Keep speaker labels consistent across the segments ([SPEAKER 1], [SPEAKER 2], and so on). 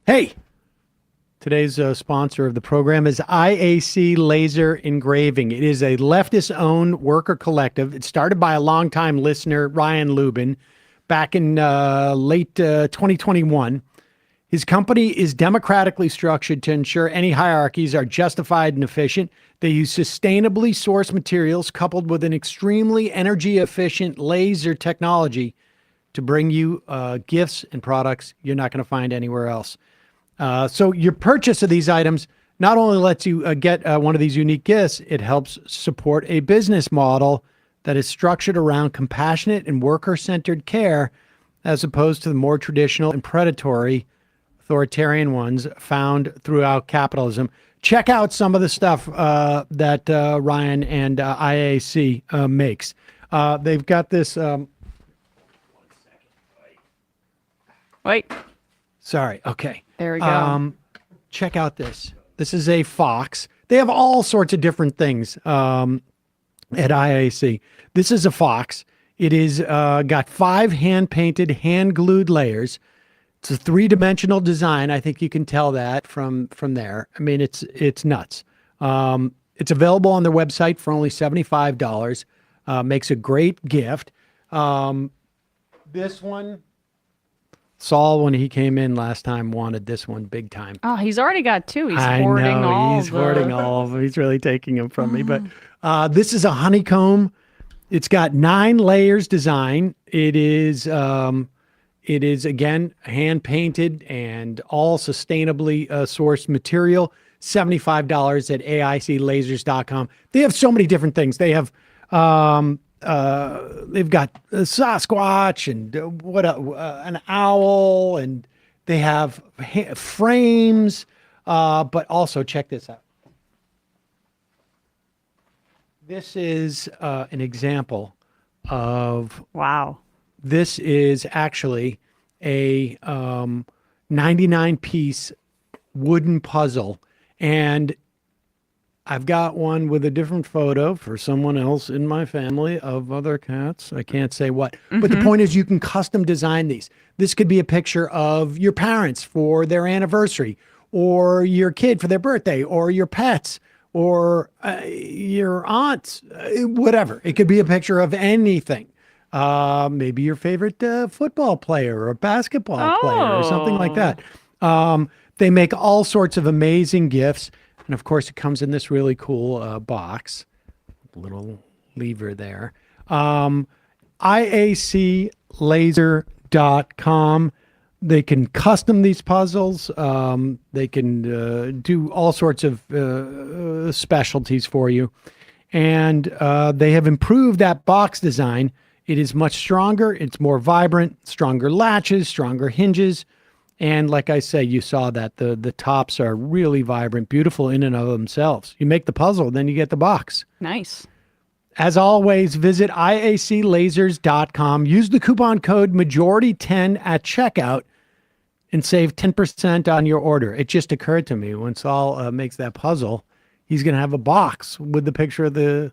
[SPEAKER 1] Hey, today's sponsor of the program is IAC Laser Engraving. It is a leftist-owned worker collective. It started by a longtime listener, Ryan Lubin, back in late 2021. His company is democratically structured to ensure any hierarchies are justified and efficient. They use sustainably sourced materials coupled with an extremely energy-efficient laser technology to bring you gifts and products you're not going to find anywhere else. So your purchase of these items not only lets you get one of these unique gifts, it helps support a business model that is structured around compassionate and worker-centered care, as opposed to the more traditional and predatory authoritarian ones found throughout capitalism. Check out some of the stuff that Ryan and IAC makes. They've got this.
[SPEAKER 2] Wait.
[SPEAKER 1] Sorry. Okay.
[SPEAKER 2] There we go.
[SPEAKER 1] Check out this. This is a fox. They have all sorts of different things at IAC. This is a fox. It is got 5 hand-painted, hand-glued layers. It's a 3-dimensional design. I think you can tell that from there. I mean, it's nuts. It's available on their website for only $75. Makes a great gift. This one, Saul, when he came in last time, wanted this one big time.
[SPEAKER 2] Oh, he's already got 2. He's
[SPEAKER 1] I
[SPEAKER 2] hoarding
[SPEAKER 1] know,
[SPEAKER 2] all
[SPEAKER 1] he's hoarding all of them. He's really taking them from me. But this is a honeycomb. It's got 9 layers design. It is again hand painted and all sustainably sourced material. $75 at AIClasers.com. They have so many different things. They have they've got a Sasquatch and an owl, and they have frames. But also check this out. This is an example of
[SPEAKER 2] Wow.
[SPEAKER 1] This is actually a 99-piece wooden puzzle, and I've got one with a different photo for someone else in my family of other cats. I can't say what, but the point is you can custom design these. This could be a picture of your parents for their anniversary, or your kid for their birthday, or your pets, or your aunts, whatever. It could be a picture of anything. Maybe your favorite football player or basketball player or something like that. They make all sorts of amazing gifts. And of course, it comes in this really cool box, little lever there. IAClaser.com. They can custom these puzzles. They can do all sorts of specialties for you. And they have improved that box design. It is much stronger. It's more vibrant, stronger latches, stronger hinges. And like I say, you saw that the tops are really vibrant, beautiful in and of themselves. You make the puzzle, then you get the box.
[SPEAKER 2] Nice.
[SPEAKER 1] As always, visit IAClasers.com. Use the coupon code majority10 at checkout and save 10% on your order. It just occurred to me when Saul makes that puzzle, he's going to have a box with the picture of the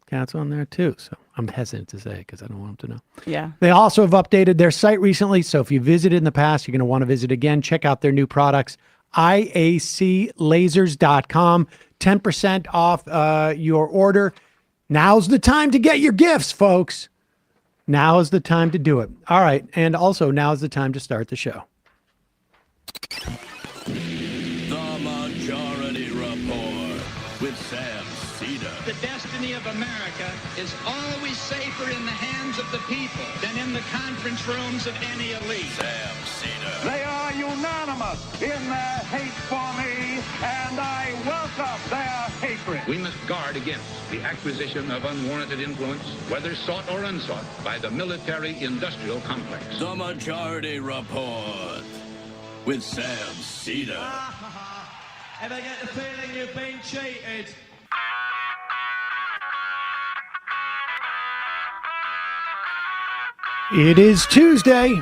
[SPEAKER 1] cats on there too. So I'm hesitant to say because I don't want them to know.
[SPEAKER 2] Yeah.
[SPEAKER 1] They also have updated their site recently. So if you visited in the past, you're going to want to visit again. Check out their new products, IAClasers.com. 10% off your order. Now's the time to get your gifts, folks. Now is the time to do it. All right. And also now is the time to start the show.
[SPEAKER 3] The Majority Report with Sam Seder.
[SPEAKER 4] The destiny of America is always safer in the hands of the people than in the conference rooms of any elite.
[SPEAKER 3] Sam Seder.
[SPEAKER 5] They are unanimous in their hate for me, and I welcome their hatred.
[SPEAKER 6] We must guard against the acquisition of unwarranted influence, whether sought or unsought, by the military-industrial complex.
[SPEAKER 3] The Majority Report with Sam Seder.
[SPEAKER 7] Ever get the feeling you've been cheated?
[SPEAKER 1] It is Tuesday,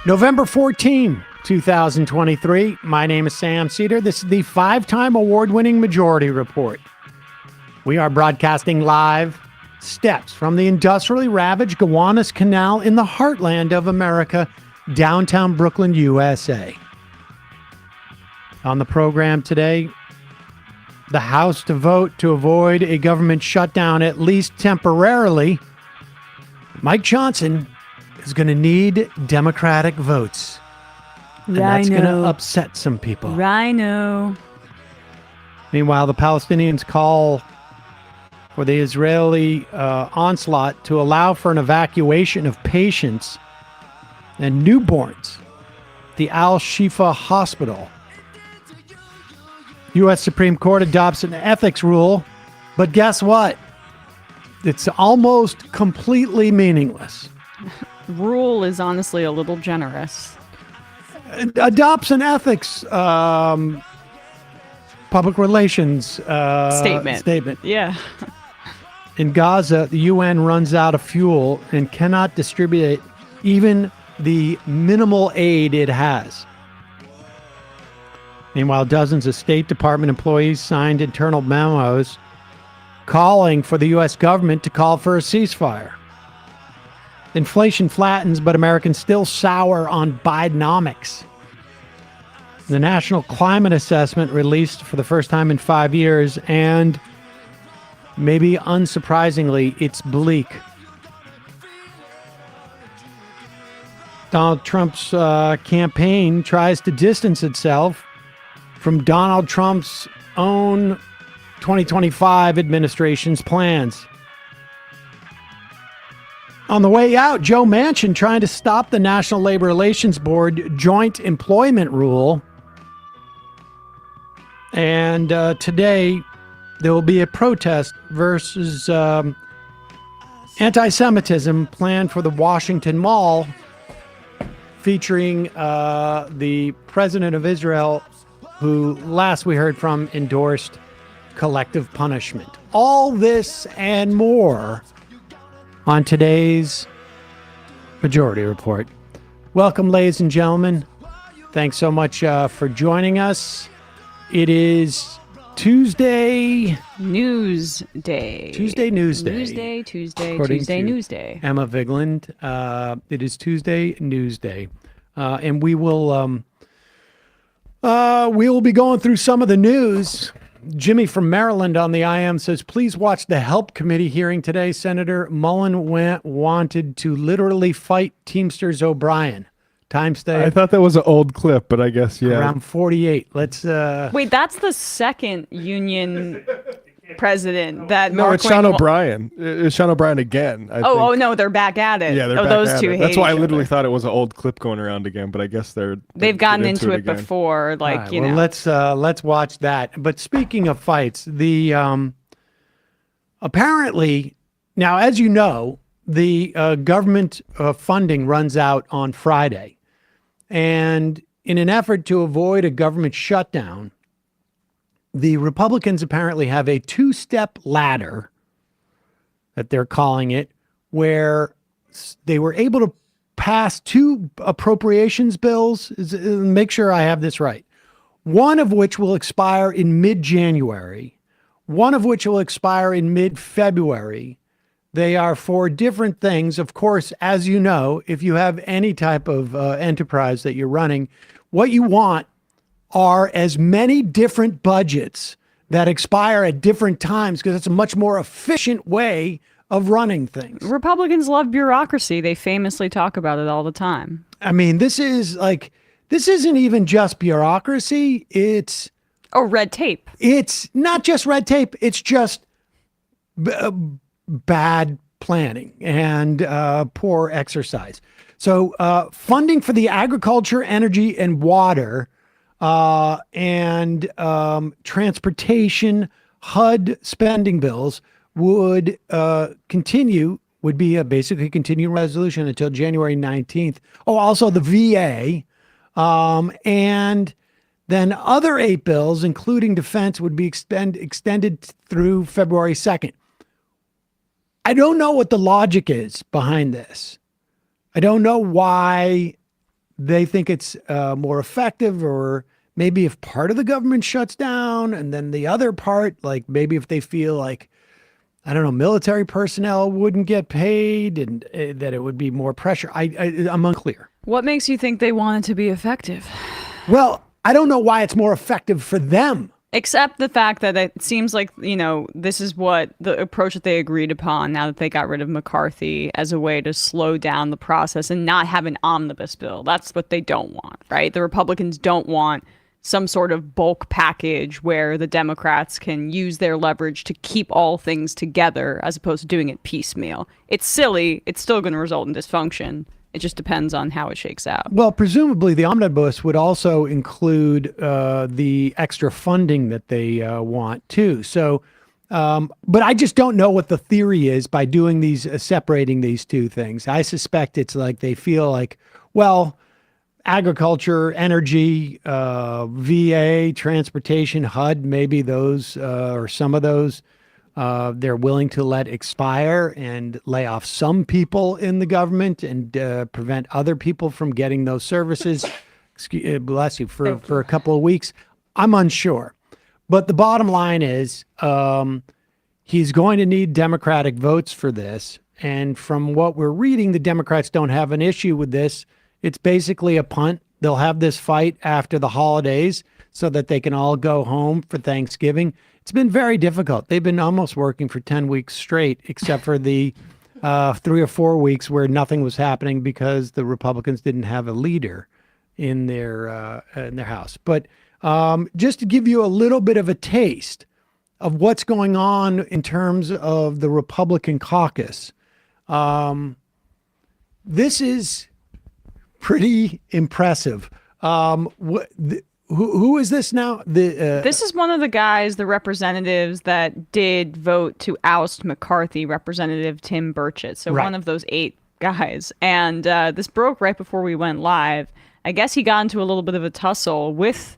[SPEAKER 1] November 14, 2023. My name is Sam Seder. This is the 5-time award-winning Majority Report. We are broadcasting live steps from the industrially ravaged Gowanus Canal in the heartland of America, downtown Brooklyn, USA. On the program today, the House to vote to avoid a government shutdown, at least temporarily. Mike Johnson is going to need Democratic votes. And that's going to upset some people.
[SPEAKER 2] Rhino.
[SPEAKER 1] Meanwhile, the Palestinians call for the Israeli onslaught to allow for an evacuation of patients and newborns at the Al-Shifa Hospital. U.S. Supreme Court adopts an ethics rule, but guess what? It's almost completely meaningless.
[SPEAKER 2] Rule is honestly a little generous.
[SPEAKER 1] It adopts an ethics public relations statement.
[SPEAKER 2] Yeah.
[SPEAKER 1] In Gaza, the UN runs out of fuel and cannot distribute even the minimal aid it has. Meanwhile, dozens of State Department employees signed internal memos calling for the U.S. government to call for a ceasefire. Inflation flattens, but Americans still sour on Bidenomics. The National Climate Assessment released for the first time in 5 years, and maybe unsurprisingly, it's bleak. Donald Trump's campaign tries to distance itself from Donald Trump's own 2025 administration's plans. On the way out, Joe Manchin trying to stop the National Labor Relations Board joint employment rule. And today, there will be a protest versus anti-Semitism planned for the Washington Mall, featuring the president of Israel, who last we heard from endorsed collective punishment. All this and more on today's Majority Report. Welcome, ladies and gentlemen. Thanks so much for joining us. It is Tuesday
[SPEAKER 2] News Day.
[SPEAKER 1] Tuesday News Day. According
[SPEAKER 2] Tuesday
[SPEAKER 1] to
[SPEAKER 2] News Day.
[SPEAKER 1] Emma Vigland. It is Tuesday News Day. And we will be going through some of the news. Jimmy from Maryland on the IM says, please watch the Help Committee hearing today. Senator Mullen wanted to literally fight Teamsters O'Brien. Time stay.
[SPEAKER 8] I thought that was an old clip, but I guess, yeah.
[SPEAKER 1] Around 48. Let's...
[SPEAKER 2] Wait, that's the second union president that
[SPEAKER 8] No,
[SPEAKER 2] Mark
[SPEAKER 8] it's Sean
[SPEAKER 2] Wayne-
[SPEAKER 8] O'Brien. It's Sean O'Brien again. I think.
[SPEAKER 2] Oh, no, they're back at it.
[SPEAKER 8] Yeah, they're
[SPEAKER 2] oh,
[SPEAKER 8] back
[SPEAKER 2] those
[SPEAKER 8] at
[SPEAKER 2] two
[SPEAKER 8] it.
[SPEAKER 2] hate
[SPEAKER 8] That's why I
[SPEAKER 2] each
[SPEAKER 8] literally
[SPEAKER 2] other.
[SPEAKER 8] thought it was an old clip going around again, but I guess
[SPEAKER 2] They've gotten into it
[SPEAKER 8] again.
[SPEAKER 2] before, like,
[SPEAKER 1] All right,
[SPEAKER 2] you
[SPEAKER 1] well,
[SPEAKER 2] know.
[SPEAKER 1] let's watch that. But speaking of fights, the apparently now, as you know, the government funding runs out on Friday, and in an effort to avoid a government shutdown, the Republicans apparently have a two-step ladder that they're calling it, where they were able to pass two appropriations bills. Make sure I have this right. One of which will expire in mid-January, one of which will expire in mid-February. They are for different things. Of course, as you know, if you have any type of enterprise that you're running, what you want are as many different budgets that expire at different times, because it's a much more efficient way of running things.
[SPEAKER 2] Republicans love bureaucracy. They famously talk about it all the time.
[SPEAKER 1] I mean, this isn't even just bureaucracy. It's
[SPEAKER 2] red tape.
[SPEAKER 1] It's not just red tape. It's just bad planning and poor exercise. So funding for the agriculture, energy, and water and transportation HUD spending bills would be a basically continuing resolution until January 19th. Oh, also the VA. And then other 8 bills, including defense, would be extended through February 2nd. I don't know what the logic is behind this. I don't know why they think it's more effective, or maybe if part of the government shuts down and then the other part, like maybe if they feel like, I don't know, military personnel wouldn't get paid and that it would be more pressure. I'm unclear.
[SPEAKER 2] What makes you think they want it to be effective?
[SPEAKER 1] Well, I don't know why it's more effective for them.
[SPEAKER 2] Except the fact that it seems like, this is what the approach that they agreed upon now that they got rid of McCarthy as a way to slow down the process and not have an omnibus bill. That's what they don't want, right? The Republicans don't want some sort of bulk package where the Democrats can use their leverage to keep all things together as opposed to doing it piecemeal. It's silly. It's still going to result in dysfunction. It just depends on how it shakes out.
[SPEAKER 1] Well, presumably the omnibus would also include the extra funding that they want too. So, but I just don't know what the theory is by doing these, separating these two things. I suspect it's like they feel like, well, agriculture, energy, VA, transportation, HUD, maybe those or some of those. They're willing to let expire and lay off some people in the government and prevent other people from getting those services. Bless you, for a couple of weeks. I'm unsure. But the bottom line is he's going to need Democratic votes for this. And from what we're reading, the Democrats don't have an issue with this. It's basically a punt. They'll have this fight after the holidays so that they can all go home for Thanksgiving. It's been very difficult. They've been almost working for 10 weeks straight, except for the 3 or 4 weeks where nothing was happening because the Republicans didn't have a leader in their House. But just to give you a little bit of a taste of what's going on in terms of the Republican caucus, this is pretty impressive. Who is this now?
[SPEAKER 2] This is one of the guys, the representatives that did vote to oust McCarthy, Representative Tim Burchett. So
[SPEAKER 1] Right.
[SPEAKER 2] one of those 8 guys. And this broke right before we went live. I guess he got into a little bit of a tussle with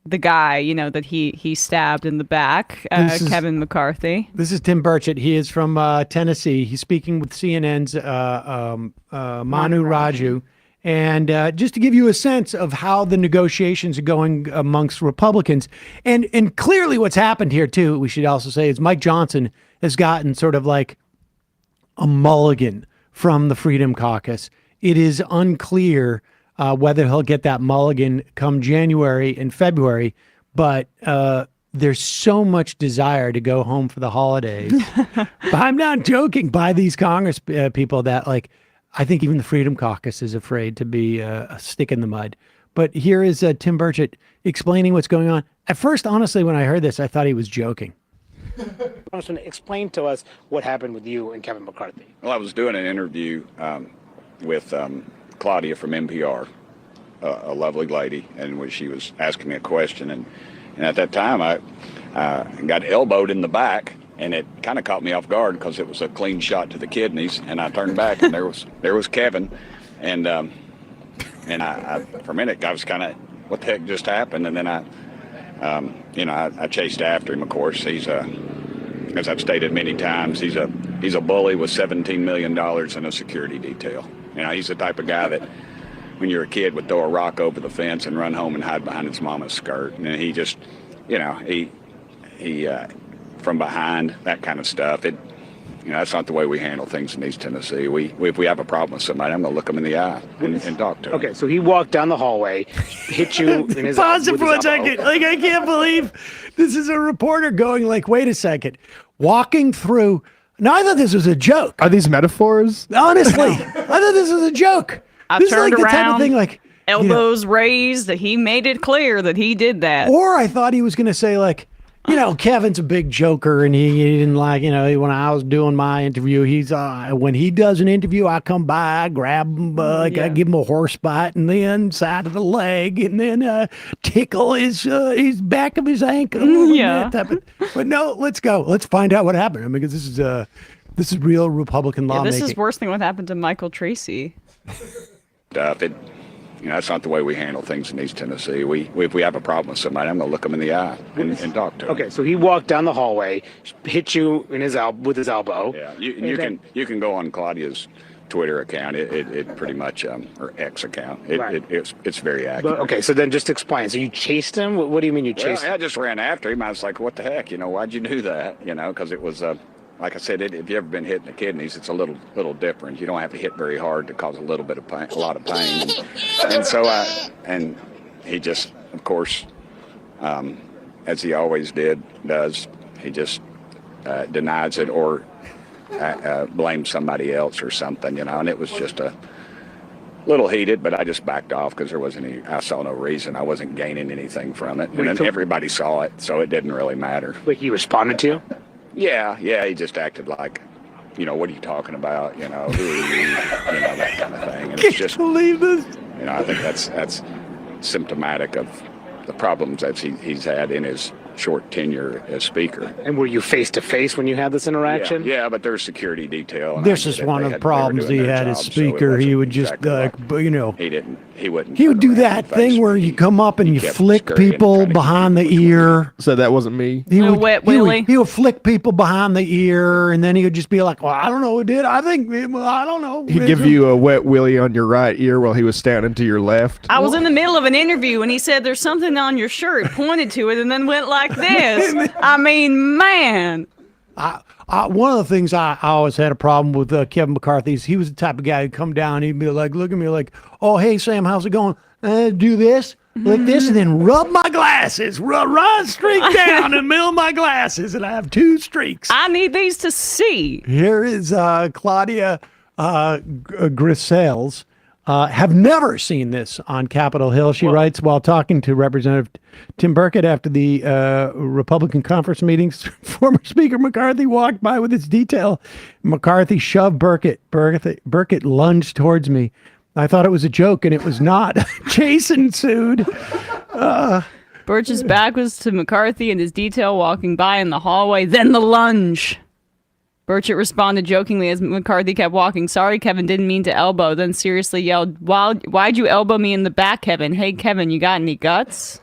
[SPEAKER 2] the guy, that he stabbed in the back, Kevin McCarthy.
[SPEAKER 1] This is Tim Burchett. He is from Tennessee. He's speaking with CNN's Manu Raju. And just to give you a sense of how the negotiations are going amongst Republicans, and clearly what's happened here too, we should also say, is Mike Johnson has gotten sort of like a mulligan from the Freedom Caucus. It is unclear whether he'll get that mulligan come January and February, but there's so much desire to go home for the holidays. But I'm not joking, by these Congress people that like, I think even the Freedom Caucus is afraid to be a stick in the mud. But here is Tim Burchett explaining what's going on. At first, honestly, when I heard this, I thought he was joking.
[SPEAKER 9] Congressman, explain to us what happened with you and Kevin McCarthy.
[SPEAKER 10] Well, I was doing an interview with Claudia from NPR, a lovely lady, and she was asking me a question. And at that time, I got elbowed in the back. And it kind of caught me off guard because it was a clean shot to the kidneys, and I turned back, and there was Kevin, and I for a minute I was kind of, what the heck just happened? And then I chased after him. Of course, he's as I've stated many times, he's a bully with $17 million in a security detail. He's the type of guy that when you're a kid would throw a rock over the fence and run home and hide behind his mama's skirt, and he just, he from behind, that kind of stuff. That's not the way we handle things in East Tennessee. If we have a problem with somebody, I'm going to look them in the eye and talk to them.
[SPEAKER 9] Okay, so he walked down the hallway, hit you in his
[SPEAKER 1] Pause it
[SPEAKER 9] with
[SPEAKER 1] for
[SPEAKER 9] his
[SPEAKER 1] a second.
[SPEAKER 9] elbow.
[SPEAKER 1] Like, I can't believe this is a reporter going like, wait a second, walking through. Now, I thought this was a joke.
[SPEAKER 8] Are these metaphors?
[SPEAKER 1] Honestly, I thought this was a joke.
[SPEAKER 2] I
[SPEAKER 1] This is
[SPEAKER 2] turned
[SPEAKER 1] like the type of
[SPEAKER 2] around,
[SPEAKER 1] thing like,
[SPEAKER 2] elbows raised, that he made it clear that he did that.
[SPEAKER 1] or I thought he was going to say like, Kevin's a big joker, and he didn't like, when I was doing my interview, he's when he does an interview, I come by, I grab him, I give him a horse bite in the inside of the leg, and then tickle his back of his ankle.
[SPEAKER 2] Yeah.
[SPEAKER 1] But no, let's go. Let's find out what happened. I mean, because this is real Republican lawmaking.
[SPEAKER 2] This is worse than what happened to Michael Tracy.
[SPEAKER 10] That's not the way we handle things in East Tennessee. If we have a problem with somebody, I'm going to look them in the eye and talk to them.
[SPEAKER 9] Okay, so he walked down the hallway, hit you in his with his elbow.
[SPEAKER 10] Yeah, you can go on Claudia's Twitter account. It pretty much or X account. It's very accurate.
[SPEAKER 9] But, okay, so then just explain. So you chased him? What do you mean you chased him?
[SPEAKER 10] I just ran after him. I was like, what the heck? Why'd you do that? Because it was like I said, if you've ever been hit in the kidneys, it's a little different. You don't have to hit very hard to cause a little bit of pain, a lot of pain. And so and he just of course, as he always does, he just denies it or blames somebody else or something, and it was just a little heated, but I just backed off because I saw no reason. I wasn't gaining anything from it. And then everybody saw it, so it didn't really matter.
[SPEAKER 9] Like he responded to you?
[SPEAKER 10] Yeah, he just acted like, what are you talking about? Who are you? That kind of thing. And it's just,
[SPEAKER 1] believe this.
[SPEAKER 10] I think that's symptomatic of the problems that he's had in his short tenure as speaker.
[SPEAKER 9] And were you face to face when you had this interaction?
[SPEAKER 10] Yeah, but there's security detail. And
[SPEAKER 1] This is one of the problems he had as speaker. He would just
[SPEAKER 10] he wouldn't.
[SPEAKER 1] He would do that thing where you come up and you flick people behind the ear.
[SPEAKER 8] So that wasn't me.
[SPEAKER 1] He
[SPEAKER 2] No,
[SPEAKER 1] would,
[SPEAKER 2] Wet
[SPEAKER 1] he,
[SPEAKER 2] Willie.
[SPEAKER 1] would, he would flick people behind the ear, and then he would just be like, "Well, I don't know who did. I think, well, I don't know."
[SPEAKER 8] He'd give you a wet willy on your right ear while he was standing to your left.
[SPEAKER 2] I was in the middle of an interview and he said, "There's something on your shirt," pointed to it, and then went like this. I mean, man.
[SPEAKER 1] One of the things I always had a problem with Kevin McCarthy is he was the type of guy who'd come down, he'd be like, look at me like, "Oh, hey, Sam, how's it going? Do this, like this, and then rub my glasses, run streak down in the middle of my glasses, and I have 2 streaks."
[SPEAKER 2] I need these to see.
[SPEAKER 1] Here is Claudia Grisels. Have never seen this on Capitol Hill. She writes, while talking to Representative Tim Burkett after the Republican conference meetings, former Speaker McCarthy walked by with its detail. McCarthy shoved Burkett. Burkett lunged towards me. I thought it was a joke, and it was not. Chase ensued.
[SPEAKER 2] Birch's back was to McCarthy and his detail walking by in the hallway, then the lunge. Burchett responded jokingly as McCarthy kept walking. "Sorry, Kevin, didn't mean to elbow." Then seriously yelled, "Why'd you elbow me in the back, Kevin? Hey, Kevin, you got any guts?"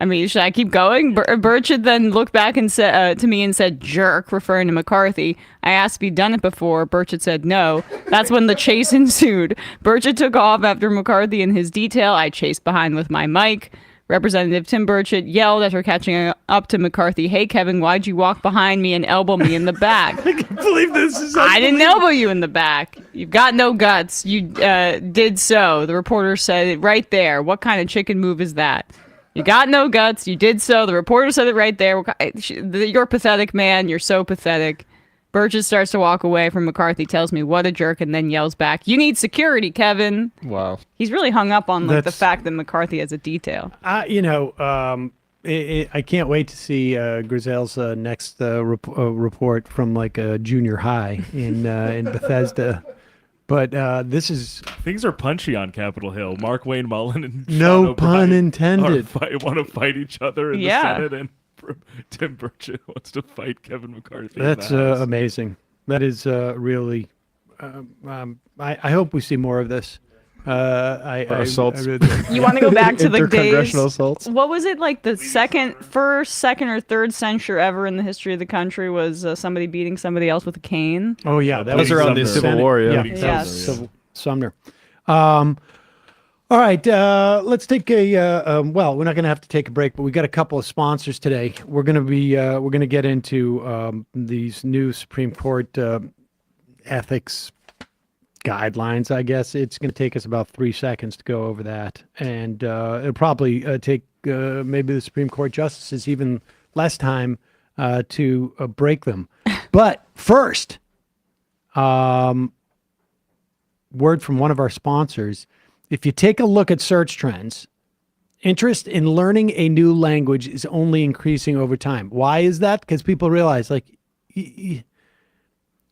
[SPEAKER 2] I mean, should I keep going? Burchett then looked back and said to me and said, "Jerk," referring to McCarthy. I asked if he'd done it before. Burchett said no. That's when the chase ensued. Burchett took off after McCarthy and his detail. I chased behind with my mic. Representative Tim Burchett yelled after catching up to McCarthy, "Hey, Kevin, why'd you walk behind me and elbow me in the back?"
[SPEAKER 1] I can't believe this is.
[SPEAKER 2] "I didn't elbow you in the back. You've got no guts. You did so." The reporter said it right there. What kind of chicken move is that? "You got no guts. You did so." The reporter said it right there. "You're pathetic, man. You're so pathetic." Burchett starts to walk away from McCarthy, tells me what a jerk, and then yells back, "You need security, Kevin."
[SPEAKER 8] Wow.
[SPEAKER 2] He's really hung up on the fact that McCarthy has a detail.
[SPEAKER 1] I can't wait to see Grizel's next report from like a junior high in Bethesda. But this is
[SPEAKER 11] things are punchy on Capitol Hill. Mark Wayne Mullen and
[SPEAKER 1] no
[SPEAKER 11] Sean
[SPEAKER 1] pun
[SPEAKER 11] O'Brien
[SPEAKER 1] intended
[SPEAKER 11] want to fight each other in the Senate, and Tim Burchett wants to fight Kevin McCarthy.
[SPEAKER 1] That's amazing. That is really. I hope we see more of this.
[SPEAKER 8] Assaults.
[SPEAKER 2] You want to go back to the days?
[SPEAKER 8] Congressional assaults.
[SPEAKER 2] What was it like? The first, second, or third censure ever in the history of the country was somebody beating somebody else with a cane.
[SPEAKER 1] Oh yeah,
[SPEAKER 8] that was around the Civil War. Yeah,
[SPEAKER 2] yes.
[SPEAKER 1] Sumner. All right, let's take well, we're not going to have to take a break, but we got a couple of sponsors today. We're going to get into these new Supreme Court ethics guidelines. I guess it's going to take us about 3 seconds to go over that, and it'll probably take maybe the Supreme Court justices even less time to break them. But first, word from one of our sponsors. If you take a look at search trends, interest in learning a new language is only increasing over time. Why is that? Because people realize, like,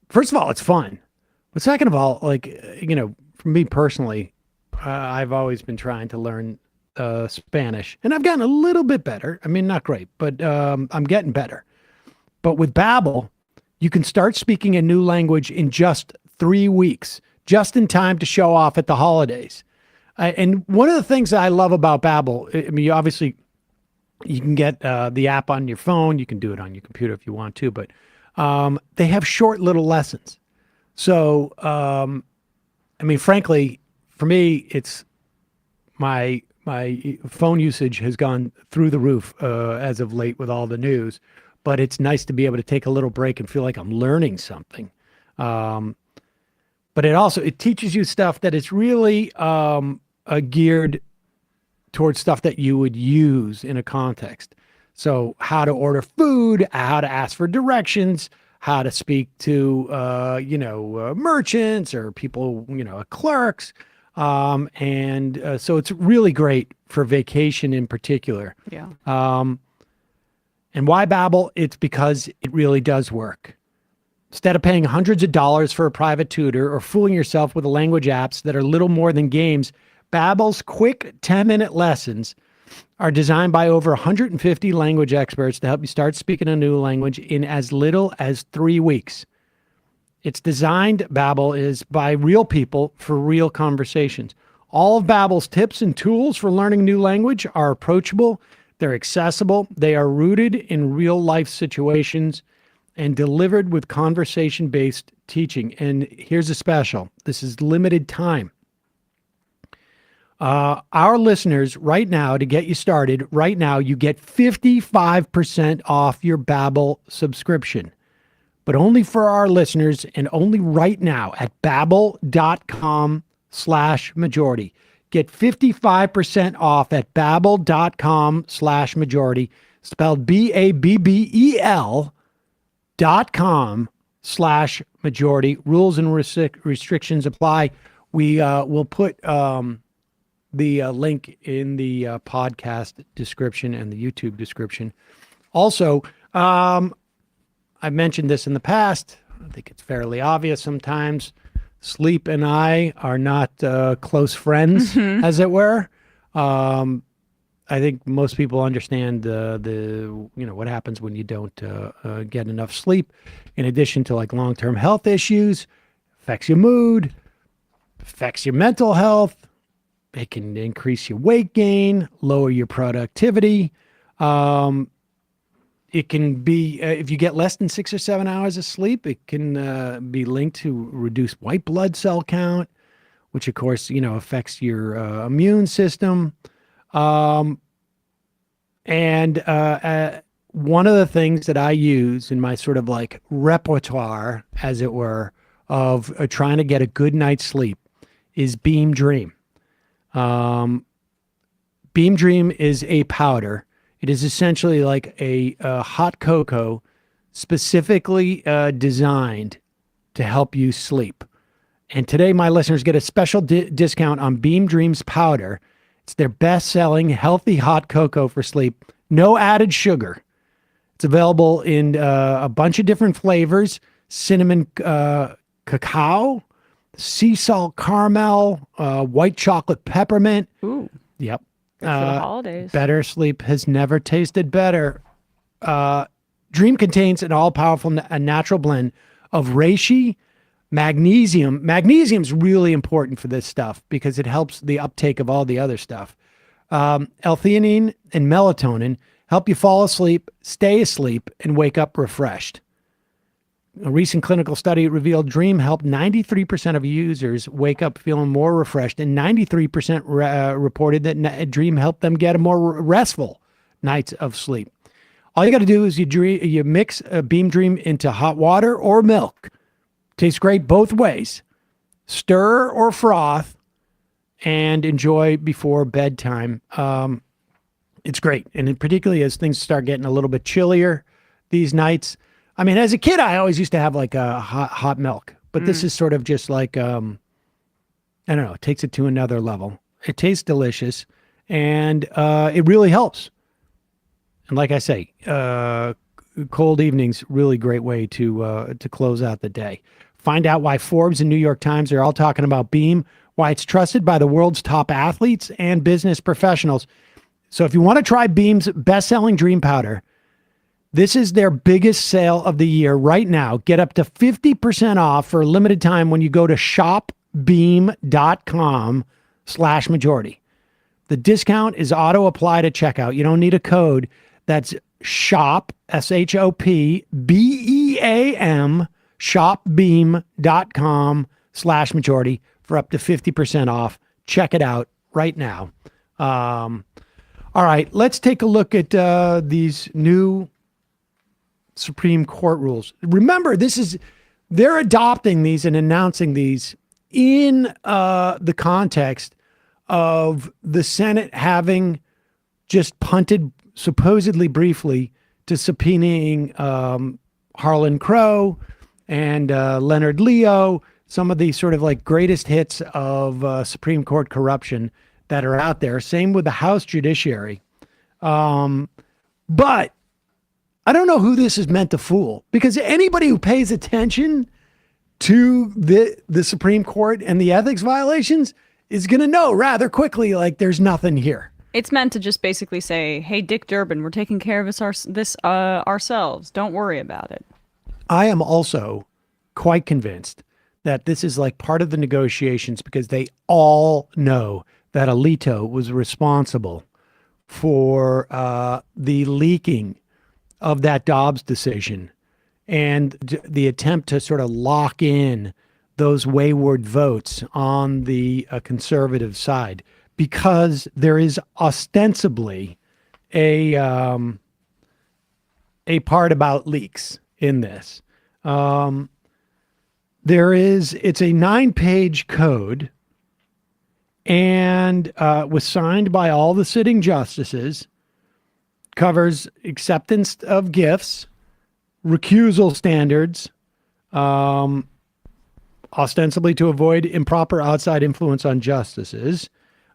[SPEAKER 1] first of all, it's fun. But second of all, like, for me personally, I've always been trying to learn Spanish. And I've gotten a little bit better. I mean, not great, but I'm getting better. But with Babbel, you can start speaking a new language in just 3 weeks, just in time to show off at the holidays. And one of the things that I love about Babbel, I mean, obviously, you can get the app on your phone. You can do it on your computer if you want to, but they have short little lessons. So, I mean, frankly, for me, it's my phone usage has gone through the roof as of late with all the news. But it's nice to be able to take a little break and feel like I'm learning something. But it teaches you stuff that is really geared towards stuff that you would use in a context. So how to order food, how to ask for directions, how to speak to, merchants or people, clerks. So it's really great for vacation in particular.
[SPEAKER 2] Yeah.
[SPEAKER 1] And why Babbel? It's because it really does work. Instead of paying hundreds of dollars for a private tutor or fooling yourself with the language apps that are little more than games, Babbel's quick 10-minute lessons are designed by over 150 language experts to help you start speaking a new language in as little as 3 weeks. It's designed, Babbel is, by real people for real conversations. All of Babbel's tips and tools for learning a new language are approachable, they're accessible, they are rooted in real life situations, and delivered with conversation-based teaching. And here's a special. This is limited time. Our listeners right now, to get you started, right now, you get 55% off your Babbel subscription. But only for our listeners and only right now at babbel.com/majority. Get 55% off at babbel.com/majority, spelled BABBEL.com/majority. Rules and restrictions apply. We will put the link in the podcast description and the YouTube description. Also, I've mentioned this in the past. I think it's fairly obvious sometimes. Sleep and I are not close friends, as it were. I think most people understand what happens when you don't get enough sleep. In addition to like long-term health issues, affects your mood, affects your mental health. It can increase your weight gain, lower your productivity. It can be, if you get less than 6 or 7 hours of sleep, it can be linked to reduced white blood cell count, which of course, affects your immune system. One of the things that I use in my sort of like repertoire, as it were, of trying to get a good night's sleep is Beam Dream. Beam Dream is a powder. It is essentially like a hot cocoa specifically designed to help you sleep. And today my listeners get a special discount on Beam Dream's powder. It's their best-selling healthy hot cocoa for sleep. No added sugar. It's available in a bunch of different flavors. Cinnamon cacao, sea salt caramel, white chocolate peppermint.
[SPEAKER 2] Ooh.
[SPEAKER 1] Yep.
[SPEAKER 2] Good for the holidays.
[SPEAKER 1] Better sleep has never tasted better. Dream contains an all-powerful natural blend of reishi, magnesium. Magnesium's really important for this stuff because it helps the uptake of all the other stuff. L-theanine and melatonin help you fall asleep, stay asleep, and wake up refreshed. A recent clinical study revealed Dream helped 93% of users wake up feeling more refreshed, and 93% reported that Dream helped them get a more restful nights of sleep. All you got to do is you mix Beam Dream into hot water or milk. Tastes great both ways. Stir or froth and enjoy before bedtime. It's great. And particularly as things start getting a little bit chillier these nights. I mean, as a kid, I always used to have like a hot milk, but this is sort of just like, I don't know, it takes it to another level. It tastes delicious and it really helps. And like I say, cold evenings, really great way to close out the day. Find out why Forbes and New York Times are all talking about Beam, why it's trusted by the world's top athletes and business professionals. So if you want to try Beam's best-selling Dream Powder, this is their biggest sale of the year right now. Get up to 50% off for a limited time when you go to shopbeam.com/majority. The discount is auto-applied at checkout. You don't need a code. That's shop, SHOPBEAM, shopbeam.com/majority for up to 50% off. Check it out right now. All right, let's take a look at these new Supreme Court rules. Remember, they're adopting these and announcing these in the context of the Senate having just punted supposedly briefly to subpoenaing Harlan Crow and Leonard Leo, some of the sort of like greatest hits of Supreme Court corruption that are out there. Same with the House Judiciary. But I don't know who this is meant to fool, because anybody who pays attention to the Supreme Court and the ethics violations is going to know rather quickly, like, there's nothing here.
[SPEAKER 2] It's meant to just basically say, hey, Dick Durbin, we're taking care of this ourselves. Don't worry about it.
[SPEAKER 1] I am also quite convinced that this is like part of the negotiations, because they all know that Alito was responsible for the leaking of that Dobbs decision and the attempt to sort of lock in those wayward votes on the conservative side, because there is ostensibly a part about leaks in this. It's a 9-page code, and was signed by all the sitting justices, covers acceptance of gifts, recusal standards, ostensibly to avoid improper outside influence on justices.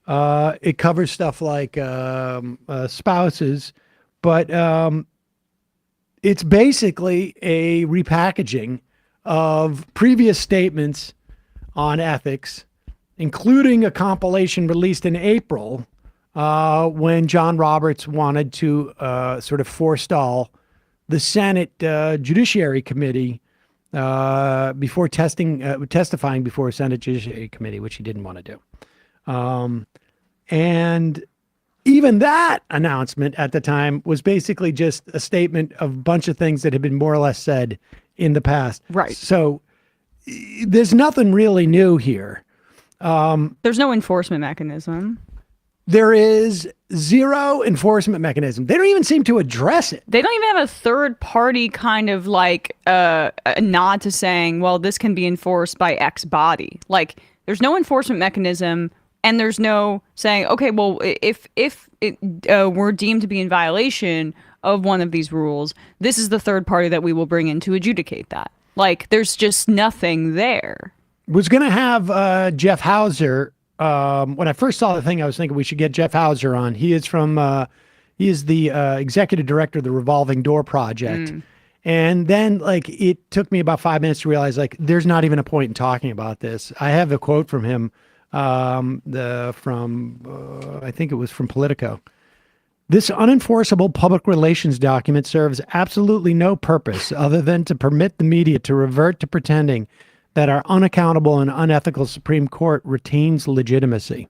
[SPEAKER 1] It covers stuff like spouses, but it's basically a repackaging of previous statements on ethics, including a compilation released in April when John Roberts wanted to sort of forestall the Senate Judiciary Committee before testifying before a Senate Judiciary Committee, which he didn't want to do. And even that announcement at the time was basically just a statement of a bunch of things that had been more or less said in the past.
[SPEAKER 2] Right.
[SPEAKER 1] So there's nothing really new here.
[SPEAKER 2] There's no enforcement mechanism.
[SPEAKER 1] There is zero enforcement mechanism. They don't even seem to address it.
[SPEAKER 2] They don't even have a third party kind of like a nod to saying, well, this can be enforced by X body. Like, there's no enforcement mechanism, and there's no saying, okay, well, if we're deemed to be in violation of one of these rules, this is the third party that we will bring in to adjudicate that. Like, there's just nothing there.
[SPEAKER 1] Was going to have Jeff Hauser. When I first saw the thing, I was thinking we should get Jeff Hauser on. He is the executive director of the Revolving Door Project. And then, like, it took me about 5 minutes to realize, like, there's not even a point in talking about this. I have a quote from him, I think it was from Politico. This unenforceable public relations document serves absolutely no purpose other than to permit the media to revert to pretending that our unaccountable and unethical Supreme Court retains legitimacy.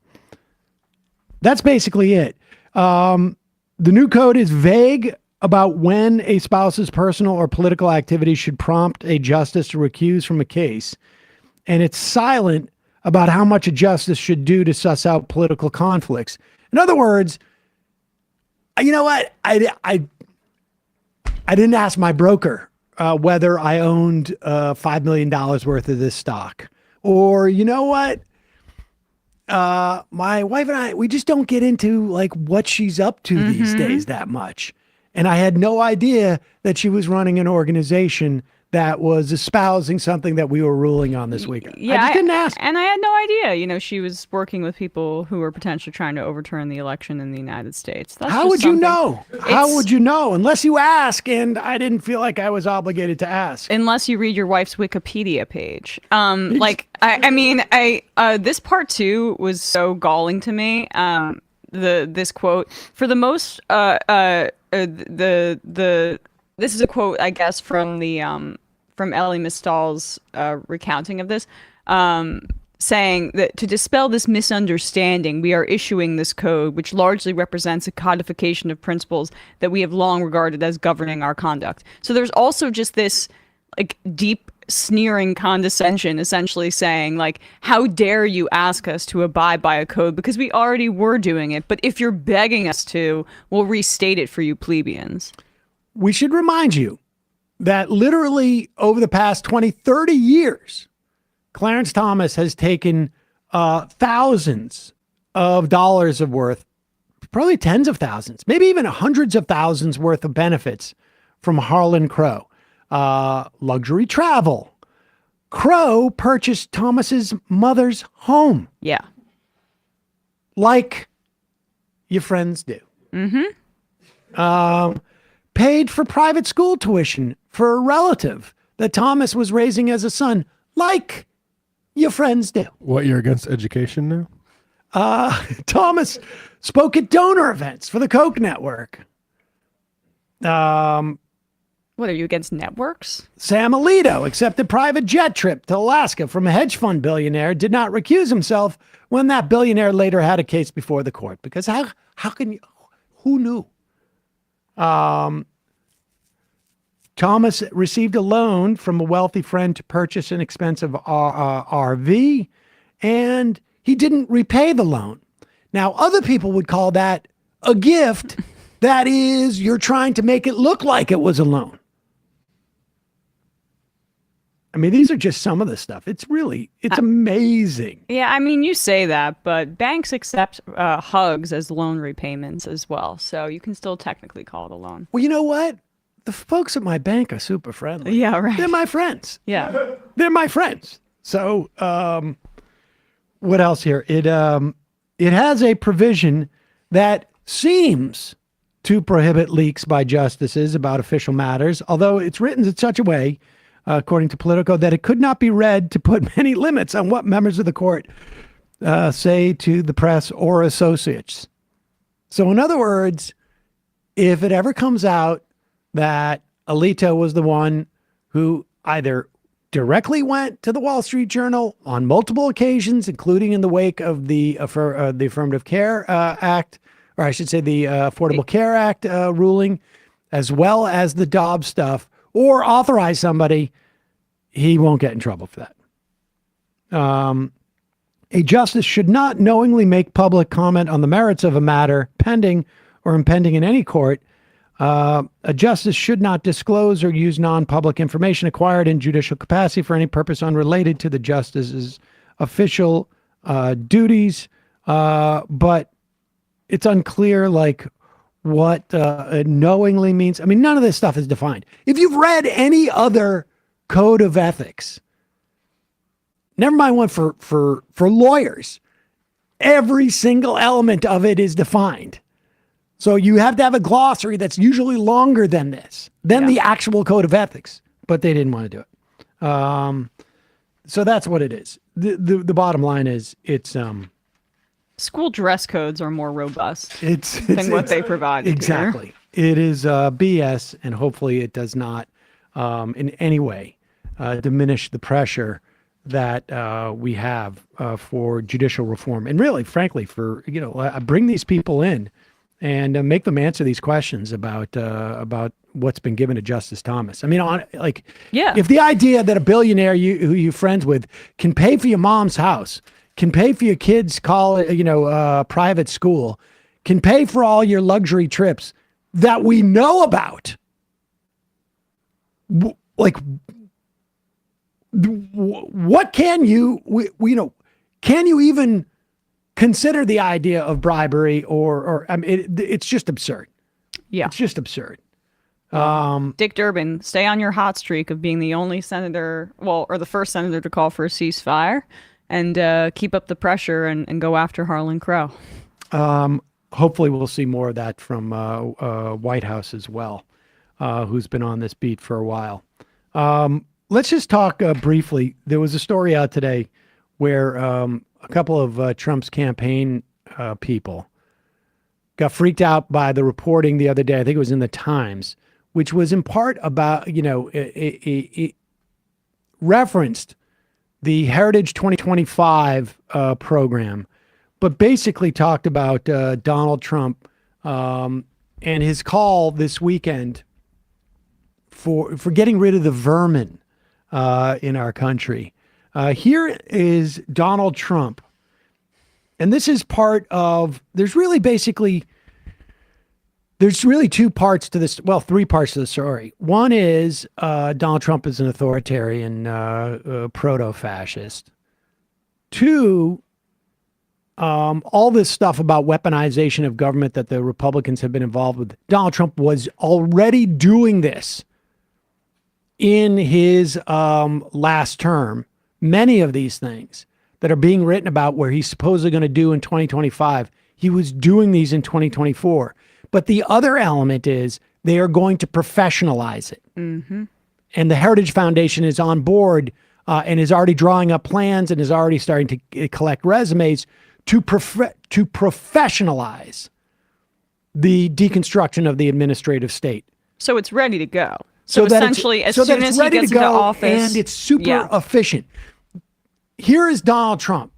[SPEAKER 1] That's basically it. The new code is vague about when a spouse's personal or political activity should prompt a justice to recuse from a case. And it's silent about how much a justice should do to suss out political conflicts. In other words, you know what? I didn't ask my broker whether I owned $5 million worth of this stock. Or, you know what? My wife and I, we just don't get into like what she's up to these days that much. And I had no idea that she was running an organization that was espousing something that we were ruling on this week.
[SPEAKER 2] Yeah,
[SPEAKER 1] I just didn't ask.
[SPEAKER 2] And I had no idea. You know, she was working with people who were potentially trying to overturn the election in the United States.
[SPEAKER 1] How would you know? How would you know? Unless you ask, and I didn't feel like I was obligated to ask.
[SPEAKER 2] Unless you read your wife's Wikipedia page. This part two was so galling to me. This quote, for the most, this is a quote, I guess, from the from Elie Mystal's recounting of this, saying that to dispel this misunderstanding, we are issuing this code, which largely represents a codification of principles that we have long regarded as governing our conduct. So there's also just this like deep sneering condescension, essentially saying like, how dare you ask us to abide by a code because we already were doing it. But if you're begging us to, we'll restate it for you plebeians.
[SPEAKER 1] We should remind you that literally over the past 20, 30 years, Clarence Thomas has taken thousands of dollars of worth, probably tens of thousands, maybe even hundreds of thousands worth of benefits from Harlan Crow. Luxury travel. Crow purchased Thomas's mother's home.
[SPEAKER 2] Yeah.
[SPEAKER 1] Like your friends do. Paid for private school tuition for a relative that Thomas was raising as a son. Like your friends do.
[SPEAKER 8] What, you're against education now?
[SPEAKER 1] Thomas spoke at donor events for the Koch network.
[SPEAKER 2] What, are you against networks?
[SPEAKER 1] Sam Alito accepted private jet trip to Alaska from a hedge fund billionaire, did not recuse himself when that billionaire later had a case before the court. Because how can you, who knew? Thomas received a loan from a wealthy friend to purchase an expensive RV, and he didn't repay the loan. Now, other people would call that a gift. That is, you're trying to make it look like it was a loan. I mean, these are just some of the stuff. It's amazing.
[SPEAKER 2] Yeah, I mean, you say that, but banks accept hugs as loan repayments as well. So you can still technically call it a loan.
[SPEAKER 1] Well, you know what? The folks at my bank are super friendly.
[SPEAKER 2] Yeah, right.
[SPEAKER 1] They're my friends.
[SPEAKER 2] Yeah.
[SPEAKER 1] They're my friends. So, what else here? It has a provision that seems to prohibit leaks by justices about official matters, although it's written in such a way, according to Politico, that it could not be read to put many limits on what members of the court say to the press or associates. So in other words, if it ever comes out that Alito was the one who either directly went to the Wall Street Journal on multiple occasions, including in the wake of the Affirmative Care Act, or I should say the Affordable Care Act ruling, as well as the Dobbs stuff, or authorize somebody, he won't get in trouble for that. A justice should not knowingly make public comment on the merits of a matter pending or impending in any court. A justice should not disclose or use non-public information acquired in judicial capacity for any purpose unrelated to the justice's official duties. But it's unclear, like, what knowingly means. I mean, none of this stuff is defined. If you've read any other code of ethics, never mind one for lawyers, every single element of it is defined. So you have to have a glossary that's usually longer than this, than the actual code of ethics, but they didn't want to do it. So that's what it is. The bottom line is it's
[SPEAKER 2] school dress codes are more robust than what they provide.
[SPEAKER 1] Exactly.
[SPEAKER 2] Here.
[SPEAKER 1] It is BS, and hopefully it does not in any way diminish the pressure that we have for judicial reform, and really, frankly, for bring these people in and make them answer these questions about what's been given to Justice Thomas. I mean, if the idea that a billionaire who you're friends with can pay for your mom's house, can pay for your kids' college, private school, can pay for all your luxury trips that we know about, what can you, can you even consider the idea of bribery or I mean, it's just absurd.
[SPEAKER 2] Yeah.
[SPEAKER 1] It's just absurd.
[SPEAKER 2] Dick Durbin, stay on your hot streak of being the only senator, or the first senator to call for a ceasefire, and keep up the pressure and go after Harlan Crow.
[SPEAKER 1] Hopefully we'll see more of that from White House as well, who's been on this beat for a while. Let's just talk briefly. There was a story out today where a couple of Trump's campaign people got freaked out by the reporting the other day. I think it was in the Times, which was in part about, it referenced the Heritage 2025 program, but basically talked about Donald Trump and his call this weekend for getting rid of the vermin in our country. Here is Donald Trump. And this is part of, there's really two parts to this. Well, three parts to the story. One is Donald Trump is an authoritarian proto-fascist. Two, all this stuff about weaponization of government that the Republicans have been involved with. Donald Trump was already doing this in his last term. Many of these things that are being written about where he's supposedly going to do in 2025, he was doing these in 2024. But the other element is they are going to professionalize it.
[SPEAKER 2] Mm-hmm.
[SPEAKER 1] And the Heritage Foundation is on board and is already drawing up plans and is already starting to collect resumes to professionalize the deconstruction of the administrative state.
[SPEAKER 2] So it's ready to go. So essentially, as soon as he gets into office,
[SPEAKER 1] and it's super efficient. Here is Donald Trump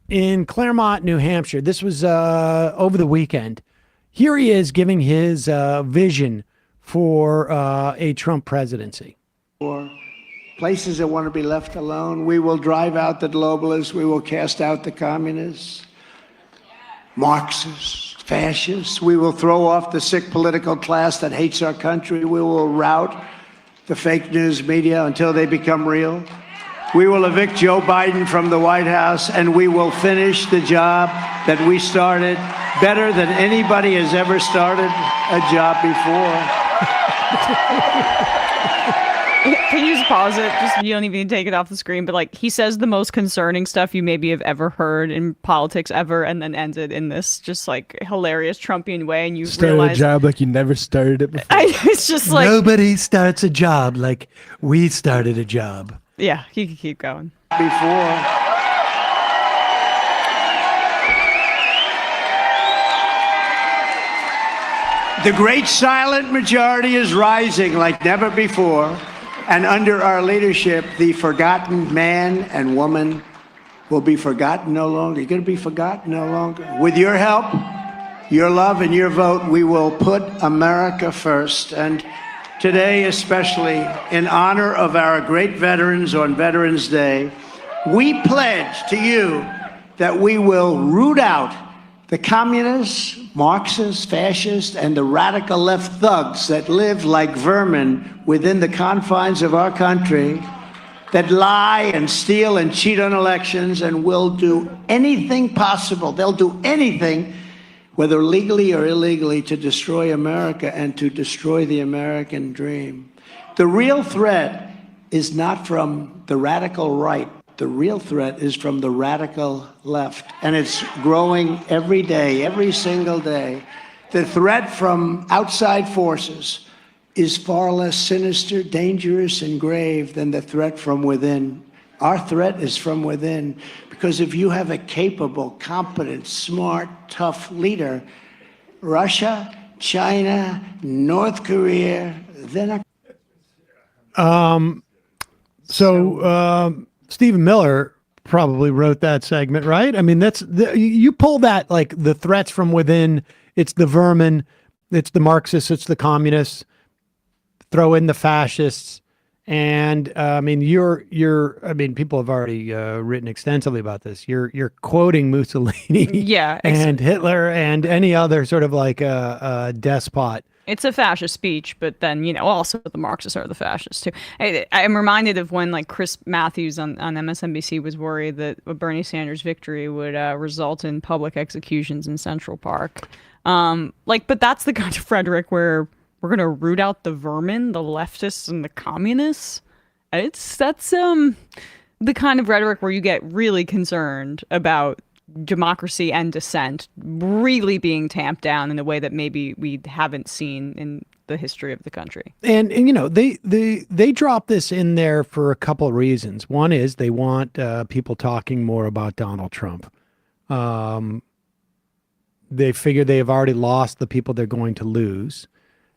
[SPEAKER 1] in Claremont, New Hampshire. This was over the weekend. Here he is giving his vision for a Trump presidency.
[SPEAKER 12] For places that want to be left alone, we will drive out the globalists. We will cast out the communists, Marxists, fascists. We will throw off the sick political class that hates our country. We will rout the fake news media until they become real. We will evict Joe Biden from the White House, and we will finish the job that we started better than anybody has ever started a job before.
[SPEAKER 2] Can you just pause it? Just, you don't even need to take it off the screen, but like he says the most concerning stuff you maybe have ever heard in politics ever, and then ends it in this just like hilarious Trumpian way, and you realize
[SPEAKER 8] a job like you never started it before.
[SPEAKER 2] It's just like
[SPEAKER 1] nobody starts a job like we started a job.
[SPEAKER 2] Yeah, he can keep going.
[SPEAKER 12] Before. The great silent majority is rising like never before, and under our leadership, the forgotten man and woman will be forgotten no longer. You're going to be forgotten no longer. With your help, your love, and your vote, we will put America first. And today, especially in honor of our great veterans on Veterans Day, we pledge to you that we will root out the communists, Marxists, fascists, and the radical left thugs that live like vermin within the confines of our country, that lie and steal and cheat on elections and will do anything possible. They'll do anything, whether legally or illegally, to destroy America and to destroy the American dream. The real threat is not from the radical right. The real threat is from the radical left, and it's growing every day, every single day. The threat from outside forces is far less sinister, dangerous, and grave than the threat from within. Our threat is from within, because if you have a capable, competent, smart, tough leader, Russia, China, North Korea, they're not.
[SPEAKER 1] Stephen Miller probably wrote that segment, right? I mean, you pull that, like the threats from within, it's the vermin, it's the Marxists, it's the communists, throw in the fascists. And I mean, people have already written extensively about this. You're quoting Mussolini and Hitler and any other sort of like a despot.
[SPEAKER 2] It's a fascist speech, but then, also the Marxists are the fascists too. I'm reminded of when like Chris Matthews on MSNBC was worried that Bernie Sanders' victory would result in public executions in Central Park. But that's the kind of rhetoric where we're going to root out the vermin, the leftists and the communists. That's the kind of rhetoric where you get really concerned about democracy and dissent really being tamped down in a way that maybe we haven't seen in the history of the country.
[SPEAKER 1] And they drop this in there for a couple of reasons. One is they want people talking more about Donald Trump. They figure they have already lost the people they're going to lose.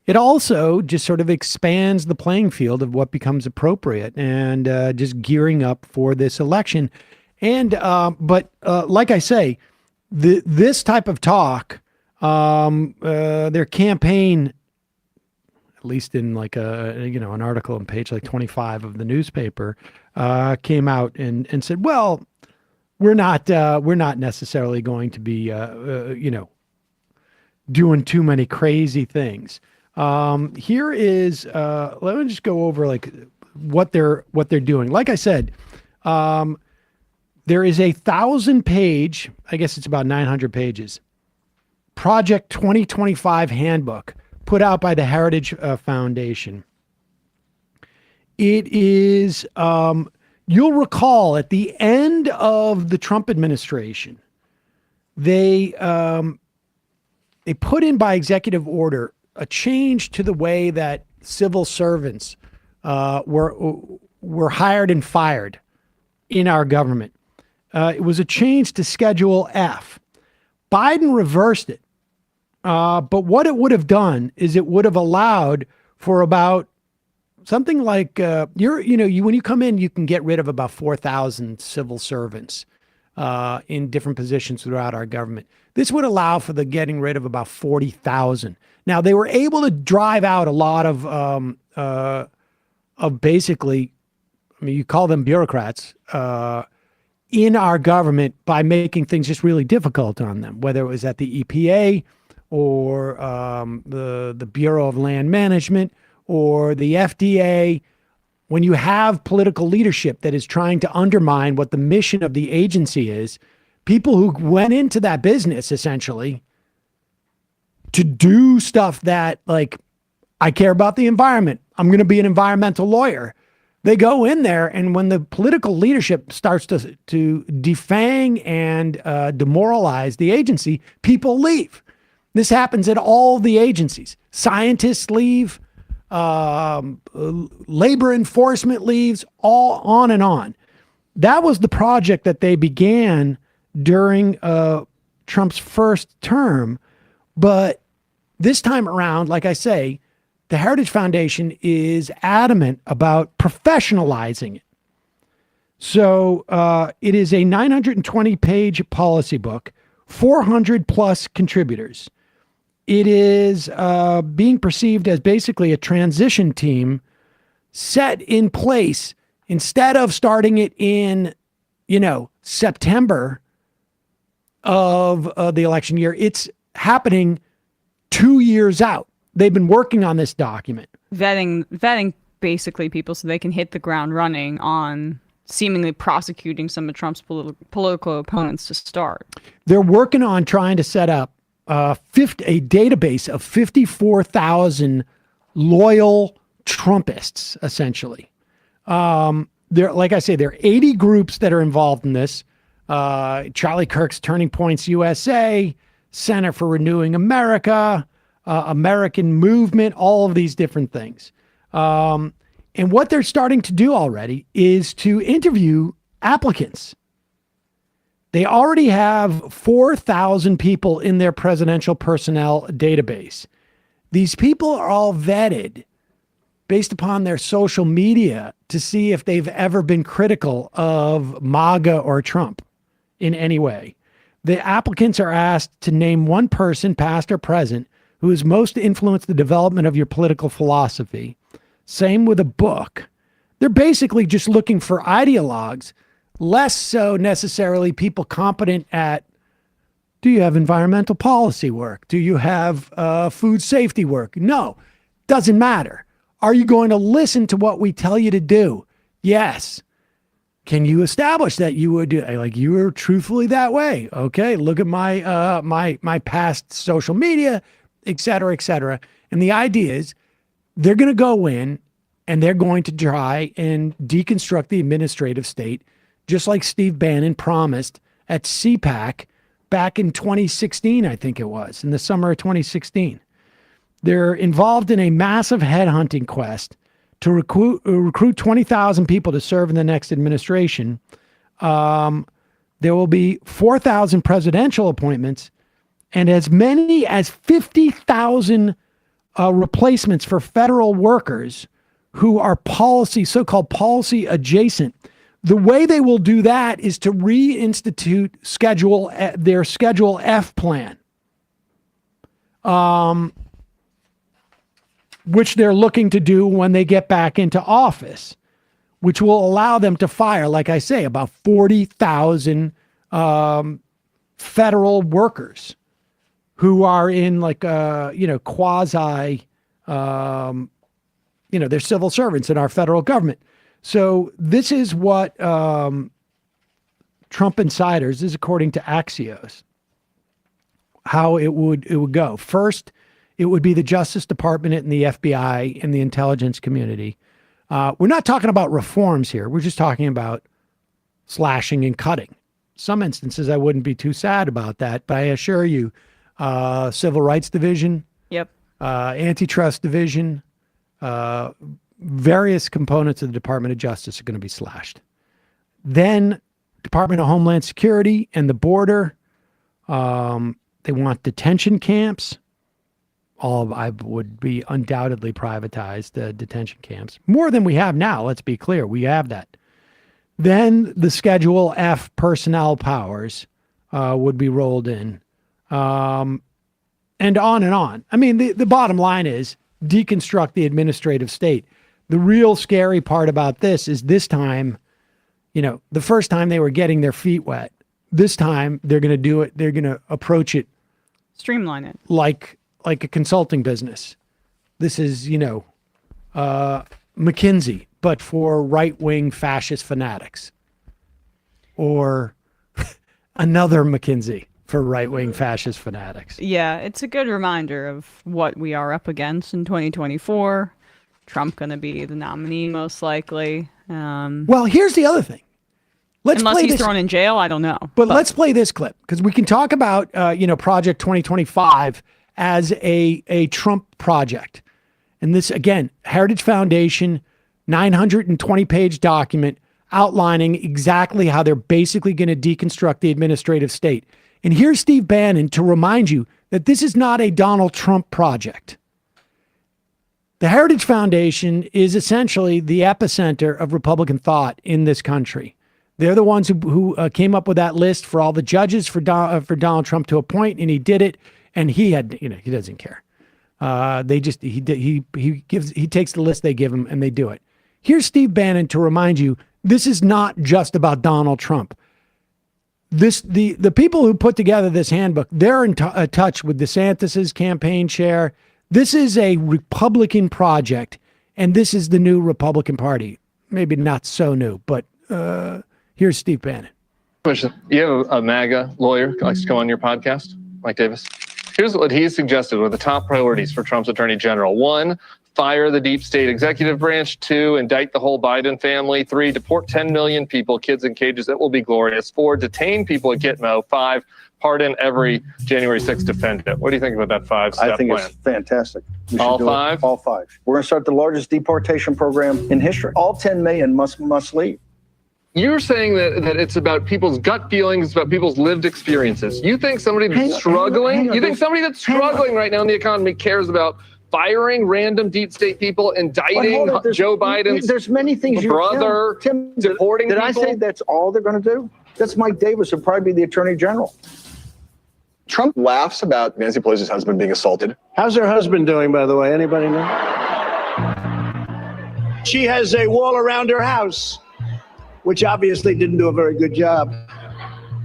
[SPEAKER 1] It also just sort of expands the playing field of what becomes appropriate and just gearing up for this election. And but like I say, this type of talk, their campaign, at least in like an article on page like 25 of the newspaper, came out and said, well, we're not necessarily going to be doing too many crazy things. Here is let me just go over like what they're doing. Like I said, There is a 1,000-page, I guess it's about 900 pages, Project 2025 handbook put out by the Heritage Foundation. It is, you'll recall at the end of the Trump administration, they put in by executive order a change to the way that civil servants were hired and fired in our government. It was a change to Schedule F. Biden reversed it. But what it would have done is it would have allowed for about something like when you come in, you can get rid of about 4,000 civil servants in different positions throughout our government. This would allow for the getting rid of about 40,000. Now they were able to drive out a lot of basically, I mean, you call them bureaucrats in our government by making things just really difficult on them, whether it was at the EPA or the Bureau of Land Management or the FDA. When you have political leadership that is trying to undermine what the mission of the agency is, people who went into that business essentially to do stuff that, like, I care about the environment, I'm going to be an environmental lawyer. They go in there, and when the political leadership starts to defang and demoralize the agency, people leave. This happens at all the agencies. Scientists leave, labor enforcement leaves, all on and on. That was the project that they began during Trump's first term. But this time around, like I say, the Heritage Foundation is adamant about professionalizing it. So it is a 920-page policy book, 400 plus contributors. It is being perceived as basically a transition team set in place instead of starting it in, September of the election year. It's happening 2 years out. They've been working on this document.
[SPEAKER 2] Vetting basically people so they can hit the ground running on seemingly prosecuting some of Trump's political opponents to start.
[SPEAKER 1] They're working on trying to set up a database of 54,000 loyal Trumpists, essentially. Like I say, there are 80 groups that are involved in this. Charlie Kirk's Turning Points USA, Center for Renewing America, American Movement, all of these different things. And what they're starting to do already is to interview applicants. They already have 4,000 people in their presidential personnel database. These people are all vetted based upon their social media to see if they've ever been critical of MAGA or Trump in any way. The applicants are asked to name one person, past or present, who has most influenced the development of your political philosophy. Same with a book. They're basically just looking for ideologues, less so necessarily people competent at, do you have environmental policy work? Do you have food safety work? No, doesn't matter. Are you going to listen to what we tell you to do? Yes. Can you establish that you would do, like, you were truthfully that way? Okay, look at my my past social media, et cetera, et cetera. And the idea is they're going to go in and they're going to try and deconstruct the administrative state, just like Steve Bannon promised at CPAC back in 2016, I think it was, in the summer of 2016. They're involved in a massive headhunting quest to recruit 20,000 people to serve in the next administration. There will be 4,000 presidential appointments and as many as 50,000 replacements for federal workers who are so-called policy adjacent. The way they will do that is to reinstitute their Schedule F plan, which they're looking to do when they get back into office, which will allow them to fire, like I say, about 40,000 federal workers who are in quasi, they're civil servants in our federal government. So this is what Trump Trump insiders, this is according to Axios, how it would go. First, it would be the Justice Department and the FBI and the intelligence community. We're not talking about reforms here. We're just talking about slashing and cutting. Some instances, I wouldn't be too sad about that, but I assure you, Civil Rights Division, Antitrust Division, various components of the Department of Justice are going to be slashed. Then Department of Homeland Security and the border, they want detention camps. I would be undoubtedly privatized, detention camps. More than we have now, let's be clear. We have that. Then the Schedule F personnel powers would be rolled in. And on and on. I mean, the bottom line is deconstruct the administrative state. The real scary part about this is this time, the first time they were getting their feet wet, this time they're going to do it. They're going to approach it.
[SPEAKER 2] Streamline it.
[SPEAKER 1] Like a consulting business. This is, McKinsey, but for right-wing fascist fanatics. Or another McKinsey for right-wing fascist fanatics.
[SPEAKER 2] Yeah, it's a good reminder of what we are up against in 2024. Trump going to be the nominee, most likely.
[SPEAKER 1] Well, here's the other thing.
[SPEAKER 2] Unless he's thrown in jail, I don't know.
[SPEAKER 1] But let's play this clip, because we can talk about, Project 2025 as a Trump project. And this, again, Heritage Foundation, 920-page document outlining exactly how they're basically going to deconstruct the administrative state. And here's Steve Bannon to remind you that this is not a Donald Trump project. The Heritage Foundation is essentially the epicenter of Republican thought in this country. They're the ones who came up with that list for all the judges for Donald Trump to appoint, and he did it. And he doesn't care. He takes the list they give him and they do it. Here's Steve Bannon to remind you, this is not just about Donald Trump. The people who put together this handbook, they're in touch with DeSantis's campaign chair. This is a Republican project, and this is the new Republican Party. Maybe not so new, but here's Steve Bannon.
[SPEAKER 13] You have a MAGA lawyer who likes to come on your podcast, Mike Davis. Here's what he suggested were the top priorities for Trump's attorney general. 1, fire the deep state executive branch. 2, indict the whole Biden family. 3, deport 10 million people, kids in cages. It will be glorious. 4, detain people at Gitmo. 5, pardon every January 6th defendant. What do you think about that 5-step plan?
[SPEAKER 14] I think it's fantastic.
[SPEAKER 13] All 5?
[SPEAKER 14] All 5. We're going to start the largest deportation program in history. All 10 million must leave.
[SPEAKER 13] You're saying that it's about people's gut feelings, it's about people's lived experiences. You think somebody that's struggling, right now in the economy cares about firing random deep state people, indicting Joe Biden's
[SPEAKER 14] there's many things
[SPEAKER 13] brother,
[SPEAKER 14] Tim,
[SPEAKER 13] deporting
[SPEAKER 14] did
[SPEAKER 13] people?
[SPEAKER 14] I say that's all they're going to do? That's Mike Davis would probably be the attorney general.
[SPEAKER 15] Trump laughs about Nancy Pelosi's husband being assaulted.
[SPEAKER 12] How's her husband doing, by the way? Anybody know? She has a wall around her house, which obviously didn't do a very good job.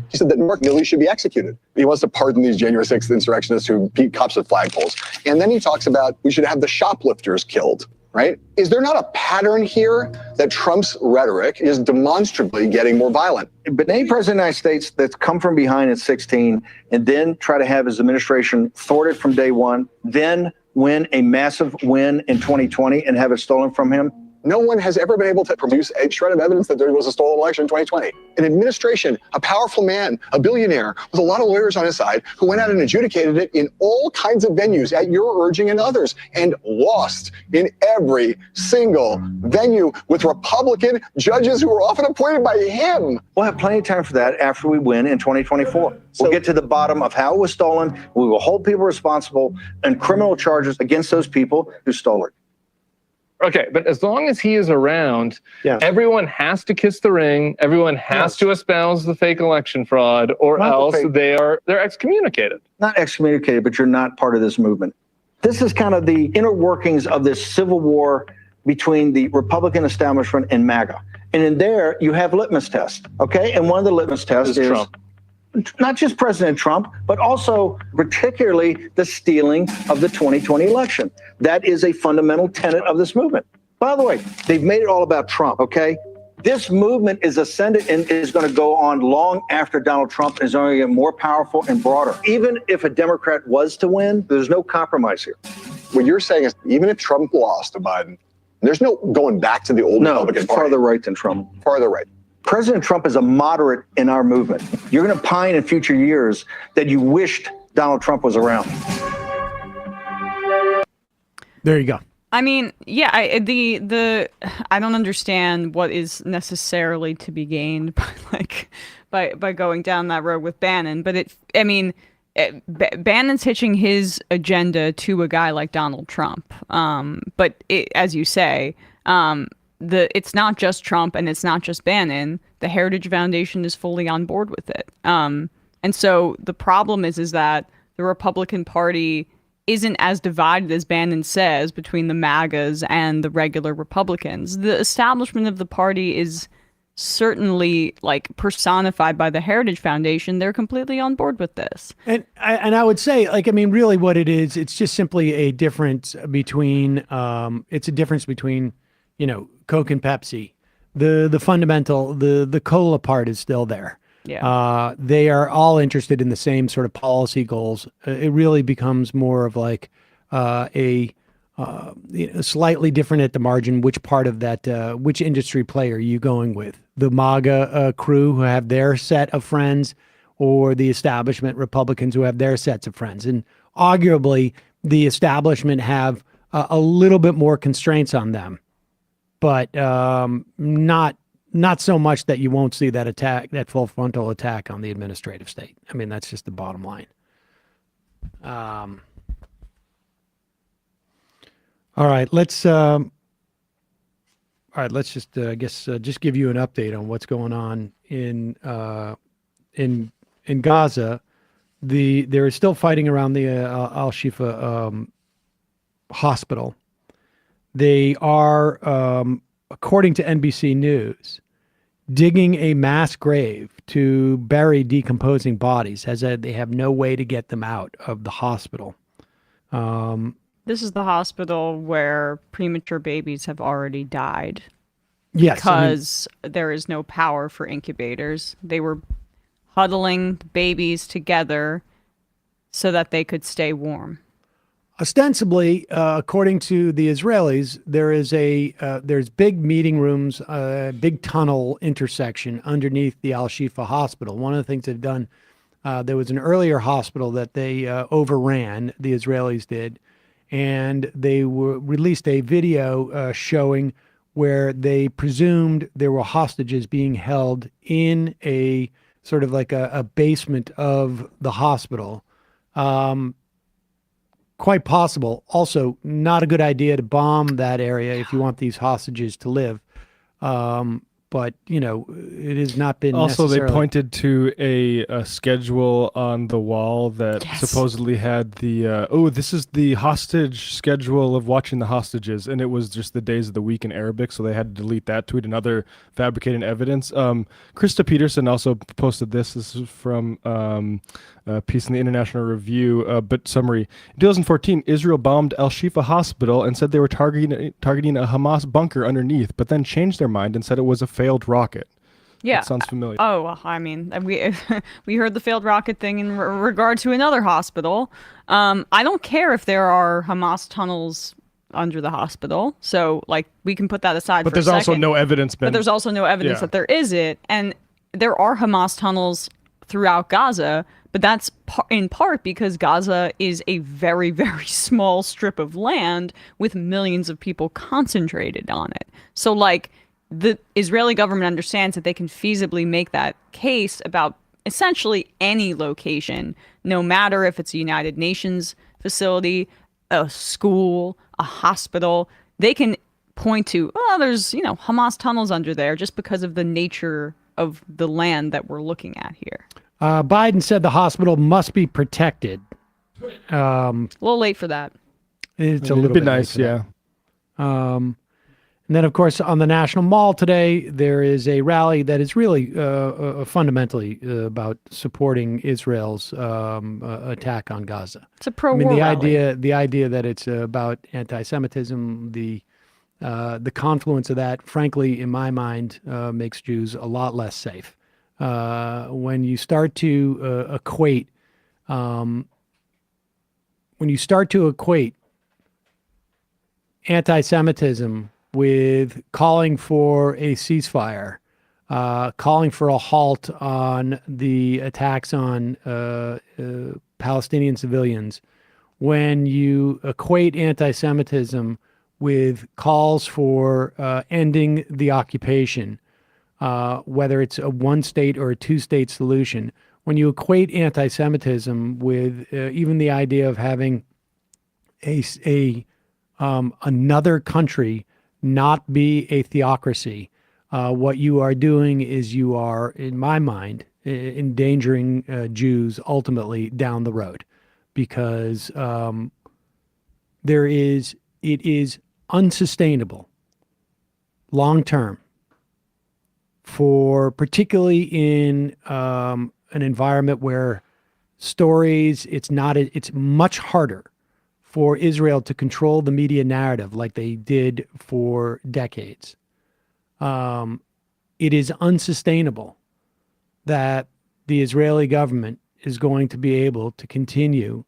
[SPEAKER 15] He said that Mark Milley should be executed. He wants to pardon these January 6th insurrectionists who beat cops with flagpoles. And then he talks about we should have the shoplifters killed, right? Is there not a pattern here that Trump's rhetoric is demonstrably getting more violent?
[SPEAKER 14] But any president of the United States that's come from behind at 16 and then try to have his administration thwarted from day one, then win a massive win in 2020 and have it stolen from him,
[SPEAKER 15] no one has ever been able to produce a shred of evidence that there was a stolen election in 2020. An administration, a powerful man, a billionaire with a lot of lawyers on his side who went out and adjudicated it in all kinds of venues at your urging and others and lost in every single venue with Republican judges who were often appointed by him.
[SPEAKER 14] We'll have plenty of time for that after we win in 2024. We'll get to the bottom of how it was stolen. We will hold people responsible and criminal charges against those people who stole it.
[SPEAKER 13] Okay, but as long as he is around, everyone has to kiss the ring. Everyone has to espouse the fake election fraud, or else they're excommunicated.
[SPEAKER 14] Not excommunicated, but you're not part of this movement. This is kind of the inner workings of this civil war between the Republican establishment and MAGA. And in there, you have litmus tests, okay? And one of the litmus tests is Trump. Not just President Trump, but also particularly the stealing of the 2020 election. That is a fundamental tenet of this movement. By the way, they've made it all about Trump, okay? This movement is ascendant and is going to go on long after Donald Trump and is only going to get more powerful and broader. Even if a Democrat was to win, there's no compromise here.
[SPEAKER 15] What you're saying is even if Trump lost to Biden, there's no going back to the old Republican Party.
[SPEAKER 14] Farther right than Trump.
[SPEAKER 15] Farther right.
[SPEAKER 14] President Trump is a moderate in our movement. You're going to pine in future years that you wished Donald Trump was around.
[SPEAKER 1] There you go.
[SPEAKER 2] I mean, yeah, I don't understand what is necessarily to be gained by going down that road with Bannon, but Bannon's hitching his agenda to a guy like Donald Trump. But as you say, it's not just Trump and it's not just Bannon. The Heritage Foundation is fully on board with it. And so the problem is that the Republican Party isn't as divided as Bannon says between the MAGAs and the regular Republicans. The establishment of the party is certainly personified by the Heritage Foundation. They're completely on board with this.
[SPEAKER 1] And I would say, really what it is, it's just simply a difference between, it's a difference between, Coke and Pepsi. The fundamental, the cola part is still there.
[SPEAKER 2] Yeah.
[SPEAKER 1] They are all interested in the same sort of policy goals. It really becomes more of slightly different at the margin. Which part of that, which industry player are you going with? The MAGA crew who have their set of friends, or the establishment Republicans who have their sets of friends? And arguably, the establishment have a little bit more constraints on them, but not so much that you won't see that attack, that full frontal attack on the administrative state. I mean, that's just the bottom line. All right, let's just just give you an update on what's going on in Gaza. There is still fighting around the Al Shifa hospital. They are, according to NBC News, digging a mass grave to bury decomposing bodies, as they have no way to get them out of the hospital.
[SPEAKER 2] This is the hospital where premature babies have already died.
[SPEAKER 1] Yes.
[SPEAKER 2] Because there is no power for incubators. They were huddling babies together so that they could stay warm.
[SPEAKER 1] Ostensibly, according to the Israelis, there's big meeting rooms, big tunnel intersection underneath the Al Shifa hospital. One of the things they've done, there was an earlier hospital that they overran, the Israelis did, and they released a video showing where they presumed there were hostages being held in a sort of like a basement of the hospital. Quite possible. Also, not a good idea to bomb that area if you want these hostages to live. But, it has not been
[SPEAKER 11] Also,
[SPEAKER 1] necessarily...
[SPEAKER 11] they pointed to a schedule on the wall that supposedly had the, this is the hostage schedule of watching the hostages. And it was just the days of the week in Arabic, so they had to delete that tweet and other fabricated evidence. Krista Peterson also posted this. This is from a piece in the International Review, but summary. In 2014, Israel bombed Al Shifa Hospital and said they were targeting a Hamas bunker underneath, but then changed their mind and said it was a failed rocket.
[SPEAKER 2] Yeah.
[SPEAKER 11] That sounds familiar.
[SPEAKER 2] Oh, well, I mean, we heard the failed rocket thing in regard to another hospital. I don't care if there are Hamas tunnels under the hospital. So, we can put that aside
[SPEAKER 11] but
[SPEAKER 2] for a second.
[SPEAKER 11] But there's also no evidence.
[SPEAKER 2] But there's also no evidence that there isn't. And there are Hamas tunnels throughout Gaza, but that's in part because Gaza is a very, very small strip of land with millions of people concentrated on it. So, the Israeli government understands that they can feasibly make that case about essentially any location, no matter if it's a United Nations facility, a school, a hospital. They can point to, there's, Hamas tunnels under there just because of the nature of the land that we're looking at here.
[SPEAKER 1] Biden said the hospital must be protected.
[SPEAKER 2] A little late for that.
[SPEAKER 1] It's a little bit
[SPEAKER 11] nice, yeah.
[SPEAKER 1] And then, of course, on the National Mall today, there is a rally that is really fundamentally about supporting Israel's attack on Gaza.
[SPEAKER 2] It's a pro-war rally.
[SPEAKER 1] The idea that it's about anti-Semitism, the The confluence of that, frankly, in my mind, makes Jews a lot less safe. When you start to equate, anti-Semitism with calling for a ceasefire, calling for a halt on the attacks on Palestinian civilians, when you equate anti-Semitism with calls for ending the occupation, whether it's a one-state or a two-state solution, when you equate anti-Semitism with even the idea of having another country not be a theocracy, what you are doing is you are, in my mind, endangering Jews ultimately down the road, because it is unsustainable long term for, particularly in an environment where it's much harder for Israel to control the media narrative like they did for decades. It is unsustainable that the Israeli government is going to be able to continue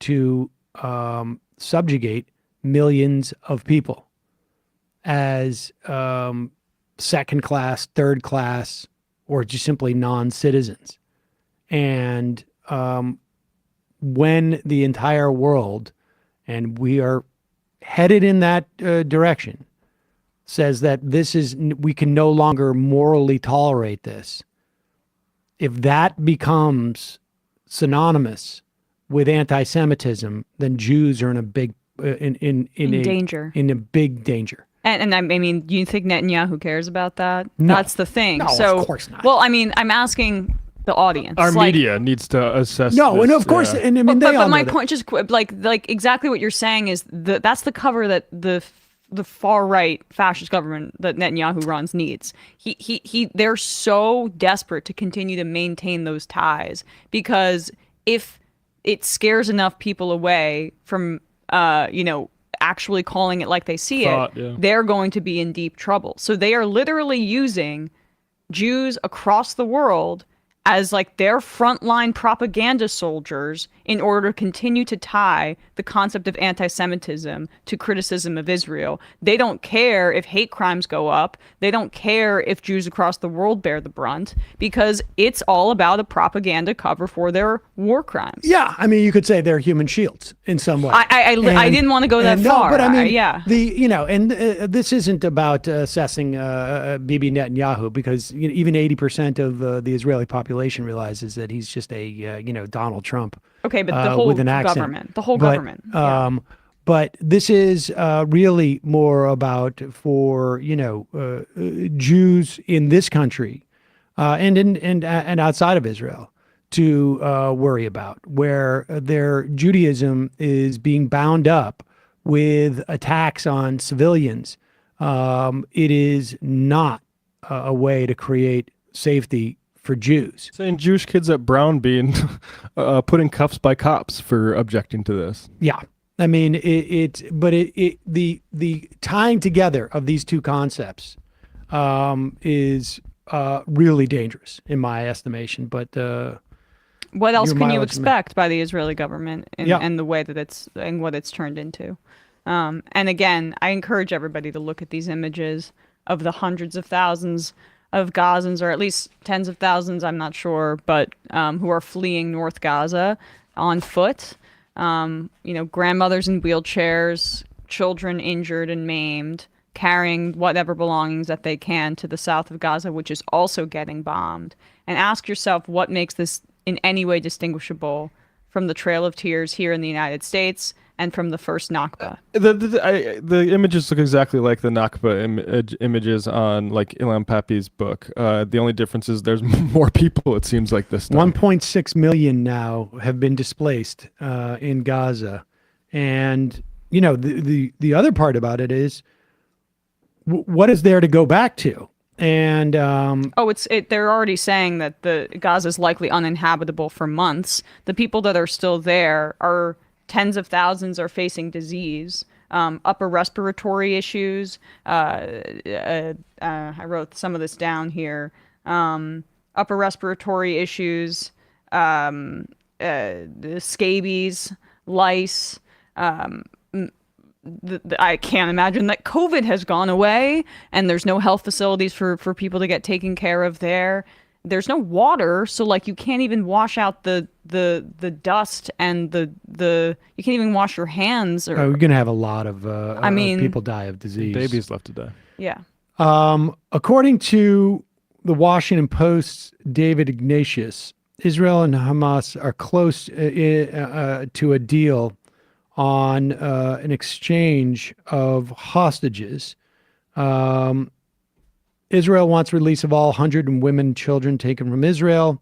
[SPEAKER 1] to subjugate millions of people as second class, third class, or just simply non-citizens. And when the entire world, and we are headed in that direction, says that we can no longer morally tolerate this, if that becomes synonymous with anti-Semitism, then Jews are in a big
[SPEAKER 2] danger.
[SPEAKER 1] In a big danger.
[SPEAKER 2] And I mean, do you think Netanyahu cares about that?
[SPEAKER 1] No.
[SPEAKER 2] That's the thing.
[SPEAKER 1] No,
[SPEAKER 2] so,
[SPEAKER 1] of course not.
[SPEAKER 2] Well, I mean, I'm asking the audience.
[SPEAKER 11] Our media needs to assess.
[SPEAKER 1] No,
[SPEAKER 11] this,
[SPEAKER 1] and of course, and I mean,
[SPEAKER 2] but my point, just like exactly what you're saying is that's the cover that the far right fascist government that Netanyahu runs needs. They're so desperate to continue to maintain those ties, because if it scares enough people away from actually calling it like they see it, they're going to be in deep trouble. So they are literally using Jews across the world as like their frontline propaganda soldiers in order to continue to tie the concept of anti-Semitism to criticism of Israel. They don't care if hate crimes go up. They don't care if Jews across the world bear the brunt, because it's all about a propaganda cover for their war crimes.
[SPEAKER 1] Yeah, I mean, you could say they're human shields in some way.
[SPEAKER 2] I didn't want to go that far.
[SPEAKER 1] No, but I mean,
[SPEAKER 2] yeah.
[SPEAKER 1] This isn't about assessing Bibi Netanyahu, because even 80% of the Israeli population realizes that he's just a Donald Trump.
[SPEAKER 2] Okay, but the whole government,
[SPEAKER 1] But this is really more about for Jews in this country and outside of Israel to worry about, where their Judaism is being bound up with attacks on civilians. It is not a way to create safety for Jews.
[SPEAKER 11] Saying Jewish kids at Brown being put in cuffs by cops for objecting to this.
[SPEAKER 1] Yeah. I mean, the tying together of these two concepts is really dangerous in my estimation. But
[SPEAKER 2] what else can you expect by the Israeli government and the way that what it's turned into? And again, I encourage everybody to look at these images of the hundreds of thousands of Gazans, or at least tens of thousands, I'm not sure, but who are fleeing North Gaza on foot. Grandmothers in wheelchairs, children injured and maimed, carrying whatever belongings that they can to the south of Gaza, which is also getting bombed. And ask yourself what makes this in any way distinguishable from the Trail of Tears here in the United States and from the first Nakba.
[SPEAKER 11] The images look exactly like the Nakba images on like Ilham Papi's book. The only difference is there's more people, it seems like, this time.
[SPEAKER 1] 1.6 million now have been displaced in Gaza. And, the other part about it is, what is there to go back to? And
[SPEAKER 2] they're already saying that the Gaza is likely uninhabitable for months. The people that are still there are tens of thousands are facing disease. upper respiratory issues. I wrote some of this down here. Upper respiratory issues, scabies, lice. I can't imagine that COVID has gone away and there's no health facilities for people to get taken care of there. There's no water, so like you can't even wash out the dust and the you can't even wash your hands. Or,
[SPEAKER 1] we're gonna have a lot of people die of disease.
[SPEAKER 11] Babies left to die.
[SPEAKER 2] Yeah.
[SPEAKER 1] According to the Washington Post's David Ignatius, Israel and Hamas are close to a deal on an exchange of hostages. Israel wants release of all 100 women and children taken from Israel.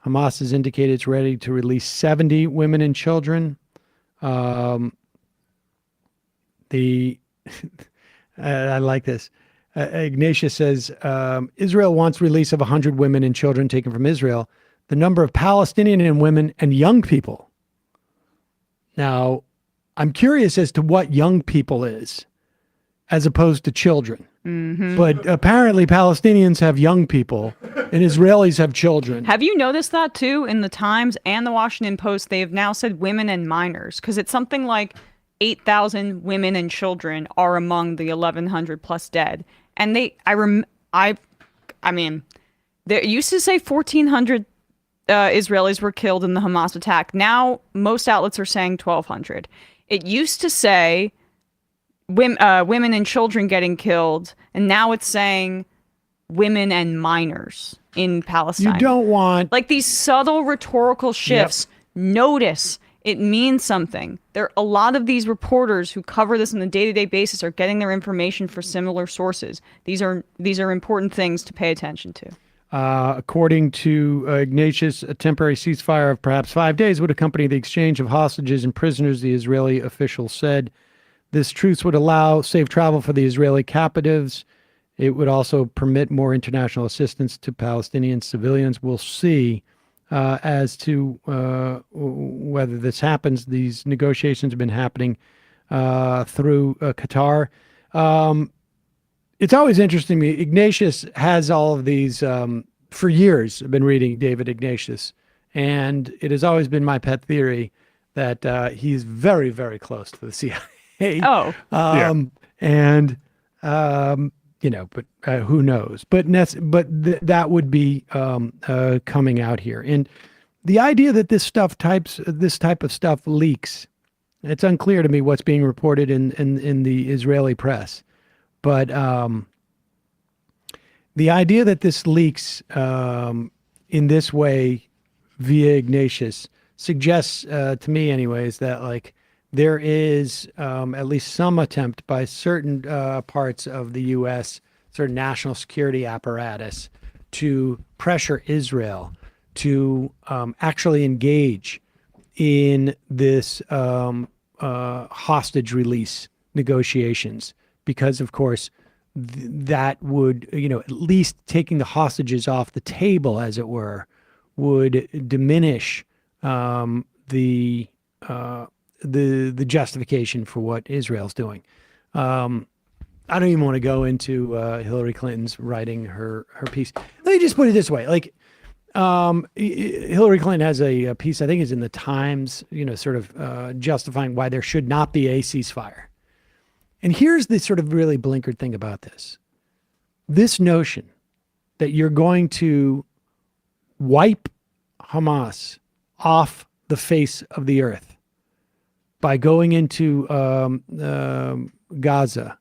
[SPEAKER 1] Hamas has indicated it's ready to release 70 women and children. I like this. Ignatius says, Israel wants release of 100 women and children taken from Israel. The number of Palestinian and women and young people. Now, I'm curious as to what young people is, as opposed to children.
[SPEAKER 2] Mm-hmm.
[SPEAKER 1] But apparently Palestinians have young people and Israelis have children.
[SPEAKER 2] Have you noticed that too in the Times and the Washington Post? They have now said women and minors, because it's something like 8,000 women and children are among the 1,100 plus dead. And I mean, they used to say 1,400 Israelis were killed in the Hamas attack. Now most outlets are saying 1,200. It used to say women and children getting killed, and now it's saying women and minors in Palestine.
[SPEAKER 1] You don't want...
[SPEAKER 2] Like these subtle rhetorical shifts. Yep. Notice it means something. A lot of these reporters who cover this on a day-to-day basis are getting their information from similar sources. These are important things to pay attention to.
[SPEAKER 1] According to Ignatius, a temporary ceasefire of perhaps 5 days would accompany the exchange of hostages and prisoners, the Israeli official said. This truce would allow safe travel for the Israeli captives. It would also permit more international assistance to Palestinian civilians. We'll see as to whether this happens. These negotiations have been happening through Qatar. It's always interesting to me. Ignatius has all of these, for years, I've been reading David Ignatius, and it has always been my pet theory that he's very, very close to the CIA.
[SPEAKER 2] Oh.
[SPEAKER 1] And, but who knows? But that would be coming out here. And the idea that this type of stuff leaks, it's unclear to me what's being reported in the Israeli press. But the idea that this leaks in this way via Ignatius suggests to me anyways that like there is at least some attempt by certain parts of the U.S., sort of national security apparatus, to pressure Israel to actually engage in this hostage release negotiations. Because, of course, that would, at least taking the hostages off the table, as it were, would diminish the justification for what Israel's doing. I don't even want to go into Hillary Clinton's writing her piece. Let me just put it this way: like Hillary Clinton has a piece, I think, is in the Times, sort of justifying why there should not be a ceasefire. And here's the sort of really blinkered thing about this. This notion that you're going to wipe Hamas off the face of the earth by going into Gaza,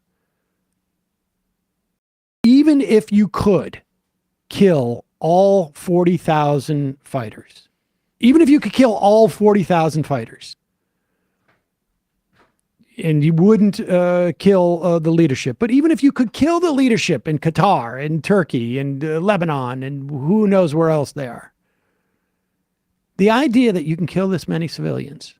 [SPEAKER 1] even if you could kill all 40,000 fighters, even if you could kill all 40,000 fighters, and you wouldn't kill the leadership. But even if you could kill the leadership in Qatar and Turkey and Lebanon and who knows where else they are, the idea that you can kill this many civilians,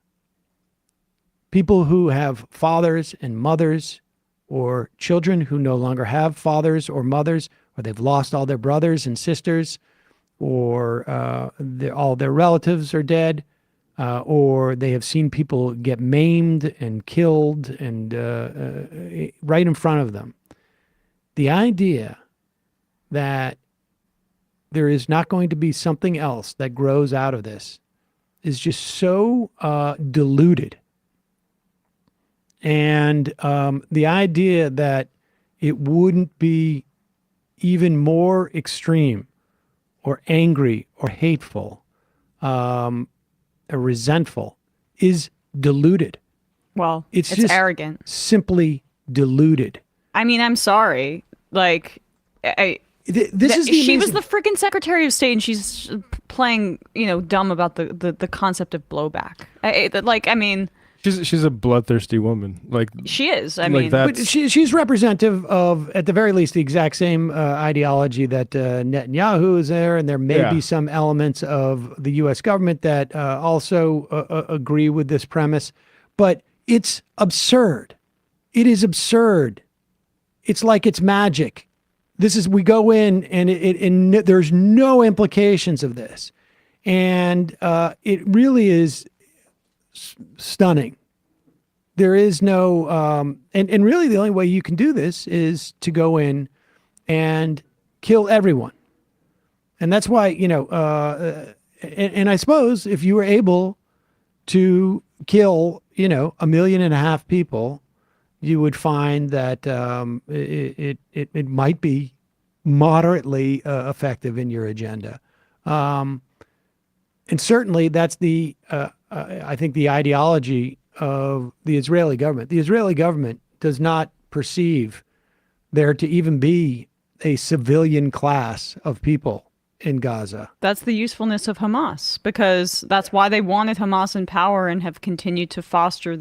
[SPEAKER 1] people who have fathers and mothers, or children who no longer have fathers or mothers, or they've lost all their brothers and sisters, or all their relatives are dead, or they have seen people get maimed and killed and right in front of them. The idea that there is not going to be something else that grows out of this is just so diluted. And the idea that it wouldn't be even more extreme or angry or hateful or resentful is diluted.
[SPEAKER 2] Well,
[SPEAKER 1] It's
[SPEAKER 2] it's
[SPEAKER 1] just
[SPEAKER 2] arrogant.
[SPEAKER 1] Simply diluted.
[SPEAKER 2] I mean, I'm sorry. Like,
[SPEAKER 1] this is the
[SPEAKER 2] she was
[SPEAKER 1] amazing-
[SPEAKER 2] the freaking Secretary of State, and she's playing, dumb about the concept of blowback. I mean,
[SPEAKER 11] She's a bloodthirsty woman. Like
[SPEAKER 2] she is. I
[SPEAKER 11] like
[SPEAKER 2] mean,
[SPEAKER 1] But she's representative of, at the very least, the exact same ideology that Netanyahu is there, and there may be some elements of the U.S. government that also agree with this premise. But it's absurd. It is absurd. It's like it's magic. We go in and there's no implications of this. And it really is stunning. There is no, and really the only way you can do this is to go in and kill everyone. And that's why, and I suppose if you were able to kill, 1.5 million people, you would find that it might be moderately effective in your agenda. And certainly that's I think the ideology of the Israeli government. The Israeli government does not perceive there to even be a civilian class of people in Gaza.
[SPEAKER 2] that's the usefulness of Hamas, because that's why they wanted Hamas in power and have continued to foster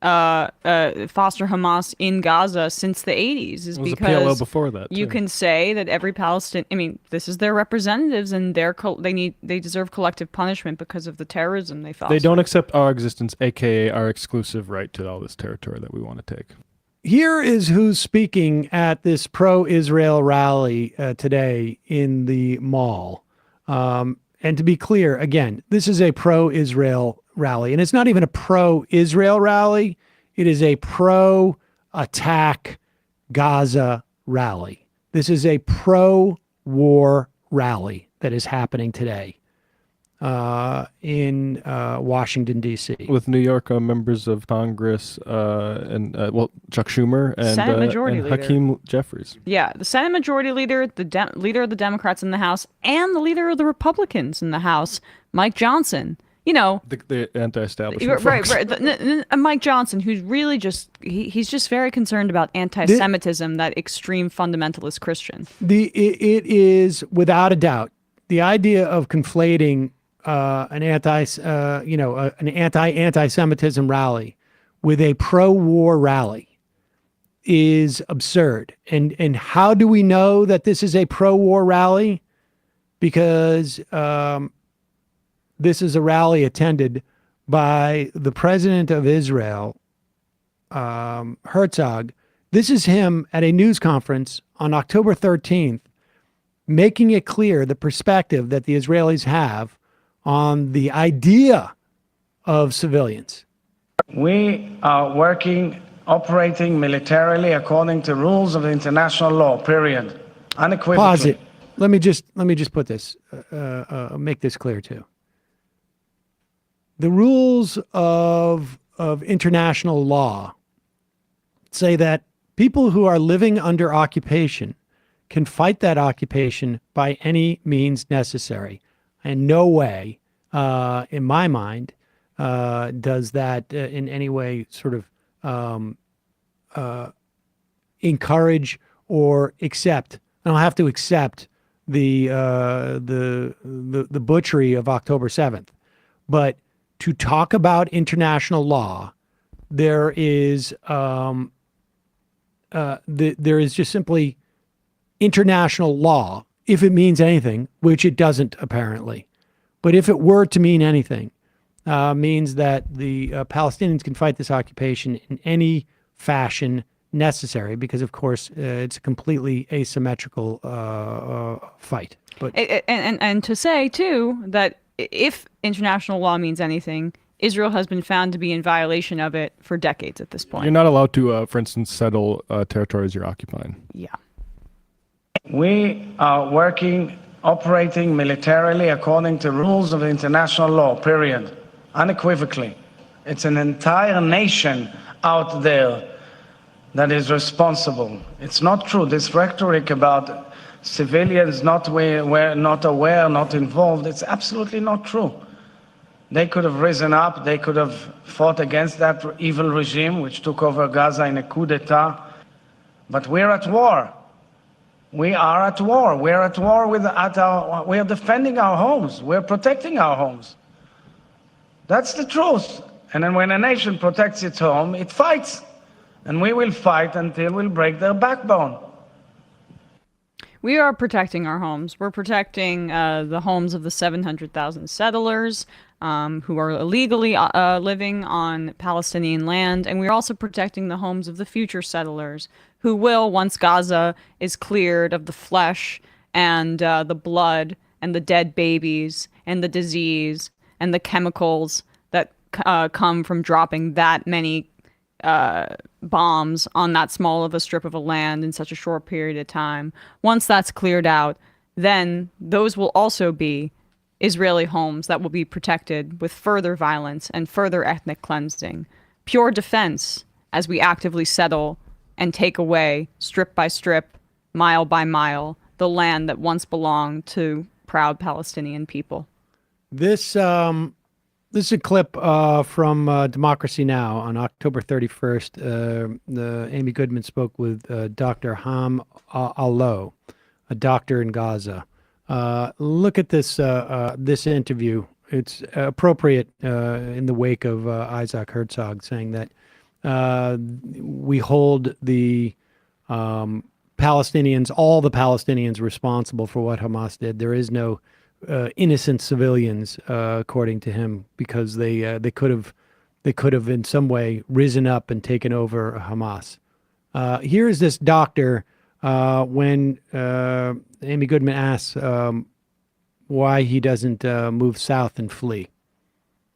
[SPEAKER 2] Hamas in Gaza since the 80s. Is
[SPEAKER 11] It was a
[SPEAKER 2] because
[SPEAKER 11] PLO before that,
[SPEAKER 2] you
[SPEAKER 11] too.
[SPEAKER 2] can say that every Palestinian, I mean, this is their representatives, and they deserve collective punishment because of the terrorism they foster.
[SPEAKER 11] They don't accept our existence, aka our exclusive right to all this territory that we want to take.
[SPEAKER 1] Here is who's speaking at this pro-Israel rally today in the mall. And to be clear, again, this is a pro-Israel rally, and it's not even a pro-Israel rally. It is a pro-attack Gaza rally. This is a pro-war rally that is happening today in Washington, D.C.
[SPEAKER 11] With New York members of Congress and Chuck Schumer and,
[SPEAKER 2] Senate Majority
[SPEAKER 11] and
[SPEAKER 2] Leader.
[SPEAKER 11] Hakeem Jeffries.
[SPEAKER 2] Yeah, the Senate Majority Leader, the leader of the Democrats in the House, and the leader of the Republicans in the House, Mike Johnson.
[SPEAKER 11] The anti-establishment
[SPEAKER 2] Right.
[SPEAKER 11] folks.
[SPEAKER 2] Mike Johnson, who's really he's just very concerned about anti-Semitism, that extreme fundamentalist Christian.
[SPEAKER 1] It is without a doubt the idea of conflating an anti-Semitism rally with a pro-war rally is absurd. And how do we know that this is a pro-war rally? Because this is a rally attended by the president of Israel, Herzog. This is him at a news conference on October 13th, making it clear the perspective that the Israelis have on the idea of civilians.
[SPEAKER 16] We are operating militarily according to rules of international law, period. Unequivocally.
[SPEAKER 1] Pause it. Let me just put this, make this clear too. The rules of international law say that people who are living under occupation can fight that occupation by any means necessary. In no way, in my mind, does that in any way sort of encourage or accept. I don't have to accept the butchery of October 7th, but to talk about international law, there is just simply international law, if it means anything, which it doesn't apparently. But if it were to mean anything, means that the Palestinians can fight this occupation in any fashion necessary, because of course it's a completely asymmetrical fight. But
[SPEAKER 2] and to say too that if international law means anything, Israel has been found to be in violation of it for decades at this point.
[SPEAKER 11] You're not allowed to, for instance, settle territories you're occupying.
[SPEAKER 2] Yeah.
[SPEAKER 16] We are operating militarily according to rules of international law, period. Unequivocally. It's an entire nation out there that is responsible. It's not true. This rhetoric about civilians not aware, not involved, it's absolutely not true. They could have risen up, they could have fought against that evil regime which took over Gaza in a coup d'etat. But we're at war. We are at war. We're at war we're defending our homes. We're protecting our homes. That's the truth. And then when a nation protects its home, it fights. And we will fight until we'll break their backbone.
[SPEAKER 2] We are protecting our homes. We're protecting the homes of the 700,000 settlers who are illegally living on Palestinian land. And we're also protecting the homes of the future settlers who will, once Gaza is cleared of the flesh and the blood and the dead babies and the disease and the chemicals that come from dropping that many bombs on that small of a strip of a land in such a short period of time. Once that's cleared out, then those will also be Israeli homes that will be protected with further violence and further ethnic cleansing. Pure defense as we actively settle and take away, strip by strip, mile by mile, the land that once belonged to proud Palestinian people.
[SPEAKER 1] This is a clip from Democracy Now! On October 31st. Amy Goodman spoke with Dr. Ham Allo, a doctor in Gaza. Look at this interview. It's appropriate in the wake of Isaac Herzog saying that we hold the Palestinians, all the Palestinians, responsible for what Hamas did. There is no innocent civilians, according to him, because they could have in some way risen up and taken over Hamas. Here is this doctor when Amy Goodman asks why he doesn't move south and flee.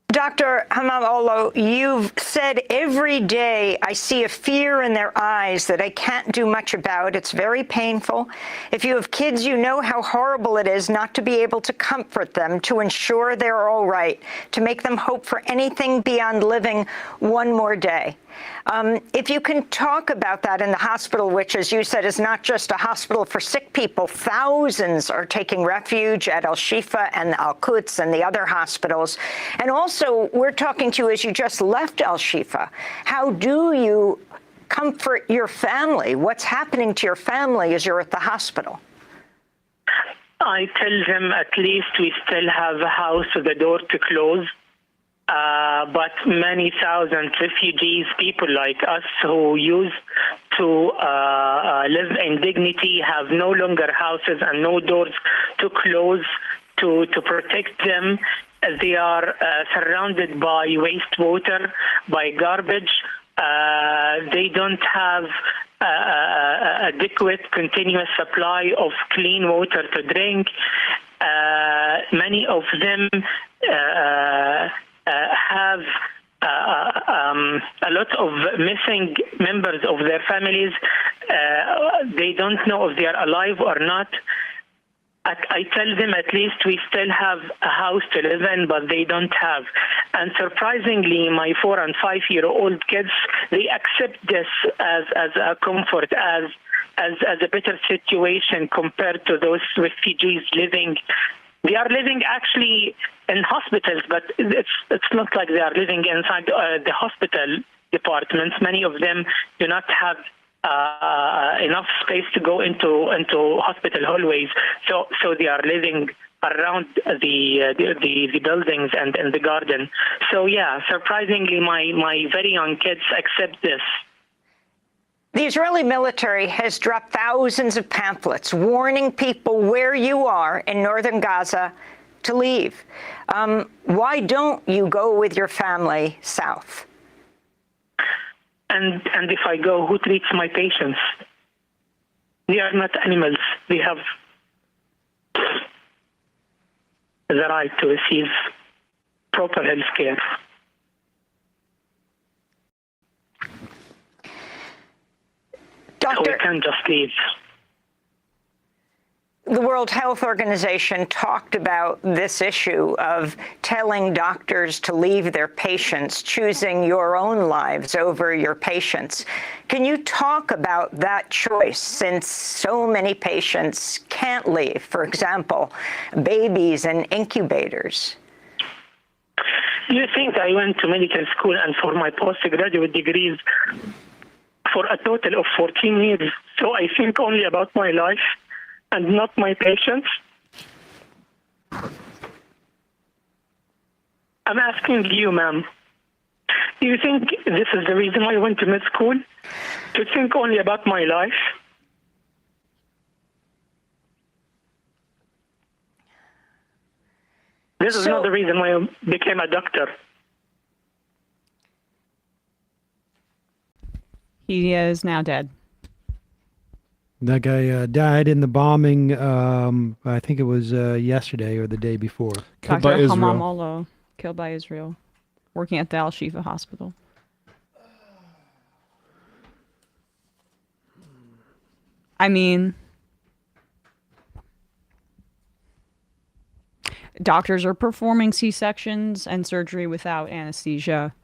[SPEAKER 17] Dr. Hamam, you've said every day I see a fear in their eyes that I can't do much about. It's very painful. If you have kids, you know how horrible it is not to be able to comfort them, to ensure they're all right, to make them hope for anything beyond living one more day. If you can talk about that in the hospital, which, as you said, is not just a hospital for sick people. Thousands are taking refuge at Al-Shifa and Al-Quds and the other hospitals. And also, we're talking to you as you just left Al-Shifa. How do you comfort your family? What's happening to your family as you're at the hospital?
[SPEAKER 18] I tell them at least we still have a house with the door to close. But many thousand refugees, people like us who used to live in dignity, have no longer houses and no doors to close to protect them. They are surrounded by wastewater, by garbage. They don't have adequate continuous supply of clean water to drink. Many of them have a lot of missing members of their families. They don't know if they are alive or not. I tell them at least we still have a house to live in, but they don't have. And surprisingly, my 4- and 5-year-old kids, they accept this as a comfort, as a better situation compared to those refugees living. They are living actually in hospitals, but it's not like they are living inside the hospital departments. Many of them do not have enough space to go into hospital hallways, so they are living around the buildings and in the garden. So yeah, surprisingly, my very young kids accept this.
[SPEAKER 17] The Israeli military has dropped thousands of pamphlets warning people where you are in northern Gaza to leave. Why don't you go with your family south?
[SPEAKER 18] And if I go, who treats my patients? They are not animals. They have the right to receive proper health care. So we can't just leave.
[SPEAKER 17] The World Health Organization talked about this issue of telling doctors to leave their patients, choosing your own lives over your patients. Can you talk about that choice, since so many patients can't leave? For example, babies and incubators.
[SPEAKER 18] You think I went to medical school and for my postgraduate degrees for a total of 14 years, so I think only about my life and not my patients? I'm asking you, ma'am, do you think this is the reason why I went to med school? To think only about my life? This is not the reason why I became a doctor.
[SPEAKER 2] He is now dead.
[SPEAKER 1] That guy died in the bombing, I think it was yesterday or the day before.
[SPEAKER 2] Dr. Hammam Olo, killed by Israel, working at the Al-Shifa hospital. I mean, doctors are performing C-sections and surgery without anesthesia.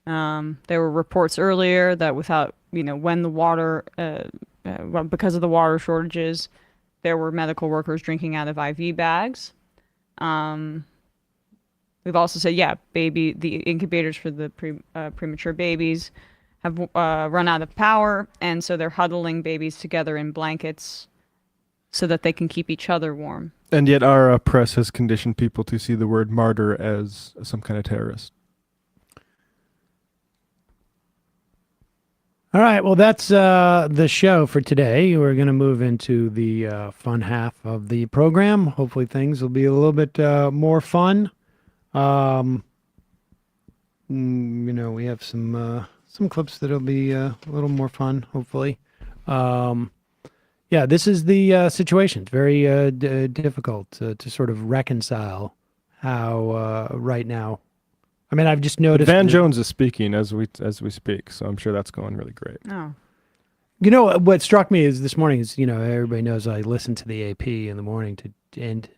[SPEAKER 2] There were reports earlier that without, when the water, because of the water shortages, there were medical workers drinking out of IV bags. We've also said, the incubators for the premature babies have run out of power, and so they're huddling babies together in blankets so that they can keep each other warm.
[SPEAKER 11] And yet our press has conditioned people to see the word martyr as some kind of terrorist.
[SPEAKER 1] All right, well, that's the show for today. We're going to move into the fun half of the program. Hopefully things will be a little bit more fun. We have some clips that'll be a little more fun, hopefully. This is the situation. It's very difficult to sort of reconcile how right now. I mean, I've just noticed
[SPEAKER 11] Van Jones is speaking as we speak, so I'm sure that's going really great.
[SPEAKER 2] Oh.
[SPEAKER 1] What struck me is this morning is, everybody knows I listen to the AP in the morning and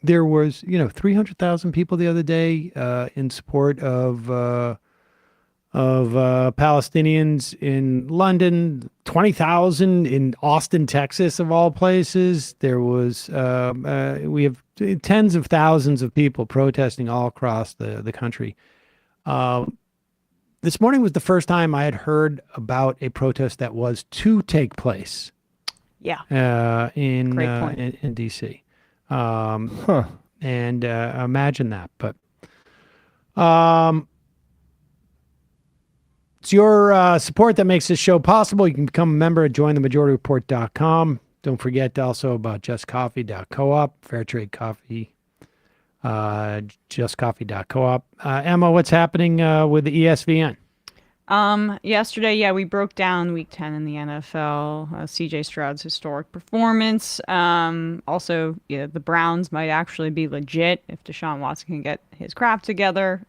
[SPEAKER 1] there was, 300,000 people the other day in support of Palestinians in London, 20,000 in Austin, Texas, of all places. There was, we have tens of thousands of people protesting all across the country. This morning was the first time I had heard about a protest that was to take place.
[SPEAKER 2] Yeah.
[SPEAKER 1] In D.C. And imagine that, but it's your support that makes this show possible. You can become a member at jointhemajorityreport.com. Don't forget also about justcoffee.coop, fair trade coffee, justcoffee.coop. Emma, what's happening with the ESPN?
[SPEAKER 2] Yesterday, we broke down Week 10 in the NFL, CJ Stroud's historic performance. Also, the Browns might actually be legit if Deshaun Watson can get his crap together.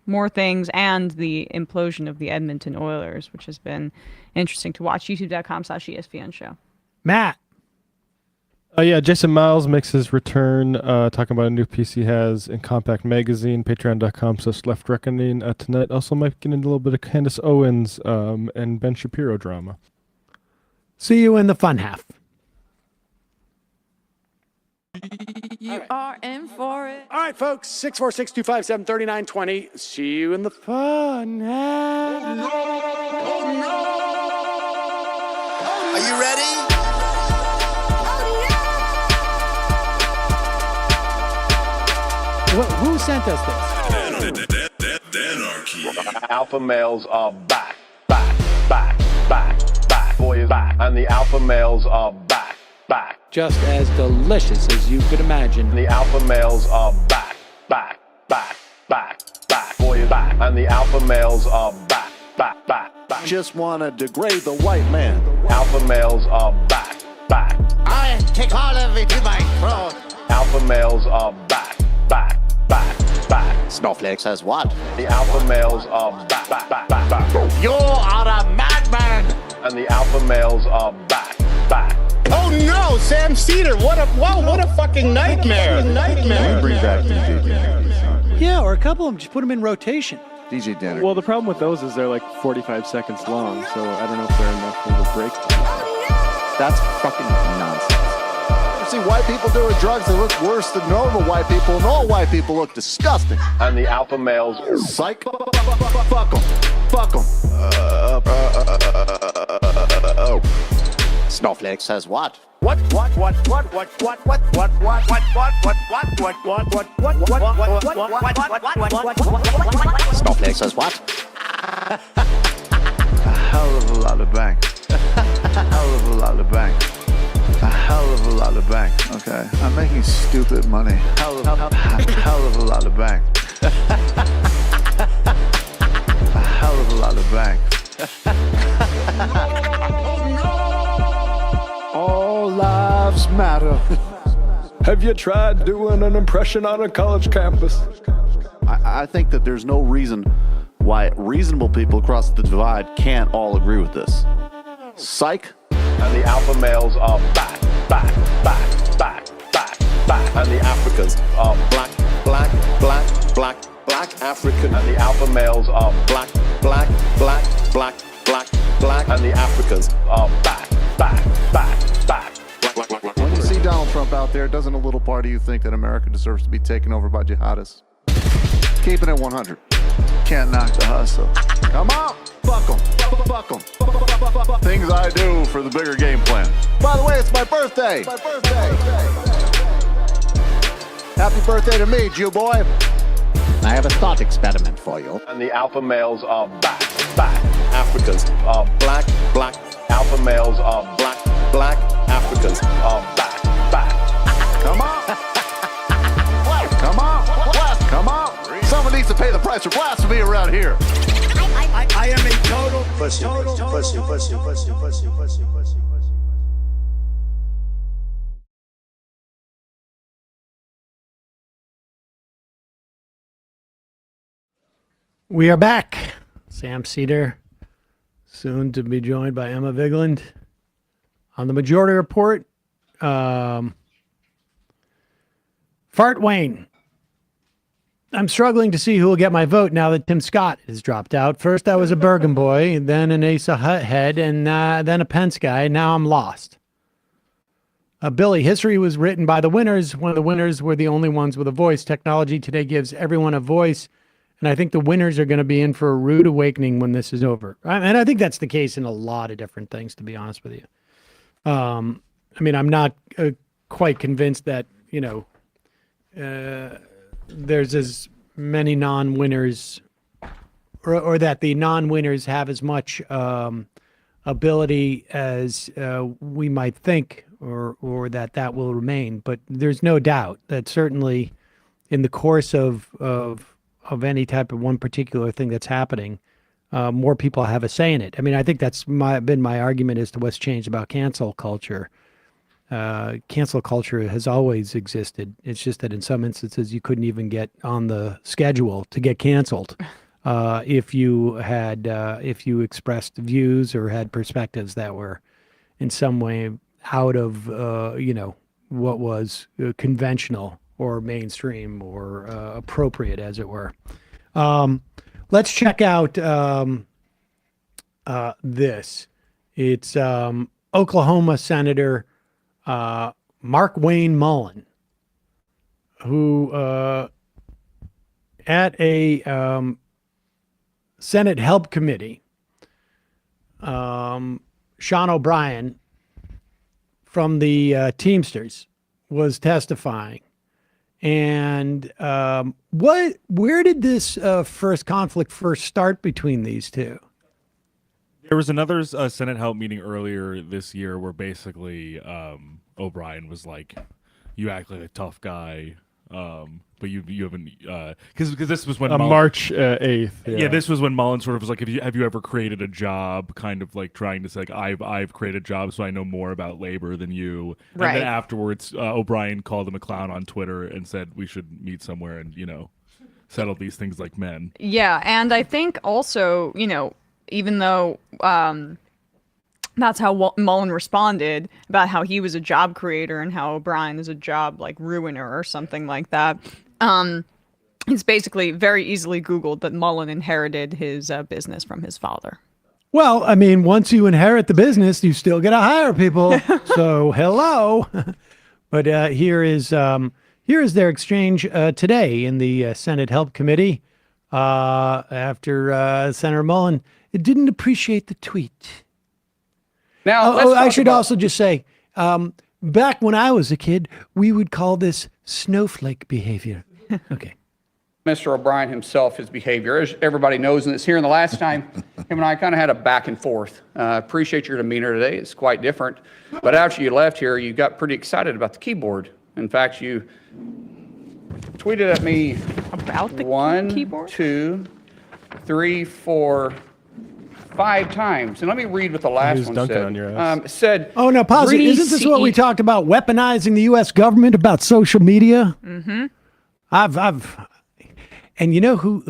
[SPEAKER 2] More things, and the implosion of the Edmonton Oilers, which has been interesting to watch. YouTube.com/ESPN show.
[SPEAKER 1] Matt.
[SPEAKER 11] Jason Miles makes his return, talking about a new piece he has in Compact Magazine, patreon.com/Left Reckoning tonight. Also might get into a little bit of Candace Owens and Ben Shapiro drama.
[SPEAKER 1] See you in the fun half.
[SPEAKER 19] You are in for it.
[SPEAKER 9] All right, folks, 646-257-3920. See you in the fun half.
[SPEAKER 20] Are you ready?
[SPEAKER 1] Who sent us this?
[SPEAKER 21] Alpha males are back. Boy is back. And the alpha males are back.
[SPEAKER 1] Just as delicious as you could imagine.
[SPEAKER 21] The alpha males are back. Boy is back. And the alpha males are back.
[SPEAKER 22] Just wanna degrade the white man.
[SPEAKER 21] Alpha males are back.
[SPEAKER 20] I take all of it to my throat.
[SPEAKER 21] Alpha males are back.
[SPEAKER 22] Snowflake says what?
[SPEAKER 21] The alpha males are back, back, back, back, back.
[SPEAKER 22] You are a madman!
[SPEAKER 21] And the alpha males are back, back.
[SPEAKER 9] Oh no, Sam Seder! What a fucking nightmare!
[SPEAKER 22] We bring back DJ.
[SPEAKER 1] Yeah, or a couple of them, just put them in rotation.
[SPEAKER 22] DJ Denner.
[SPEAKER 11] Well, the problem with those is they're like 45 seconds long, so I don't know if they're enough of a break.
[SPEAKER 22] That's fucking nonsense. You see white people doing drugs, they look worse than normal white people, and all white people look disgusting.
[SPEAKER 21] And the alpha males.
[SPEAKER 22] Psych. Fuck them. Fuck them. Oh. Snowflake says what? Snowflake says what? A hell of a lot of bank. A hell of a lot of bank. A hell of a lot of bank. Okay, I'm making stupid money. Hell of a lot of bank. A hell of a lot of bank.
[SPEAKER 8] All lives matter. Have you tried doing an impression on a college campus?
[SPEAKER 22] I think that there's no reason why reasonable people across the divide can't all agree with this. Psych.
[SPEAKER 21] And the alpha males are back, back, back, back, back, back. And the Africans are black, black, black, black, black African. And the alpha males are black, black, black, black, black, black. And the Africans are back, back, back, back.
[SPEAKER 22] When you see Donald Trump out there, doesn't a little part of you think that America deserves to be taken over by jihadists? Keeping it 100. Can't knock the hustle. Come on! Fuck 'em. Fuck 'em. Things I do for the bigger game plan. By the way, it's my birthday! Happy birthday to me, Jew boy! I have a thought experiment for you.
[SPEAKER 21] And the alpha males are back, back. Africans are black, black. Alpha males are black, black. Africans are back, back.
[SPEAKER 22] Come on! Come on! Come on! Someone needs to pay the price for blasphemy around here.
[SPEAKER 12] I am a total pussy. Pussy.
[SPEAKER 1] We are back. Sam Seder, soon to be joined by Emma Vigeland on the Majority Report. Fart Wayne. I'm struggling to see who will get my vote now that Tim Scott has dropped out. First, I was a Bergen boy, then an Asa Head, and then a Pence guy. Now I'm lost. Billy, history was written by the winners. One of the winners were the only ones with a voice. Technology today gives everyone a voice. And I think the winners are going to be in for a rude awakening when this is over. And I think that's the case in a lot of different things, to be honest with you. I mean, I'm not quite convinced that, there's as many non-winners or that the non-winners have as much ability as we might think or that will remain. But there's no doubt that certainly in the course of any type of one particular thing that's happening, more people have a say in it. I mean, I think that's been my argument as to what's changed about cancel culture. Cancel culture has always existed. It's just that in some instances you couldn't even get on the schedule to get canceled if you expressed views or had perspectives that were in some way out of what was conventional or mainstream or appropriate, as it were. Let's check out this. It's Oklahoma Senator Mark Wayne Mullen, who at a Senate Help Committee, Sean O'Brien from the Teamsters was testifying. And where did this first conflict first start between these two?
[SPEAKER 4] There was another Senate Help meeting earlier this year where basically O'Brien was like, "You act like a tough guy, but you haven't." Because this was when
[SPEAKER 11] March 8th.
[SPEAKER 4] Yeah, this was when Mullen sort of was like, "Have you ever created a job?" Kind of like trying to say, like, "I've created jobs, so I know more about labor than you."
[SPEAKER 2] Right.
[SPEAKER 4] And then afterwards, O'Brien called him a clown on Twitter and said we should meet somewhere and settle these things like men.
[SPEAKER 2] Yeah, and I think also, even though that's how Mullen responded about how he was a job creator and how O'Brien is a job like ruiner or something like that. It's basically very easily Googled that Mullen inherited his business from his father.
[SPEAKER 1] Well, I mean, once you inherit the business, you still got to hire people. So hello. But here is their exchange today in the Senate Help Committee after Senator Mullen didn't appreciate the tweet.
[SPEAKER 5] Now,
[SPEAKER 1] I should also just say, back when I was a kid, we would call this snowflake behavior. Okay.
[SPEAKER 5] Mr. O'Brien himself, his behavior, as everybody knows, and it's here. And the last time, him and I kind of had a back and forth. Appreciate your demeanor today. It's quite different. But after you left here, you got pretty excited about the keyboard. In fact, you tweeted at me
[SPEAKER 2] about the
[SPEAKER 5] keyboard? 1, 2, 3, 4, 5 times. And let me read what the last one
[SPEAKER 11] dunking
[SPEAKER 5] said.
[SPEAKER 11] on your ass.
[SPEAKER 5] It said,
[SPEAKER 1] Oh, no, pause it. Isn't this what we talked about, weaponizing the U.S. government, about social media?
[SPEAKER 2] Mm-hmm.
[SPEAKER 1] And you know who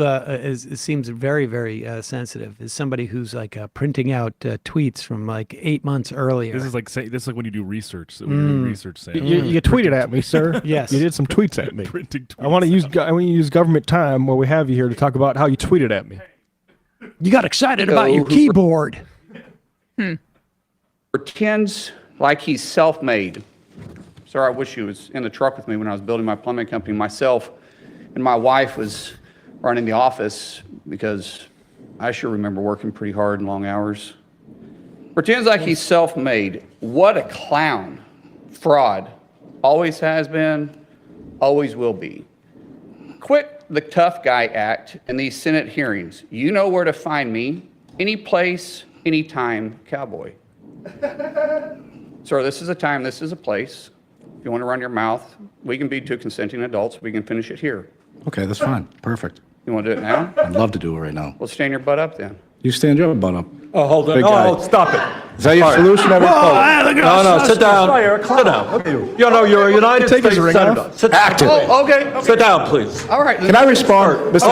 [SPEAKER 1] seems very, very sensitive is somebody who's like printing out tweets from like 8 months earlier.
[SPEAKER 4] This is like when you do research. When you do research, Sam.
[SPEAKER 11] You tweeted at me, sir.
[SPEAKER 1] Yes,
[SPEAKER 11] you did some tweets at me.
[SPEAKER 4] Printing tweets
[SPEAKER 11] I want to use government time while we have you here to talk about how you tweeted at me.
[SPEAKER 1] You got excited about your keyboard.
[SPEAKER 5] Pretends like he's self-made. Sir, I wish he was in the truck with me when I was building my plumbing company myself, and my wife was running the office, because I sure remember working pretty hard and long hours. Pretends like he's self-made. What a clown. Fraud. Always has been, always will be. Quit the tough guy act in these Senate hearings. You know where to find me. Any place, anytime, cowboy. Sir, this is a time, this is a place. If you want to run your mouth, we can be two consenting adults. We can finish it here.
[SPEAKER 6] Okay, that's fine. Perfect.
[SPEAKER 5] You want to do it now?
[SPEAKER 6] I'd love to do it right now.
[SPEAKER 5] Well, stand your butt up then.
[SPEAKER 6] You stand your butt up.
[SPEAKER 23] Oh, hold on.
[SPEAKER 6] Big guy.
[SPEAKER 23] Oh, stop it.
[SPEAKER 6] Is that your
[SPEAKER 23] All right.
[SPEAKER 6] solution?
[SPEAKER 23] No, sit down. Sit down. You know, you're a United
[SPEAKER 6] Take his
[SPEAKER 23] States
[SPEAKER 6] ring
[SPEAKER 23] Senator.
[SPEAKER 6] off.
[SPEAKER 23] Sit down.
[SPEAKER 6] Active.
[SPEAKER 5] Oh, okay.
[SPEAKER 23] Sit down, please.
[SPEAKER 5] All right.
[SPEAKER 6] Can I respond, Mr.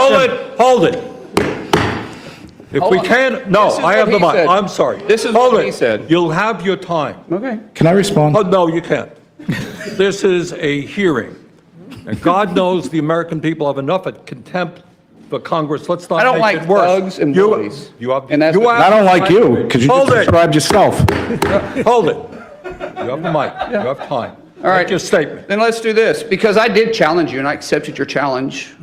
[SPEAKER 23] Hold
[SPEAKER 6] Chairman?
[SPEAKER 23] it. If
[SPEAKER 5] Hold
[SPEAKER 23] we
[SPEAKER 5] on.
[SPEAKER 23] can, no,
[SPEAKER 5] This is
[SPEAKER 23] I have
[SPEAKER 5] what
[SPEAKER 23] the
[SPEAKER 5] he
[SPEAKER 23] mic.
[SPEAKER 5] said.
[SPEAKER 23] I'm sorry.
[SPEAKER 5] This is
[SPEAKER 23] Hold
[SPEAKER 5] what
[SPEAKER 23] it.
[SPEAKER 5] he said.
[SPEAKER 23] You'll have your time.
[SPEAKER 5] Okay.
[SPEAKER 6] Can I respond?
[SPEAKER 23] Oh, no, you can't. This is a hearing. And God knows the American people have enough contempt for Congress. Let's not
[SPEAKER 5] I don't
[SPEAKER 23] make
[SPEAKER 5] like
[SPEAKER 23] it worse.
[SPEAKER 5] thugs and bullies.
[SPEAKER 23] You have,
[SPEAKER 5] And that's
[SPEAKER 23] you
[SPEAKER 5] what-
[SPEAKER 23] have
[SPEAKER 6] I don't
[SPEAKER 23] the
[SPEAKER 6] like
[SPEAKER 23] mic.
[SPEAKER 6] you because you
[SPEAKER 23] Hold
[SPEAKER 6] just
[SPEAKER 23] it.
[SPEAKER 6] described yourself.
[SPEAKER 23] Hold it. You have the mic. You have time.
[SPEAKER 5] All right.
[SPEAKER 23] Make your statement.
[SPEAKER 5] Then let's do this, because I did challenge you and I accepted your challenge,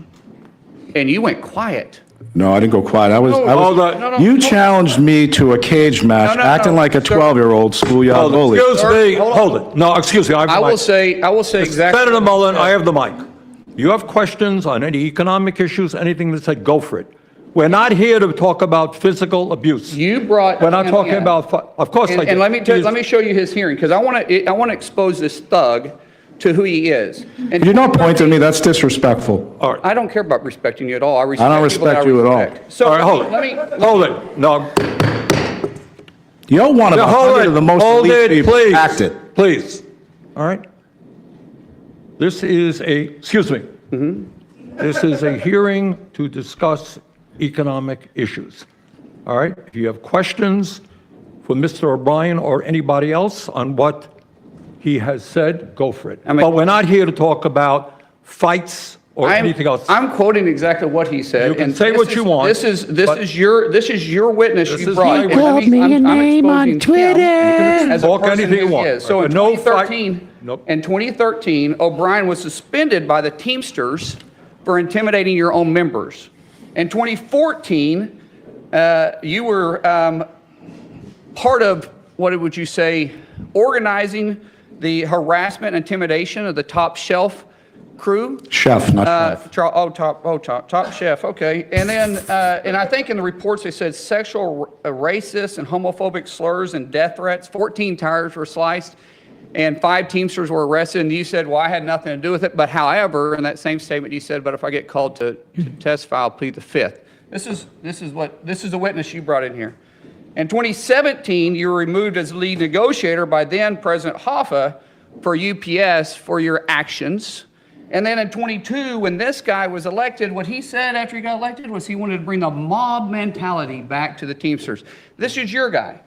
[SPEAKER 5] and you went quiet.
[SPEAKER 6] No, I didn't go quiet.
[SPEAKER 23] Hold on.
[SPEAKER 6] You challenged me to a cage match, acting like a 12-year-old schoolyard
[SPEAKER 23] Hold
[SPEAKER 6] bully.
[SPEAKER 23] it. Excuse me.
[SPEAKER 5] Hold on.
[SPEAKER 23] Hold it. No, excuse me. I have the
[SPEAKER 5] I will
[SPEAKER 23] mic.
[SPEAKER 5] say exactly.
[SPEAKER 23] Senator Mullen, I have the mic. You have questions on any economic issues, anything that said, go for it. We're not here to talk about physical abuse.
[SPEAKER 5] You brought.
[SPEAKER 23] We're not
[SPEAKER 5] him
[SPEAKER 23] talking
[SPEAKER 5] in.
[SPEAKER 23] about, of course I did.
[SPEAKER 5] And let me show you his hearing, because I want to expose this thug to who he is. And
[SPEAKER 6] You're not pointing at me. That's disrespectful.
[SPEAKER 23] All right.
[SPEAKER 5] I don't care about respecting you at all. I respect
[SPEAKER 6] don't
[SPEAKER 5] people that
[SPEAKER 6] respect you at all.
[SPEAKER 5] respect. So
[SPEAKER 23] All right, hold
[SPEAKER 5] let
[SPEAKER 23] it.
[SPEAKER 5] me.
[SPEAKER 23] Hold it. No,
[SPEAKER 6] You're one of
[SPEAKER 23] no,
[SPEAKER 6] 100 of the most
[SPEAKER 23] hold
[SPEAKER 6] elite
[SPEAKER 23] it,
[SPEAKER 6] people.
[SPEAKER 23] please.
[SPEAKER 6] Act it.
[SPEAKER 23] Please. All right? This is excuse me. This is a hearing to discuss economic issues. All right? If you have questions for Mr. O'Brien or anybody else on what he has said, go for it. But we're not here to talk about fights or anything else.
[SPEAKER 5] I'm quoting exactly what he said.
[SPEAKER 23] You can
[SPEAKER 5] and
[SPEAKER 23] say
[SPEAKER 5] this
[SPEAKER 23] what
[SPEAKER 5] is-
[SPEAKER 23] you want,
[SPEAKER 5] This is your witness
[SPEAKER 23] This
[SPEAKER 5] you
[SPEAKER 23] is
[SPEAKER 5] brought.
[SPEAKER 23] my
[SPEAKER 5] And
[SPEAKER 23] witness.
[SPEAKER 5] let
[SPEAKER 23] Called me
[SPEAKER 5] I'm
[SPEAKER 23] a name on
[SPEAKER 5] exposing him as a
[SPEAKER 23] Talk
[SPEAKER 5] person
[SPEAKER 23] anything
[SPEAKER 5] who
[SPEAKER 23] you
[SPEAKER 5] he
[SPEAKER 23] want.
[SPEAKER 5] is. So in
[SPEAKER 23] But no fight-
[SPEAKER 5] 2013,
[SPEAKER 23] Nope.
[SPEAKER 5] in 2013, O'Brien was suspended by the Teamsters for intimidating your own members. In 2014, you were part of, what would you say, organizing the harassment and intimidation of the Top Shelf crew.
[SPEAKER 6] Chef, not chef.
[SPEAKER 5] Top Chef. Okay, and then and I think in the reports they said sexual, racist, and homophobic slurs and death threats. 14 tires were sliced, and 5 Teamsters were arrested. And you said, "Well, I had nothing to do with it." But however, in that same statement, you said, "But if I get called to testify, I'll plead the fifth." This is the witness you brought in here. In 2017, you were removed as lead negotiator by then President Hoffa for UPS for your actions. And then in 22, when this guy was elected, what he said after he got elected was he wanted to bring the mob mentality back to the Teamsters. This is your guy.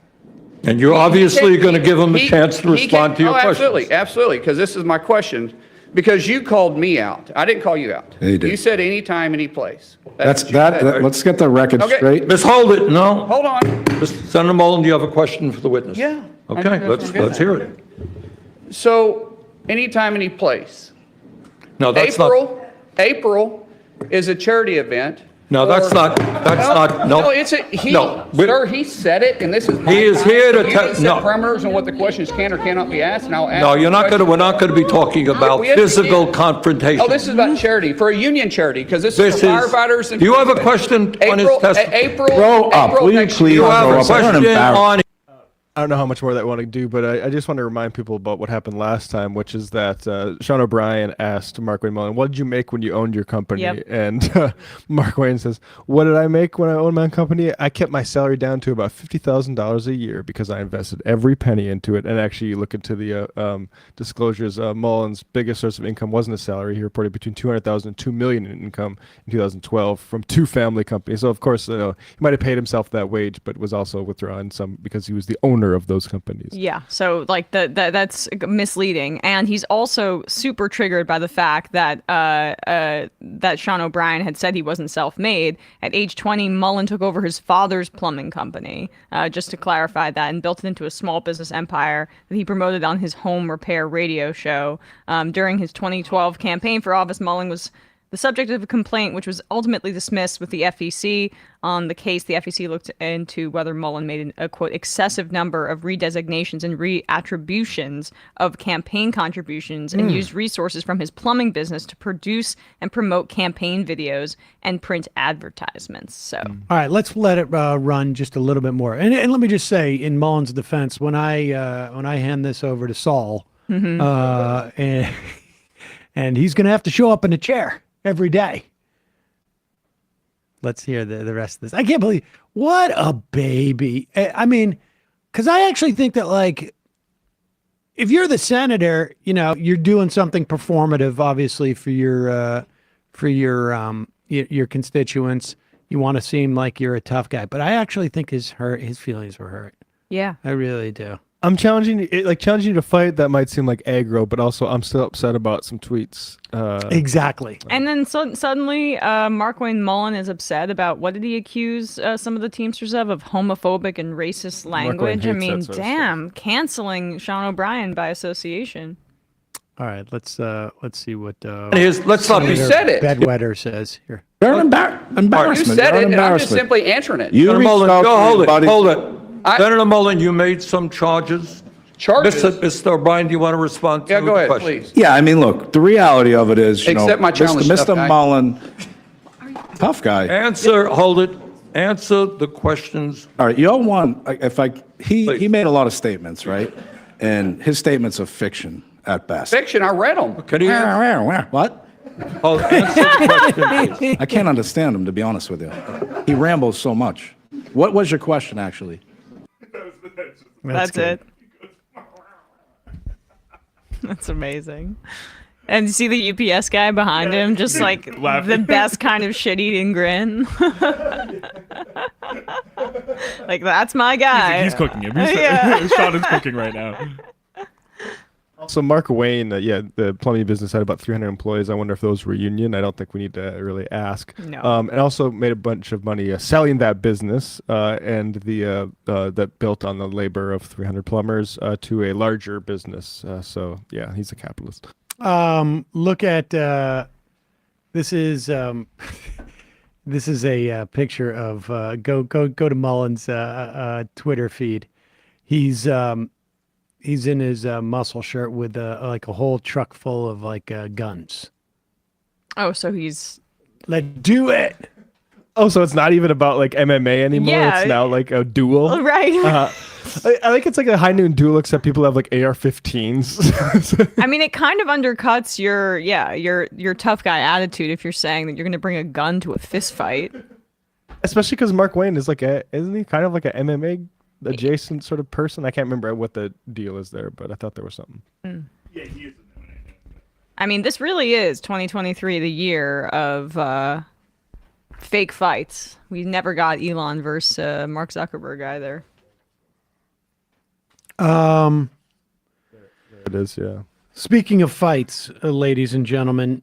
[SPEAKER 23] And you're obviously going to give him a chance to respond to your questions.
[SPEAKER 5] Absolutely, absolutely, because this is my question. Because you called me out. I didn't call you out.
[SPEAKER 6] Yeah, you did.
[SPEAKER 5] You said anytime, any place.
[SPEAKER 6] That's
[SPEAKER 5] what you said.
[SPEAKER 6] let's get the record
[SPEAKER 5] Okay.
[SPEAKER 6] straight.
[SPEAKER 23] Miss, hold it. No.
[SPEAKER 5] Hold on.
[SPEAKER 23] Senator Mullen, do you have a question for the witness?
[SPEAKER 5] Yeah. I
[SPEAKER 23] Okay,
[SPEAKER 5] think that's
[SPEAKER 23] let's hear it.
[SPEAKER 5] So, anytime, any place.
[SPEAKER 23] No, that's
[SPEAKER 5] April is a charity event.
[SPEAKER 23] No, that's not.
[SPEAKER 5] No, it's a, sir, he said it, and this is my
[SPEAKER 23] He is
[SPEAKER 5] time.
[SPEAKER 23] here to
[SPEAKER 5] You
[SPEAKER 23] tell.
[SPEAKER 5] need to set parameters on what the questions can or cannot be asked, and I'll ask.
[SPEAKER 23] No,
[SPEAKER 5] you
[SPEAKER 23] you're not going to.
[SPEAKER 5] questions.
[SPEAKER 23] We're not going to be talking about
[SPEAKER 5] Yes,
[SPEAKER 23] physical
[SPEAKER 5] we did.
[SPEAKER 23] confrontation.
[SPEAKER 5] Oh, this is about charity, for a union charity, because this is for firefighters. And
[SPEAKER 23] Do you have a question on his testimony?
[SPEAKER 5] April.
[SPEAKER 6] Grow up.
[SPEAKER 5] April
[SPEAKER 6] Will you
[SPEAKER 5] next
[SPEAKER 6] please
[SPEAKER 5] year.
[SPEAKER 23] You have
[SPEAKER 6] grow
[SPEAKER 23] a
[SPEAKER 6] up? You're an
[SPEAKER 23] question
[SPEAKER 6] embarrassment.
[SPEAKER 23] on.
[SPEAKER 11] I don't know how much more that I want to do, but I just want to remind people about what happened last time, which is that Sean O'Brien asked Mark Wayne Mullen, what did you make when you owned your company?
[SPEAKER 2] Yep.
[SPEAKER 11] And Mark Wayne says, what did I make when I owned my own company? I kept my salary down to about $50,000 a year because I invested every penny into it. And actually, you look into the disclosures, Mullen's biggest source of income wasn't a salary. He reported between $200,000 and $2 million in income in 2012 from 2 family companies. So, of course, he might have paid himself that wage, but was also withdrawing some because he was the owner of those companies.
[SPEAKER 2] Yeah, so like that's misleading, and he's also super triggered by the fact that that Sean O'Brien had said he wasn't self-made. At age 20, Mullen took over his father's plumbing company, just to clarify that, and built it into a small business empire that he promoted on his home repair radio show. During his 2012 campaign for office, Mullen was the subject of a complaint, which was ultimately dismissed with the FEC. On the case, the FEC looked into whether Mullen made a, quote, excessive number of redesignations and reattributions of campaign contributions and used resources from his plumbing business to produce and promote campaign videos and print advertisements. So,
[SPEAKER 1] All right, let's let it run just a little bit more. And let me just say, in Mullen's defense, when I hand this over to Saul, and he's going to have to show up in a chair every day. Let's hear the rest of this. I can't believe, what a baby. I mean, because I actually think that, like, if you're the senator, you're doing something performative, obviously, for your constituents. You want to seem like you're a tough guy, but I actually think his feelings were hurt.
[SPEAKER 2] yeah.
[SPEAKER 1] I really do.
[SPEAKER 11] I'm challenging you to fight. That might seem like aggro, but also I'm still upset about some tweets.
[SPEAKER 1] Exactly.
[SPEAKER 2] And then suddenly, Mark Wayne Mullen is upset about, what did he accuse some of the Teamsters of homophobic and racist language? I mean, damn, canceling Sean O'Brien by association.
[SPEAKER 1] All right, let's see what
[SPEAKER 23] let's not be
[SPEAKER 5] said it.
[SPEAKER 1] Bedwetter says here.
[SPEAKER 6] They're an embarrassment.
[SPEAKER 5] You said
[SPEAKER 6] They're an
[SPEAKER 5] it, and I'm just
[SPEAKER 6] embarrassment.
[SPEAKER 5] simply answering it.
[SPEAKER 6] You
[SPEAKER 23] Senator
[SPEAKER 6] reached
[SPEAKER 23] Mullen,
[SPEAKER 6] out to
[SPEAKER 23] hold it,
[SPEAKER 6] everybody.
[SPEAKER 23] hold it. Senator Mullen, you made some charges. Mr. O'Brien, do you want to respond to
[SPEAKER 5] Yeah, go
[SPEAKER 23] the
[SPEAKER 5] ahead,
[SPEAKER 23] question?
[SPEAKER 5] please.
[SPEAKER 6] Yeah, I mean, look, the reality of it is,
[SPEAKER 5] Accept my challenge, tough
[SPEAKER 6] Mr.
[SPEAKER 5] guy.
[SPEAKER 6] Mullen, tough guy.
[SPEAKER 23] Hold it. Answer the questions.
[SPEAKER 6] All right, y'all want, he made a lot of statements, right? And his statements are fiction at best.
[SPEAKER 5] Fiction, I read them.
[SPEAKER 23] Can you
[SPEAKER 6] What?
[SPEAKER 23] answer the question, please?
[SPEAKER 6] I can't understand him, to be honest with you. He rambles so much. What was your question, actually?
[SPEAKER 2] That's it. That's amazing. And you see the UPS guy behind him, just like the best kind of shit-eating grin. Like, that's my guy.
[SPEAKER 4] He's cooking him.
[SPEAKER 2] Yeah.
[SPEAKER 4] Sean is cooking right now.
[SPEAKER 11] So Mark Wayne, the plumbing business had about 300 employees. I wonder if those were union. I don't think we need to really ask.
[SPEAKER 2] No.
[SPEAKER 11] And also made a bunch of money selling that business and that built on the labor of 300 plumbers to a larger business. So yeah, he's a capitalist.
[SPEAKER 1] Look at this is this is a picture of go to Mullen's Twitter feed. He's in his muscle shirt with like a whole truck full of guns.
[SPEAKER 2] Oh, so he's...
[SPEAKER 1] Let's do it.
[SPEAKER 11] Oh, so it's not even about like MMA anymore.
[SPEAKER 2] Yeah.
[SPEAKER 11] It's now like a duel.
[SPEAKER 2] Right.
[SPEAKER 11] I think it's like a high noon duel, except people have like AR-15s.
[SPEAKER 2] I mean, it kind of undercuts your tough guy attitude if you're saying that you're going to bring a gun to a fist fight.
[SPEAKER 11] Especially because Mark Wayne is isn't he kind of like an MMA adjacent sort of person? I can't remember what the deal is there, but I thought there was something.
[SPEAKER 2] Mm.
[SPEAKER 4] Yeah, he is.
[SPEAKER 2] I mean, this really is 2023, the year of fake fights. We never got Elon versus Mark Zuckerberg either.
[SPEAKER 11] It is, yeah.
[SPEAKER 1] Speaking of fights, ladies and gentlemen,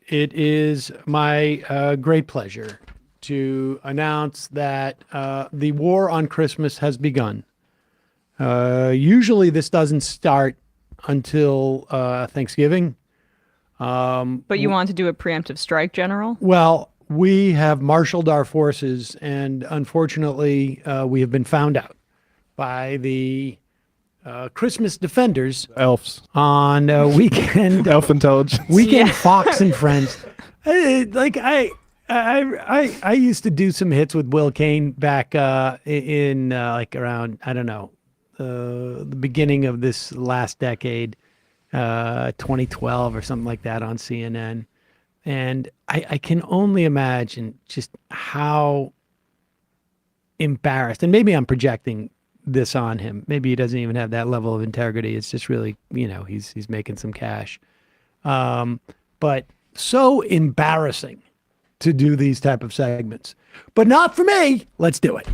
[SPEAKER 1] it is my great pleasure to announce that the war on Christmas has begun. Usually this doesn't start until Thanksgiving.
[SPEAKER 2] But you want to do a preemptive strike, General?
[SPEAKER 1] Well, we have marshaled our forces, and unfortunately, we have been found out by the Christmas defenders.
[SPEAKER 11] Elves.
[SPEAKER 1] On weekend.
[SPEAKER 11] Elf intelligence.
[SPEAKER 1] Weekend Fox and Friends. I used to do some hits with Will Kane back in like around, I don't know, the beginning of this last decade, 2012 or something like that on CNN. And I can only imagine just how embarrassed, and maybe I'm projecting this on him. Maybe he doesn't even have that level of integrity. It's just really, he's making some cash. But so embarrassing to do these type of segments. But not for me. Let's do it.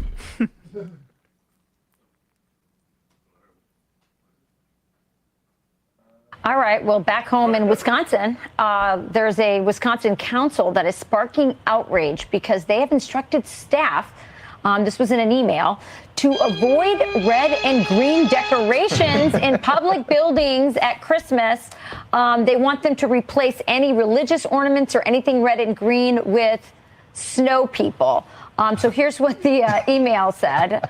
[SPEAKER 3] All right. Well, back home in Wisconsin, there's a Wisconsin council that is sparking outrage because they have instructed staff, this was in an email, to avoid red and green decorations in public buildings at Christmas. They want them to replace any religious ornaments or anything red and green with snow people. So here's what the email said.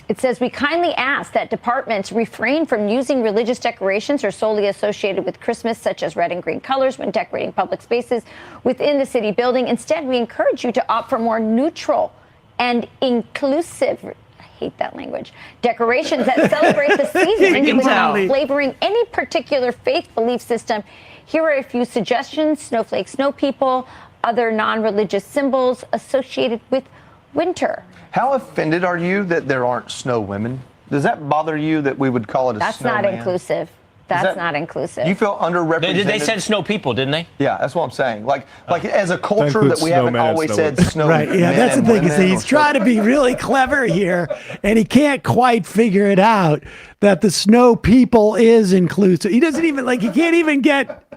[SPEAKER 3] It says, we kindly ask that departments refrain from using religious decorations or solely associated with Christmas, such as red and green colors, when decorating public spaces within the city building. Instead, we encourage you to opt for more neutral and inclusive, I hate that language, decorations that celebrate the season without flavoring any particular faith belief system. Here are a few suggestions: snowflakes, snow people, other non-religious symbols associated with winter.
[SPEAKER 7] How offended are you that there aren't snow women? Does that bother you that we would call it a
[SPEAKER 3] That's
[SPEAKER 7] snowman?
[SPEAKER 3] not inclusive. That's not inclusive.
[SPEAKER 7] You feel underrepresented?
[SPEAKER 10] They said snow people, didn't they?
[SPEAKER 7] Yeah, that's what I'm saying. Like as a culture that we haven't always said snow.
[SPEAKER 1] Right, yeah, that's the thing. Is he's trying to be really clever here, and he can't quite figure it out that the snow people is inclusive. He doesn't even, he can't even get...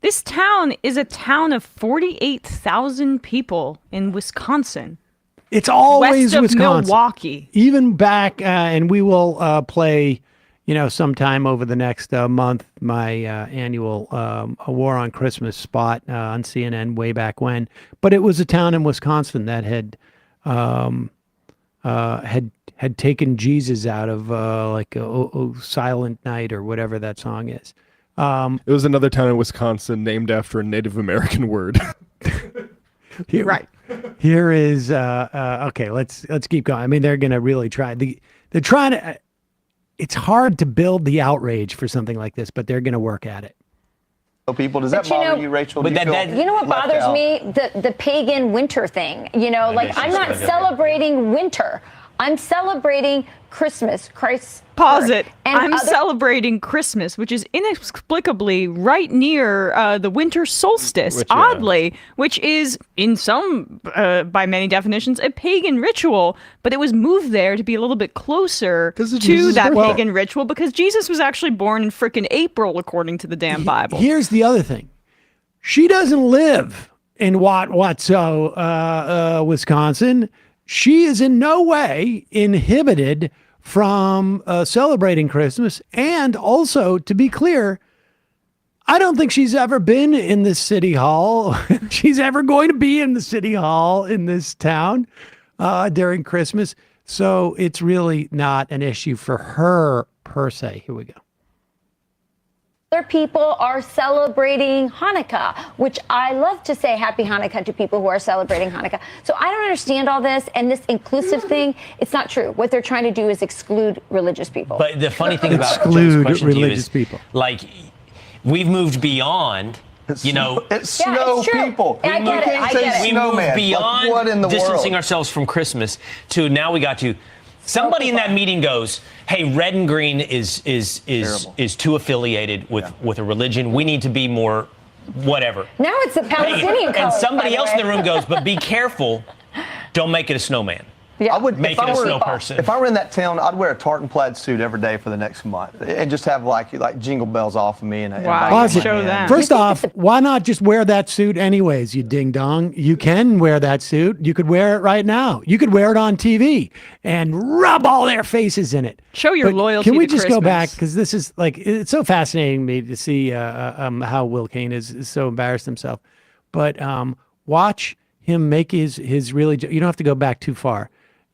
[SPEAKER 2] This town is a town of 48,000 people in Wisconsin.
[SPEAKER 1] It's always
[SPEAKER 2] west of
[SPEAKER 1] Wisconsin.
[SPEAKER 2] Milwaukee.
[SPEAKER 1] Even back, and we will play, sometime over the next month, my annual A War on Christmas spot on CNN way back when. But it was a town in Wisconsin that had taken Jesus out of Silent Night or whatever that song is.
[SPEAKER 11] It was another town in Wisconsin named after a Native American word.
[SPEAKER 2] Right.
[SPEAKER 1] Here is okay. Let's keep going. I mean, they're going to really try. They're trying to. It's hard to build the outrage for something like this, but they're going to work at it.
[SPEAKER 7] People, does that bother you, Rachel?
[SPEAKER 3] But you know what bothers me? The pagan winter thing. I'm not celebrating winter. I'm celebrating Christmas, Christ's
[SPEAKER 2] Pause
[SPEAKER 3] birth.
[SPEAKER 2] it. I'm celebrating Christmas, which is inexplicably right near the winter solstice, oddly, which is, in some, by many definitions, a pagan ritual. But it was moved there to be a little bit closer to that pagan ritual because Jesus was actually born in frickin' April, according to the damn Bible.
[SPEAKER 1] Here's the other thing. She doesn't live in Watso, Wisconsin. She is in no way inhibited from celebrating Christmas. And also, to be clear, I don't think she's ever been in the city hall. She's ever going to be in the city hall in this town during Christmas. So it's really not an issue for her per se. Here we go.
[SPEAKER 3] Other people are celebrating Hanukkah, which I love to say Happy Hanukkah to people who are celebrating Hanukkah. So I don't understand all this and this inclusive thing. It's not true. What they're trying to do is exclude religious people.
[SPEAKER 10] But the funny thing about
[SPEAKER 1] exclude
[SPEAKER 10] religious people, we've moved beyond.
[SPEAKER 7] It's snow people.
[SPEAKER 3] I get it.
[SPEAKER 10] We moved beyond
[SPEAKER 7] what in the
[SPEAKER 10] distancing
[SPEAKER 7] world?
[SPEAKER 10] ourselves from Christmas to now we got to Somebody in that meeting goes, "Hey, red and green is too affiliated with a religion. We need to be more whatever."
[SPEAKER 3] Now it's the Palestinian colors,
[SPEAKER 10] And somebody
[SPEAKER 3] by the
[SPEAKER 10] else in
[SPEAKER 3] way.
[SPEAKER 10] the room goes, "But be careful. Don't make it a snowman."
[SPEAKER 3] Yeah.
[SPEAKER 7] I would
[SPEAKER 10] Make
[SPEAKER 7] if I
[SPEAKER 10] it a
[SPEAKER 7] were-
[SPEAKER 10] snow person.
[SPEAKER 7] If I were in that town, I'd wear a tartan plaid suit every day for the next month, and just have like jingle bells off of me. And
[SPEAKER 1] Pause it. First off, why not just wear that suit anyways, you ding dong? You can wear that suit. You could wear it right now. You could wear it on TV and rub all their faces in it.
[SPEAKER 2] Show your loyalty
[SPEAKER 1] Can we
[SPEAKER 2] to
[SPEAKER 1] just go
[SPEAKER 2] Christmas.
[SPEAKER 1] back? Because this is like, it's so fascinating to me to see how Will Kane is so embarrassed himself. But watch him make his really, you don't have to go back too far.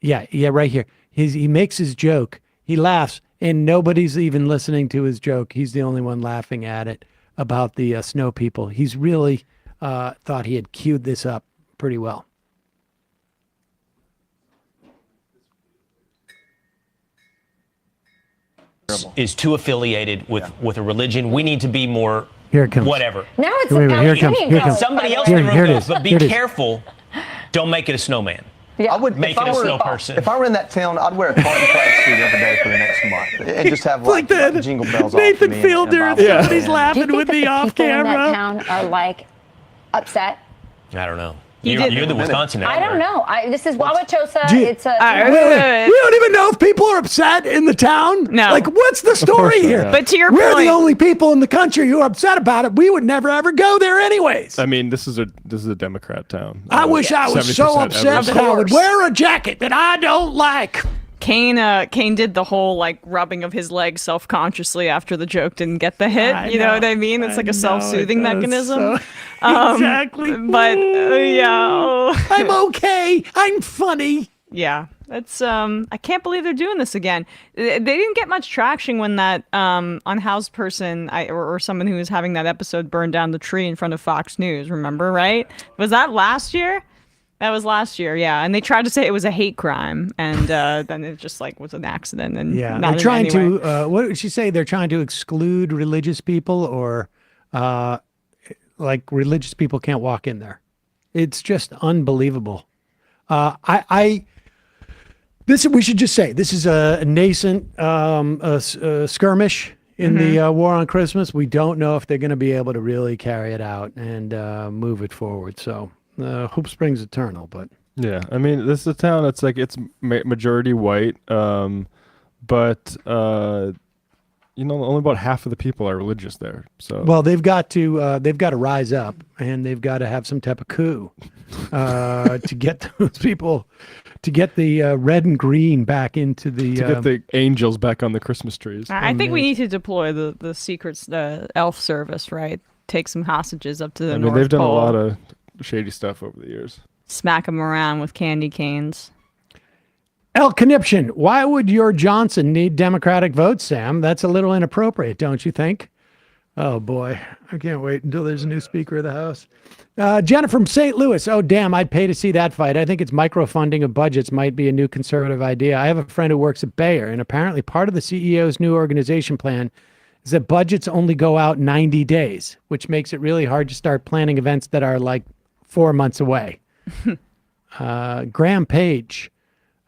[SPEAKER 1] Yeah, right here. He makes his joke. He laughs, and nobody's even listening to his joke. He's the only one laughing at it about the snow people. He's really thought he had queued this up pretty well.
[SPEAKER 10] Is too affiliated with a religion. We need to be more
[SPEAKER 1] Here it comes.
[SPEAKER 10] whatever.
[SPEAKER 3] Now it's
[SPEAKER 1] Wait,
[SPEAKER 3] the
[SPEAKER 1] wait, here it comes.
[SPEAKER 3] Palestinian
[SPEAKER 1] Here it
[SPEAKER 3] colors,
[SPEAKER 1] comes.
[SPEAKER 10] Somebody
[SPEAKER 3] by
[SPEAKER 10] else
[SPEAKER 3] the
[SPEAKER 10] in
[SPEAKER 3] way.
[SPEAKER 10] the
[SPEAKER 1] Here
[SPEAKER 10] room
[SPEAKER 1] it
[SPEAKER 10] goes,
[SPEAKER 1] is.
[SPEAKER 10] "But be
[SPEAKER 1] Here it is.
[SPEAKER 10] careful. Don't make it a snowman."
[SPEAKER 7] I would
[SPEAKER 10] Make
[SPEAKER 7] if
[SPEAKER 10] it
[SPEAKER 7] I
[SPEAKER 10] a
[SPEAKER 7] were-
[SPEAKER 10] snow person.
[SPEAKER 7] If I were in that town, I'd wear a tartan plaid suit every day for the next month, and just have like jingle bells
[SPEAKER 1] Nathan
[SPEAKER 7] off of me.
[SPEAKER 1] Fielder,
[SPEAKER 7] and a Bible
[SPEAKER 1] he's
[SPEAKER 7] in my hand.
[SPEAKER 1] laughing
[SPEAKER 3] Do you
[SPEAKER 1] with
[SPEAKER 3] think
[SPEAKER 1] me
[SPEAKER 3] that the
[SPEAKER 1] off
[SPEAKER 3] people in that
[SPEAKER 1] camera.
[SPEAKER 3] town are like upset?
[SPEAKER 10] I don't know.
[SPEAKER 3] He
[SPEAKER 10] You're,
[SPEAKER 3] did-
[SPEAKER 10] you're the Wisconsin
[SPEAKER 3] I don't know. This is Wauwatosa.
[SPEAKER 1] Gee,
[SPEAKER 3] It's a.
[SPEAKER 1] wait, wait. We don't even know if people are upset in the town.
[SPEAKER 2] No.
[SPEAKER 1] Like, what's the story
[SPEAKER 11] not,
[SPEAKER 1] here?
[SPEAKER 11] yeah.
[SPEAKER 2] But to your
[SPEAKER 1] We're
[SPEAKER 2] point-
[SPEAKER 1] the only people in the country who are upset about it. We would never ever go there anyways.
[SPEAKER 11] I mean, this is a Democrat town.
[SPEAKER 1] I wish I was so
[SPEAKER 11] 70%
[SPEAKER 1] upset
[SPEAKER 11] ever.
[SPEAKER 1] that I would wear a jacket that I don't like.
[SPEAKER 2] Kane did the whole like rubbing of his leg self-consciously after the joke didn't get the hit. You know what I mean? It's like a self-soothing mechanism.
[SPEAKER 1] Exactly.
[SPEAKER 2] But yeah,
[SPEAKER 1] I'm okay. I'm funny.
[SPEAKER 2] yeah. That's I can't believe they're doing this again. They didn't get much traction when that unhoused person or someone who was having that episode burned down the tree in front of Fox News. Remember, right? Was that last year? That was last year, yeah. And they tried to say it was a hate crime, and then it just like was an accident. And
[SPEAKER 1] Yeah,
[SPEAKER 2] not
[SPEAKER 1] they're trying
[SPEAKER 2] in any way.
[SPEAKER 1] to. What did she say? They're trying to exclude religious people, or like religious people can't walk in there. It's just unbelievable. We should just say this is a nascent skirmish in the war on Christmas. We don't know if they're going to be able to really carry it out and move it forward. So hope springs eternal, but.
[SPEAKER 11] Yeah, I mean, this is a town that's like it's majority white, but only about half of the people are religious there. So
[SPEAKER 1] Well, they've got to rise up, and they've got to have some type of coup to get those people, to get the red and green back into the.
[SPEAKER 11] to get the angels back on the Christmas trees.
[SPEAKER 2] I think we need to deploy the secrets, the elf service, right? Take some hostages up to the North
[SPEAKER 11] they've done
[SPEAKER 2] Pole.
[SPEAKER 11] a lot of shady stuff over the years.
[SPEAKER 2] Smack them around with candy canes.
[SPEAKER 1] El Conniption, why would your Johnson need Democratic votes, Sam? That's a little inappropriate, don't you think? Oh, boy. I can't wait until there's a new Speaker of the House. Jenna from St. Louis. Oh, damn, I'd pay to see that fight. I think it's microfunding of budgets might be a new conservative idea. I have a friend who works at Bayer, and apparently part of the CEO's new organization plan is that budgets only go out 90 days, which makes it really hard to start planning events that are like 4 months away. Graham Page.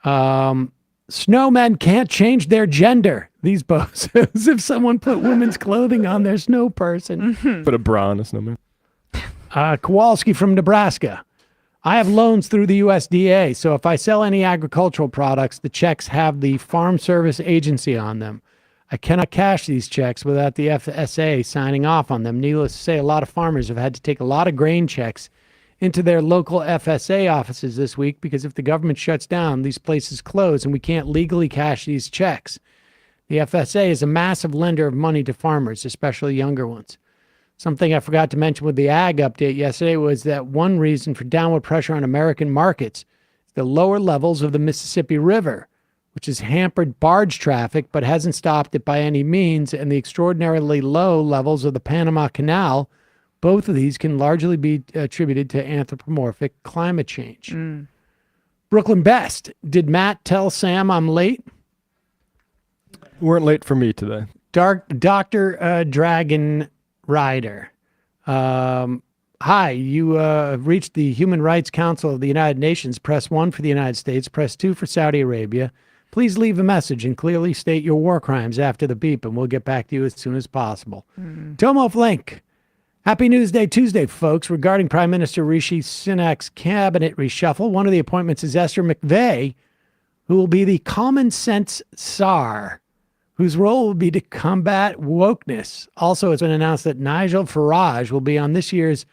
[SPEAKER 1] Snowmen can't change their gender. These bozos. If someone put women's clothing on their snow person.
[SPEAKER 11] Put a bra on a snowman.
[SPEAKER 1] Kowalski from Nebraska. I have loans through the USDA, so if I sell any agricultural products, the checks have the Farm Service Agency on them. I cannot cash these checks without the FSA signing off on them. Needless to say, a lot of farmers have had to take a lot of grain checks into their local FSA offices this week because if the government shuts down, these places close and we can't legally cash these checks. The FSA is a massive lender of money to farmers, especially younger ones. Something I forgot to mention with the ag update yesterday was that one reason for downward pressure on American markets is the lower levels of the Mississippi River, which has hampered barge traffic but hasn't stopped it by any means, and the extraordinarily low levels of the Panama Canal. Both of these can largely be attributed to anthropomorphic climate change. Brooklyn Best, did Matt tell Sam I'm late?
[SPEAKER 11] Weren't late for me today.
[SPEAKER 1] Dr. Dragon Rider. Hi, you have reached the Human Rights Council of the United Nations. Press 1 for the United States. Press 2 for Saudi Arabia. Please leave a message and clearly state your war crimes after the beep, and we'll get back to you as soon as possible. Tomo Flink. Happy Newsday Tuesday, folks. Regarding Prime Minister Rishi Sunak's cabinet reshuffle, one of the appointments is Esther McVey, who will be the common sense czar, whose role will be to combat wokeness. Also, it's been announced that Nigel Farage will be on this year's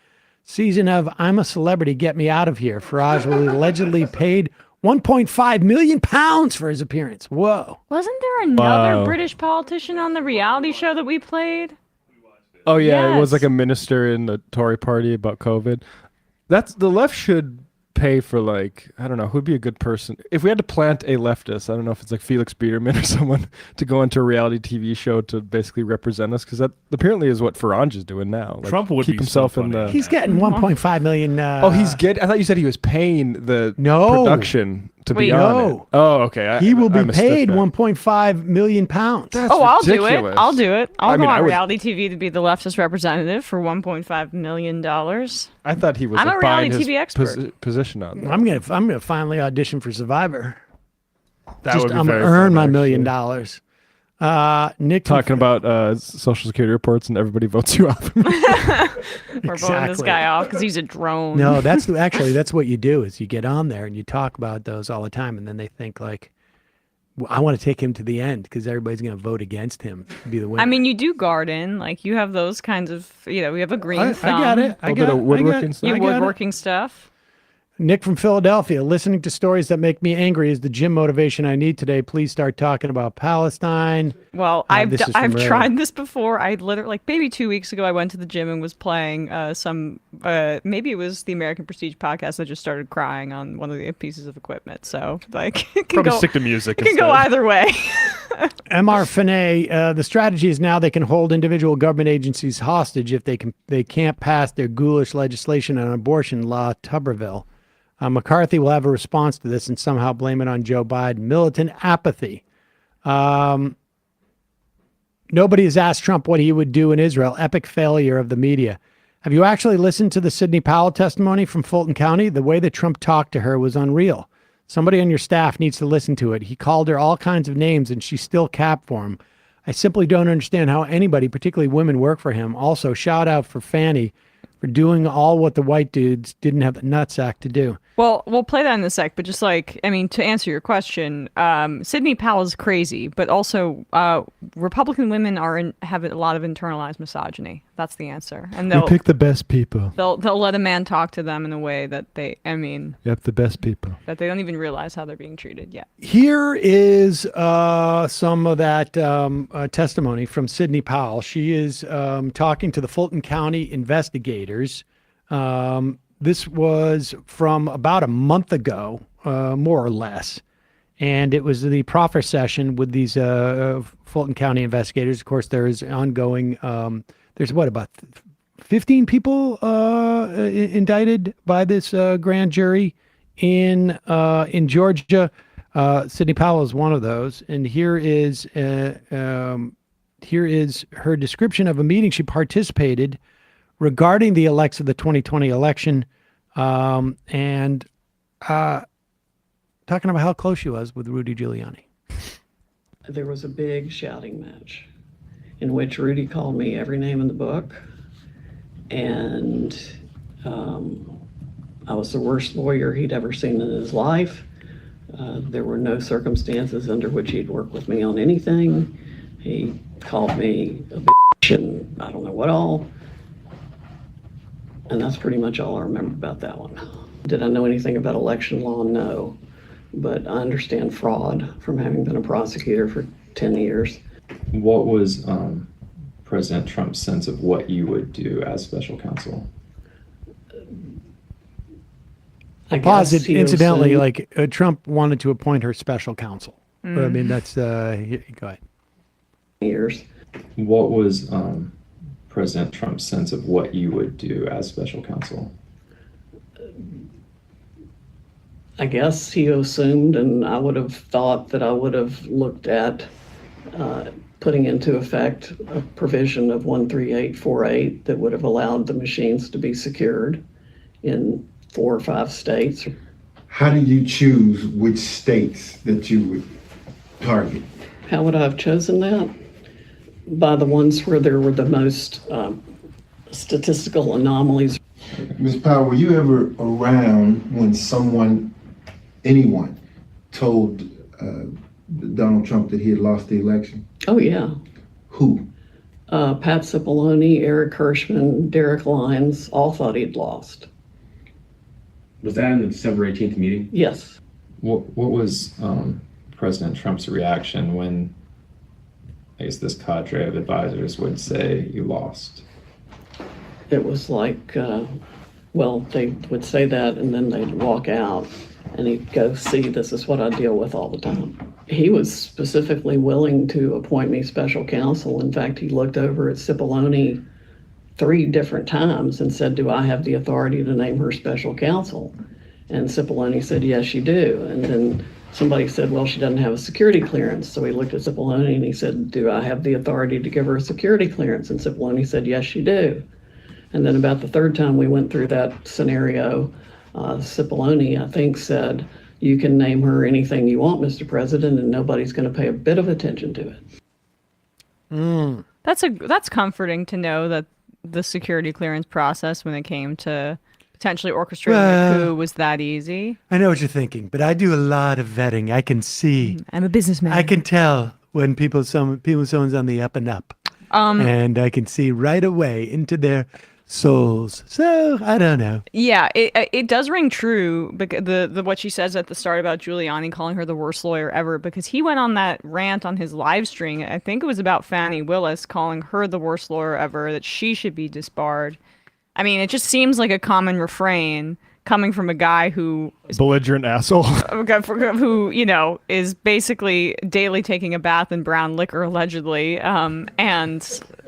[SPEAKER 1] season of I'm a Celebrity, Get Me Out of Here. Farage will be allegedly paid £1.5 million for his appearance. Whoa.
[SPEAKER 2] Wasn't there another
[SPEAKER 11] Wow.
[SPEAKER 2] British politician on the reality show that we played?
[SPEAKER 11] Oh yeah, it was
[SPEAKER 2] Yes.
[SPEAKER 11] like a minister in the Tory party about COVID. That's the left should pay for, like, I don't know, who'd be a good person if we had to plant a leftist. I don't know if it's like Felix Biederman or someone to go into a reality TV show to basically represent us, because that apparently is what Farage is doing now. Like,
[SPEAKER 4] Trump would
[SPEAKER 11] keep
[SPEAKER 4] be so
[SPEAKER 11] himself in the.
[SPEAKER 1] He's getting $1.5 million.
[SPEAKER 11] Oh, he's getting. I thought you said he was paying the
[SPEAKER 1] No.
[SPEAKER 11] production to
[SPEAKER 2] Wait,
[SPEAKER 11] be on
[SPEAKER 1] no.
[SPEAKER 11] it. Oh, okay.
[SPEAKER 1] He will
[SPEAKER 11] I
[SPEAKER 1] be
[SPEAKER 11] mistook
[SPEAKER 1] paid
[SPEAKER 11] that.
[SPEAKER 1] £1.5 million.
[SPEAKER 11] That's
[SPEAKER 2] I'll do it.
[SPEAKER 11] ridiculous.
[SPEAKER 2] I'll do it. I'll
[SPEAKER 11] I
[SPEAKER 2] go
[SPEAKER 11] mean, I
[SPEAKER 2] on
[SPEAKER 11] would-
[SPEAKER 2] reality TV to be the leftist representative for $1.5 million.
[SPEAKER 11] I thought he was.
[SPEAKER 2] I'm
[SPEAKER 11] like,
[SPEAKER 2] a
[SPEAKER 11] buying
[SPEAKER 2] reality
[SPEAKER 11] his
[SPEAKER 2] TV expert.
[SPEAKER 11] position on that.
[SPEAKER 1] I'm gonna finally audition for Survivor.
[SPEAKER 11] That would be
[SPEAKER 1] I'm
[SPEAKER 11] very
[SPEAKER 1] gonna earn
[SPEAKER 11] fun,
[SPEAKER 1] my
[SPEAKER 11] actually.
[SPEAKER 1] $1 million. Nick
[SPEAKER 11] Talking about Social Security reports and everybody votes you off.
[SPEAKER 2] We're blowing this
[SPEAKER 1] Exactly.
[SPEAKER 2] guy off because he's a drone.
[SPEAKER 1] No, that's that's what you do is you get on there and you talk about those all the time, and then they think like, well, I want to take him to the end because everybody's going to vote against him to be the winner.
[SPEAKER 2] I mean, you do garden. Like, you have those kinds of, we have a green
[SPEAKER 1] I
[SPEAKER 2] thumb.
[SPEAKER 1] got it.
[SPEAKER 11] little bit of woodworking stuff.
[SPEAKER 2] You
[SPEAKER 1] I got it.
[SPEAKER 2] woodworking stuff.
[SPEAKER 1] Nick from Philadelphia, listening to stories that make me angry is the gym motivation I need today. Please start talking about Palestine.
[SPEAKER 2] Well,
[SPEAKER 1] this is from
[SPEAKER 2] I've
[SPEAKER 1] Ray.
[SPEAKER 2] tried this before. I literally, like, maybe 2 weeks ago, I went to the gym and was playing maybe it was the American Prestige podcast. I just started crying on one of the pieces of equipment. So, like, it can
[SPEAKER 11] Probably
[SPEAKER 2] go,
[SPEAKER 11] stick to music
[SPEAKER 2] it can go
[SPEAKER 11] instead.
[SPEAKER 2] either way.
[SPEAKER 1] MR Finney, the strategy is now they can hold individual government agencies hostage if they can't pass their ghoulish legislation on abortion law, Tuberville. McCarthy will have a response to this and somehow blame it on Joe Biden. Militant apathy. Nobody has asked Trump what he would do in Israel. Epic failure of the media. Have you actually listened to the Sidney Powell testimony from Fulton County? The way that Trump talked to her was unreal. Somebody on your staff needs to listen to it. He called her all kinds of names and she still capped for him. I simply don't understand how anybody, particularly women, work for him. Also, shout out for Fannie for doing all what the white dudes didn't have the nutsack to do.
[SPEAKER 2] Well, we'll play that in a sec, but just like, I mean, to answer your question, Sidney Powell is crazy, but also Republican women have a lot of internalized misogyny. That's the answer. And
[SPEAKER 11] We pick the best people.
[SPEAKER 2] they'll let a man talk to them in a way that
[SPEAKER 11] Yep, the best people.
[SPEAKER 2] that they don't even realize how they're being treated yet.
[SPEAKER 1] Here is some of that testimony from Sidney Powell. She is talking to the Fulton County investigators. This was from about a month ago, more or less. And it was the proffer session with these Fulton County investigators. Of course, there is ongoing, there's about 15 people indicted by this grand jury in Georgia. Sidney Powell is one of those. And here is her description of a meeting she participated regarding the elects of the 2020 election, and talking about how close she was with Rudy Giuliani.
[SPEAKER 13] There was a big shouting match in which Rudy called me every name in the book, and I was the worst lawyer he'd ever seen in his life. There were no circumstances under which he'd work with me on anything. He called me a bitch and I don't know what all. And that's pretty much all I remember about that one. Did I know anything about election law? No. But I understand fraud from having been a prosecutor for 10 years.
[SPEAKER 14] What was President Trump's sense of what you would do as special counsel?
[SPEAKER 1] I pause it,
[SPEAKER 13] guess he
[SPEAKER 1] incidentally,
[SPEAKER 13] assumed-
[SPEAKER 1] like Trump wanted to appoint her special counsel. But, I mean, that's, go ahead.
[SPEAKER 13] Years.
[SPEAKER 14] What was President Trump's sense of what you would do as special counsel?
[SPEAKER 13] I guess he assumed, and I would have thought that I would have looked at putting into effect a provision of 13848 that would have allowed the machines to be secured in 4 or 5 states.
[SPEAKER 15] How do you choose which states that you would
[SPEAKER 8] target?
[SPEAKER 13] How would I have chosen that? By the ones where there were the most statistical anomalies.
[SPEAKER 8] Ms. Powell, were you ever around when anyone, told Donald Trump that he had lost the election?
[SPEAKER 13] Oh, yeah.
[SPEAKER 8] Who?
[SPEAKER 13] Pat Cipollone, Eric Hirschman, Derek Lyons all thought he'd lost.
[SPEAKER 14] Was that in the December 18th meeting?
[SPEAKER 13] Yes.
[SPEAKER 14] What was President Trump's reaction when, I guess, this cadre of advisors would say you lost?
[SPEAKER 13] It was like, well, they would say that and then they'd walk out and he'd go, see, this is what I deal with all the time. He was specifically willing to appoint me special counsel. In fact, he looked over at Cipollone 3 different times and said, do I have the authority to name her special counsel? And Cipollone said, yes, you do. And then somebody said, well, she doesn't have a security clearance. So he looked at Cipollone and he said, do I have the authority to give her a security clearance? And Cipollone said, yes, you do. And then about the 3rd time we went through that scenario, Cipollone, I think, said, you can name her anything you want, Mr. President, and nobody's going to pay a bit of attention to it.
[SPEAKER 2] That's comforting to know that the security clearance process, when it came to potentially orchestrating a coup, was that easy.
[SPEAKER 1] I know what you're thinking, but I do a lot of vetting. I can see.
[SPEAKER 2] I'm a businessman.
[SPEAKER 1] I can tell when someone's on the up and up, and I can see right away into their souls. So I don't know.
[SPEAKER 2] Yeah, it does ring true, because the what she says at the start about Giuliani calling her the worst lawyer ever, because he went on that rant on his live stream. I think it was about Fani Willis, calling her the worst lawyer ever, that she should be disbarred. I mean, it just seems like a common refrain coming from a guy who is
[SPEAKER 11] belligerent asshole.
[SPEAKER 2] Who, is basically daily taking a bath in brown liquor, allegedly, and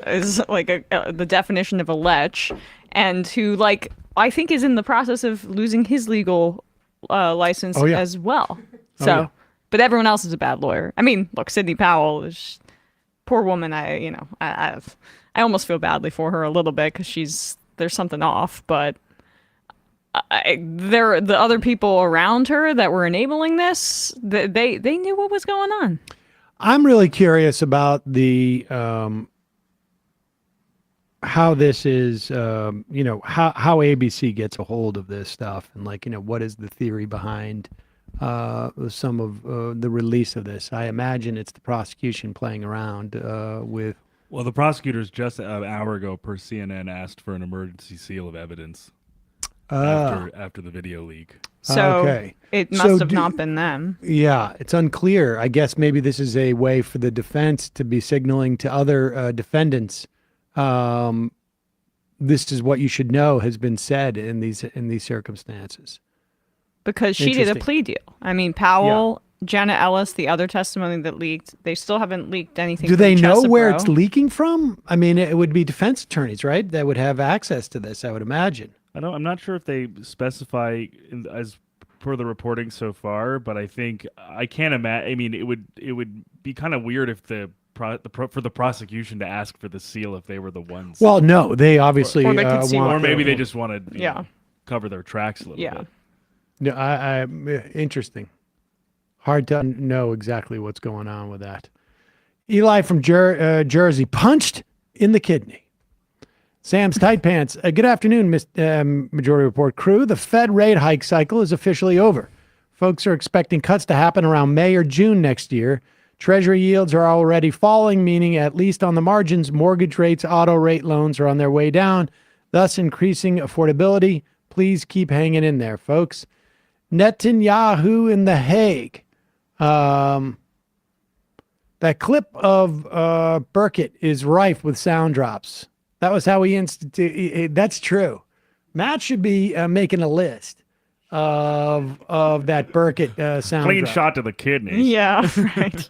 [SPEAKER 2] is like the definition of a lech, and who, I think is in the process of losing his legal license as well. So, but everyone else is a bad lawyer. I mean, look, Sidney Powell is poor woman. I almost feel badly for her a little bit, because there's something off, but the other people around her that were enabling this, they knew what was going on.
[SPEAKER 1] I'm really curious about the how this is, how ABC gets a hold of this stuff, and what is the theory behind some of the release of this. I imagine it's the prosecution playing around with.
[SPEAKER 4] Well, the prosecutors just an hour ago, per CNN, asked for an emergency seal of evidence after the video leak.
[SPEAKER 2] So it must have not been them.
[SPEAKER 1] Yeah, it's unclear. I guess maybe this is a way for the defense to be signaling to other defendants, this is what you should know has been said in these circumstances.
[SPEAKER 2] Because she did a plea deal. I mean, Powell, Jenna Ellis, the other testimony that leaked, they still haven't leaked anything.
[SPEAKER 1] Do they know where it's leaking from? I mean, it would be defense attorneys, right, that would have access to this, I would imagine.
[SPEAKER 4] I'm not sure if they specify as per the reporting so far, but I think I can't imagine. I mean, it would be kind of weird if for the prosecution to ask for the seal if they were the ones.
[SPEAKER 1] Well, no, they obviously
[SPEAKER 4] or maybe they just want to cover their tracks a little bit.
[SPEAKER 1] No, I interesting. Hard to know exactly what's going on with that. Eli from Jersey, punched in the kidney. Sam's Tight Pants. Good afternoon, Majority Report crew. The Fed rate hike cycle is officially over. Folks are expecting cuts to happen around May or June next year. Treasury yields are already falling, meaning at least on the margins, mortgage rates, auto rate loans are on their way down, thus increasing affordability. Please keep hanging in there, folks. Netanyahu in The Hague. That clip of Burkett is rife with sound drops. That was how he that's true. Matt should be making a list of that Burkett sound
[SPEAKER 4] Clean
[SPEAKER 1] drop.
[SPEAKER 4] shot to the kidneys.
[SPEAKER 2] Yeah, right.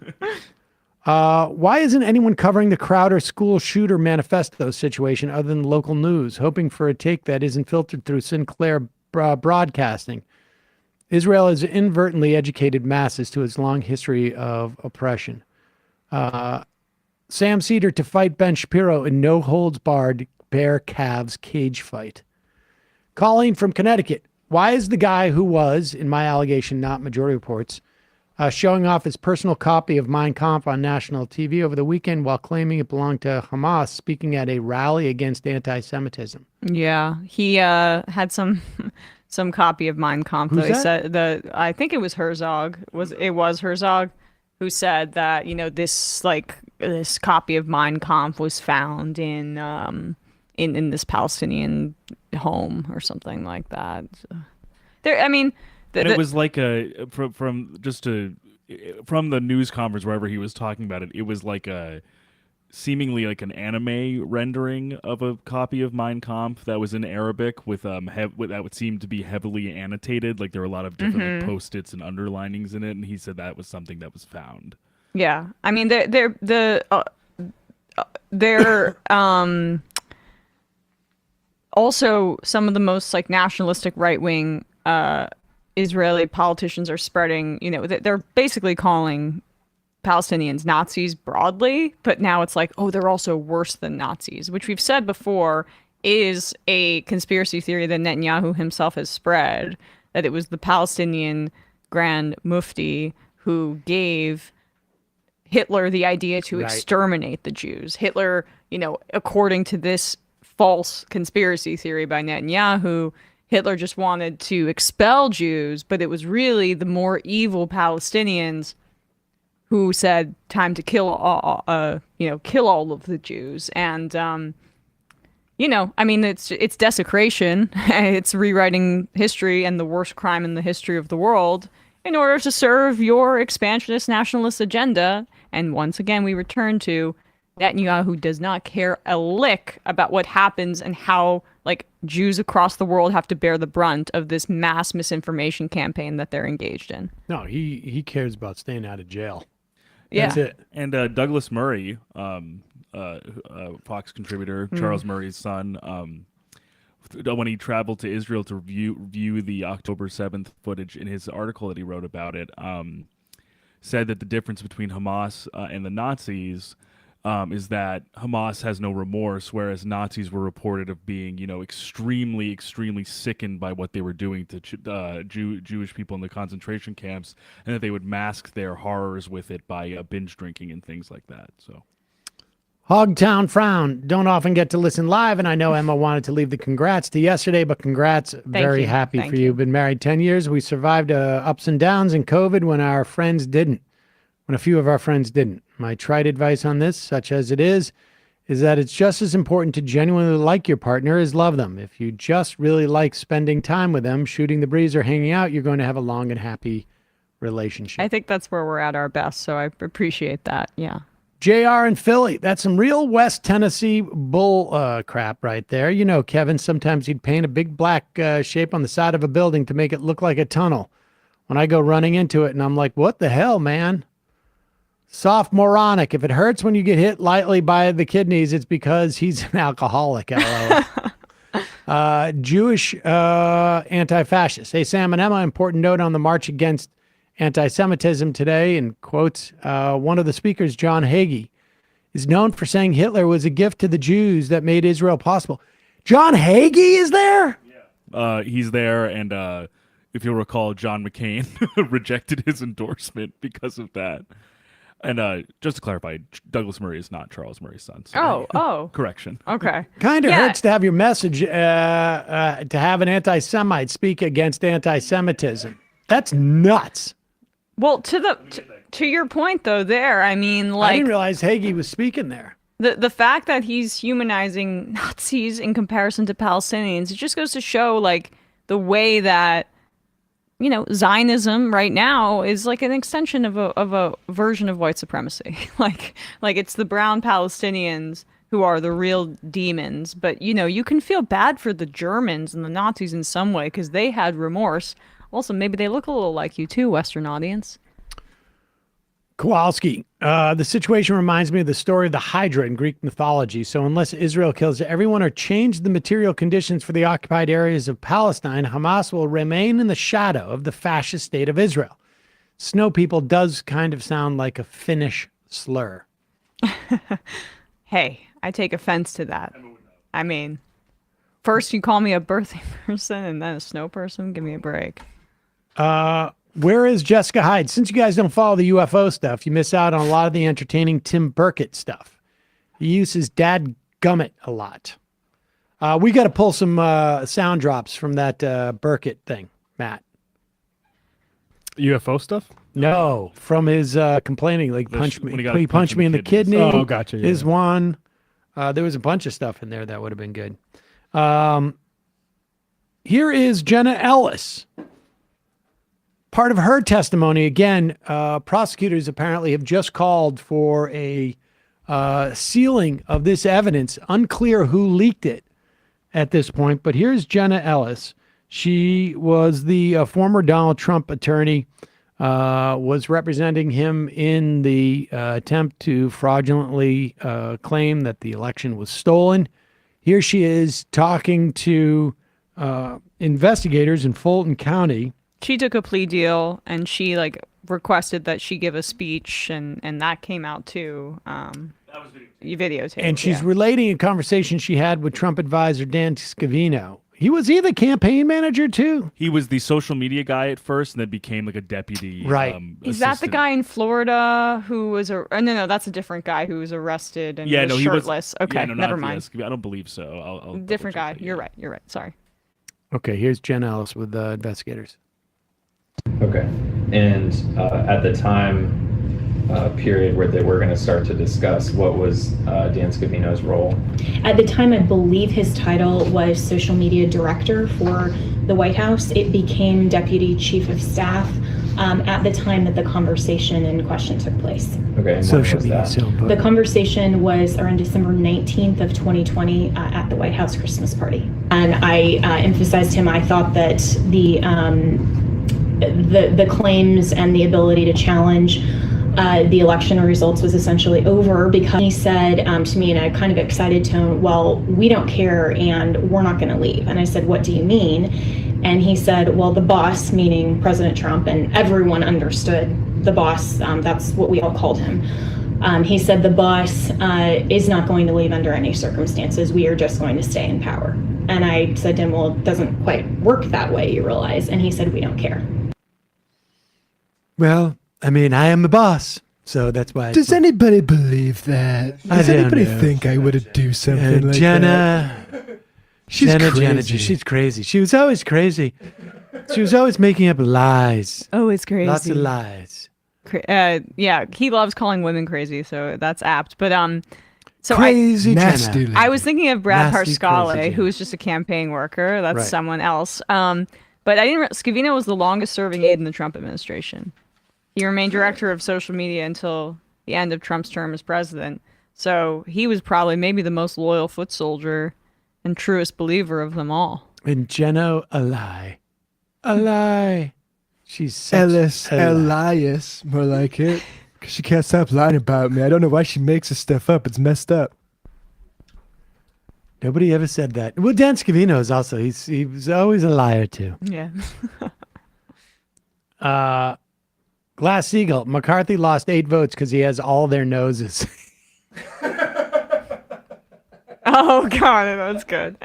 [SPEAKER 1] Why isn't anyone covering the Crowder school shooter manifesto situation other than local news, hoping for a take that isn't filtered through Sinclair Broadcasting? Israel has inadvertently educated masses to its long history of oppression. Sam Seder to fight Ben Shapiro in no-holds-barred bear-calves cage fight. Colleen from Connecticut. Why is the guy who was, in my allegation, not Majority Reports, showing off his personal copy of Mein Kampf on national TV over the weekend while claiming it belonged to Hamas, speaking at a rally against anti-Semitism.
[SPEAKER 2] Yeah, he had some copy of Mein Kampf.
[SPEAKER 1] Who's
[SPEAKER 2] He
[SPEAKER 1] that?
[SPEAKER 2] said I think it was Herzog. It was Herzog who said that this copy of Mein Kampf was found in this Palestinian home or something like that. There, I mean,
[SPEAKER 4] And it was like from the news conference wherever he was talking about it. It was like seemingly like an anime rendering of a copy of Mein Kampf that was in Arabic with that would seem to be heavily annotated. Like there were a lot of different like, post-its and underlinings in it, and he said that was something that was found.
[SPEAKER 2] Yeah, I mean, they're also some of the most like nationalistic right-wing Israeli politicians are spreading. They're basically calling Palestinians Nazis broadly, but now it's like, oh, they're also worse than Nazis, which we've said before is a conspiracy theory that Netanyahu himself has spread, that it was the Palestinian Grand Mufti who gave Hitler the idea to exterminate the Jews. Hitler, according to this false conspiracy theory by Netanyahu, Hitler just wanted to expel Jews, but it was really the more evil Palestinians who said, time to kill all of the Jews. And, I mean, it's desecration. It's rewriting history and the worst crime in the history of the world in order to serve your expansionist nationalist agenda. And once again, we return to Netanyahu does not care a lick about what happens and how, Jews across the world have to bear the brunt of this mass misinformation campaign that they're engaged in.
[SPEAKER 1] No, he cares about staying out of jail.
[SPEAKER 2] Yeah.
[SPEAKER 1] That's it.
[SPEAKER 4] And Douglas Murray, Fox contributor, Charles Murray's son, when he traveled to Israel to view the October 7th footage in his article that he wrote about it, said that the difference between Hamas and the Nazis is that Hamas has no remorse, whereas Nazis were reported of being, extremely, extremely sickened by what they were doing to Jewish people in the concentration camps, and that they would mask their horrors with it by binge drinking and things like that. So,
[SPEAKER 1] Hogtown Frown. Don't often get to listen live, and I know Emma wanted to leave the congrats to yesterday, but congrats. Very
[SPEAKER 2] you.
[SPEAKER 1] happy
[SPEAKER 2] Thank
[SPEAKER 1] for you. Been married 10 years. We survived ups and downs in COVID when a few of our friends didn't. My trite advice on this, such as it is that it's just as important to genuinely like your partner as love them. If you just really like spending time with them, shooting the breeze or hanging out, you're going to have a long and happy relationship.
[SPEAKER 2] I think that's where we're at our best, so I appreciate that. Yeah.
[SPEAKER 1] JR in Philly. That's some real West Tennessee bull crap right there. Kevin, sometimes he'd paint a big black shape on the side of a building to make it look like a tunnel. When I go running into it and I'm like, what the hell, man? Soft moronic. If it hurts when you get hit lightly by the kidneys, it's because he's an alcoholic. Jewish anti-fascist. Hey, Sam and Emma, important note on the march against anti-Semitism today. In quotes, one of the speakers, John Hagee, is known for saying Hitler was a gift to the Jews that made Israel possible. John Hagee is there?
[SPEAKER 4] Yeah. He's there, and if you'll recall, John McCain rejected his endorsement because of that. And just to clarify, Douglas Murray is not Charles Murray's son. So
[SPEAKER 2] Oh.
[SPEAKER 4] Correction.
[SPEAKER 2] Okay.
[SPEAKER 1] Kind of hurts to have your message, to have an anti-Semite speak against anti-Semitism. That's nuts.
[SPEAKER 2] Well, to your point though, I mean,
[SPEAKER 1] I didn't realize Hagee was speaking there.
[SPEAKER 2] The fact that he's humanizing Nazis in comparison to Palestinians, it just goes to show the way that Zionism right now is like an extension of a version of white supremacy. like it's the brown Palestinians who are the real demons. But you can feel bad for the Germans and the Nazis in some way because they had remorse. Also, maybe they look a little like you too, Western audience.
[SPEAKER 1] Kowalski, the situation reminds me of the story of the Hydra in Greek mythology. So unless Israel kills everyone or changes the material conditions for the occupied areas of Palestine, Hamas will remain in the shadow of the fascist state of Israel. Snow People does kind of sound like a Finnish slur.
[SPEAKER 2] Hey, I take offense to that. I mean, first you call me a birthday person and then a snow person? Give me a break.
[SPEAKER 1] Where is Jessica Hyde? Since you guys don't follow the UFO stuff, you miss out on a lot of the entertaining Tim Burkett stuff. He uses dad gummit a lot. We got to pull some sound drops from that Burkett thing, Matt.
[SPEAKER 11] UFO stuff?
[SPEAKER 1] No, from his complaining, like punch me.
[SPEAKER 4] when he got
[SPEAKER 1] He punched me in the kidney.
[SPEAKER 11] Oh, gotcha, yeah.
[SPEAKER 1] Is one. There was a bunch of stuff in there that would have been good. Here is Jenna Ellis. Part of her testimony, again, prosecutors apparently have just called for a sealing of this evidence. Unclear who leaked it at this point, but here's Jenna Ellis. She was the former Donald Trump attorney, was representing him in the attempt to fraudulently claim that the election was stolen. Here she is talking to investigators in Fulton County.
[SPEAKER 2] She took a plea deal and she requested that she give a speech, and that came out too. You videotaped.
[SPEAKER 1] And she's relating a conversation she had with Trump advisor Dan Scavino. Was he the campaign manager too?
[SPEAKER 4] He was the social media guy at first, and then became like a deputy.
[SPEAKER 1] Right.
[SPEAKER 2] Is that the guy in Florida who was no, that's a different guy who was arrested and was shirtless. Okay, never mind.
[SPEAKER 4] I don't believe so. I'll
[SPEAKER 2] different guy. You're right. Sorry.
[SPEAKER 1] Okay, here's Jen Ellis with the investigators.
[SPEAKER 14] Okay. And at the time period where they were going to start to discuss, what was Dan Scavino's role?
[SPEAKER 15] At the time, I believe his title was social media director for the White House. It became deputy chief of staff at the time that the conversation in question took place.
[SPEAKER 14] Okay. And
[SPEAKER 1] Social media.
[SPEAKER 15] The conversation was around December 19th of 2020 at the White House Christmas party. And I emphasized to him, I thought that the claims and the ability to challenge the election results was essentially over, because he said to me in a kind of excited tone, well, we don't care and we're not going to leave. And I said, what do you mean? And he said, well, the boss, meaning President Trump, and everyone understood the boss, that's what we all called him. He said the boss is not going to leave under any circumstances. We are just going to stay in power. And I said to him, well, it doesn't quite work that way, you realize. And he said, we don't care.
[SPEAKER 1] Well, I mean, I am the boss, so that's why.
[SPEAKER 16] Does anybody believe that? Does anybody think I would do something like
[SPEAKER 1] Jenna,
[SPEAKER 16] that? She's crazy.
[SPEAKER 1] She's crazy. She was always crazy. She was always making up lies.
[SPEAKER 2] Oh, it's crazy.
[SPEAKER 1] Lots of lies.
[SPEAKER 2] Yeah, he loves calling women crazy, so that's apt. But so
[SPEAKER 1] crazy
[SPEAKER 16] Nasty
[SPEAKER 2] I was thinking of Brad
[SPEAKER 1] Nasty,
[SPEAKER 2] Parscale,
[SPEAKER 1] crazy
[SPEAKER 2] who was just a campaign worker. That's
[SPEAKER 1] Right.
[SPEAKER 2] someone else. But I didn't. Scavino was the longest serving aide in the Trump administration. He remained director of social media until the end of Trump's term as president. So he was probably maybe the most loyal foot soldier and truest believer of them all.
[SPEAKER 1] And Jenna, a lie. A lie. She's such
[SPEAKER 16] Ellis,
[SPEAKER 1] a lie.
[SPEAKER 16] Elias, more like it. Because she can't stop lying about me. I don't know why she makes this stuff up. It's messed up.
[SPEAKER 1] Nobody ever said that. Well, Dan Scavino is also, he was always a liar too.
[SPEAKER 2] Yeah.
[SPEAKER 1] Glass-Steagall, McCarthy lost 8 votes because he has all their noses.
[SPEAKER 2] Oh, God, that's good.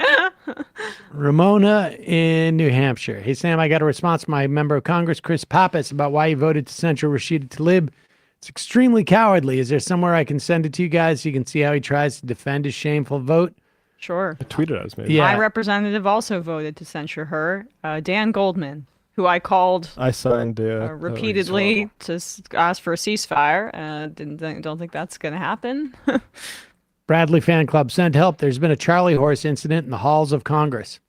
[SPEAKER 1] Ramona in New Hampshire. Hey, Sam, I got a response from my member of Congress, Chris Pappas, about why he voted to censure Rashida Tlaib. It's extremely cowardly. Is there somewhere I can send it to you guys so you can see how he tries to defend his shameful vote?
[SPEAKER 2] Sure.
[SPEAKER 11] I tweeted us, maybe.
[SPEAKER 1] Yeah.
[SPEAKER 2] My representative also voted to censure her, Dan Goldman, who I called
[SPEAKER 11] I signed
[SPEAKER 2] repeatedly to ask for a ceasefire. Don't think that's going to happen.
[SPEAKER 1] Bradley Fan Club, send help. There's been a Charlie horse incident in the halls of Congress.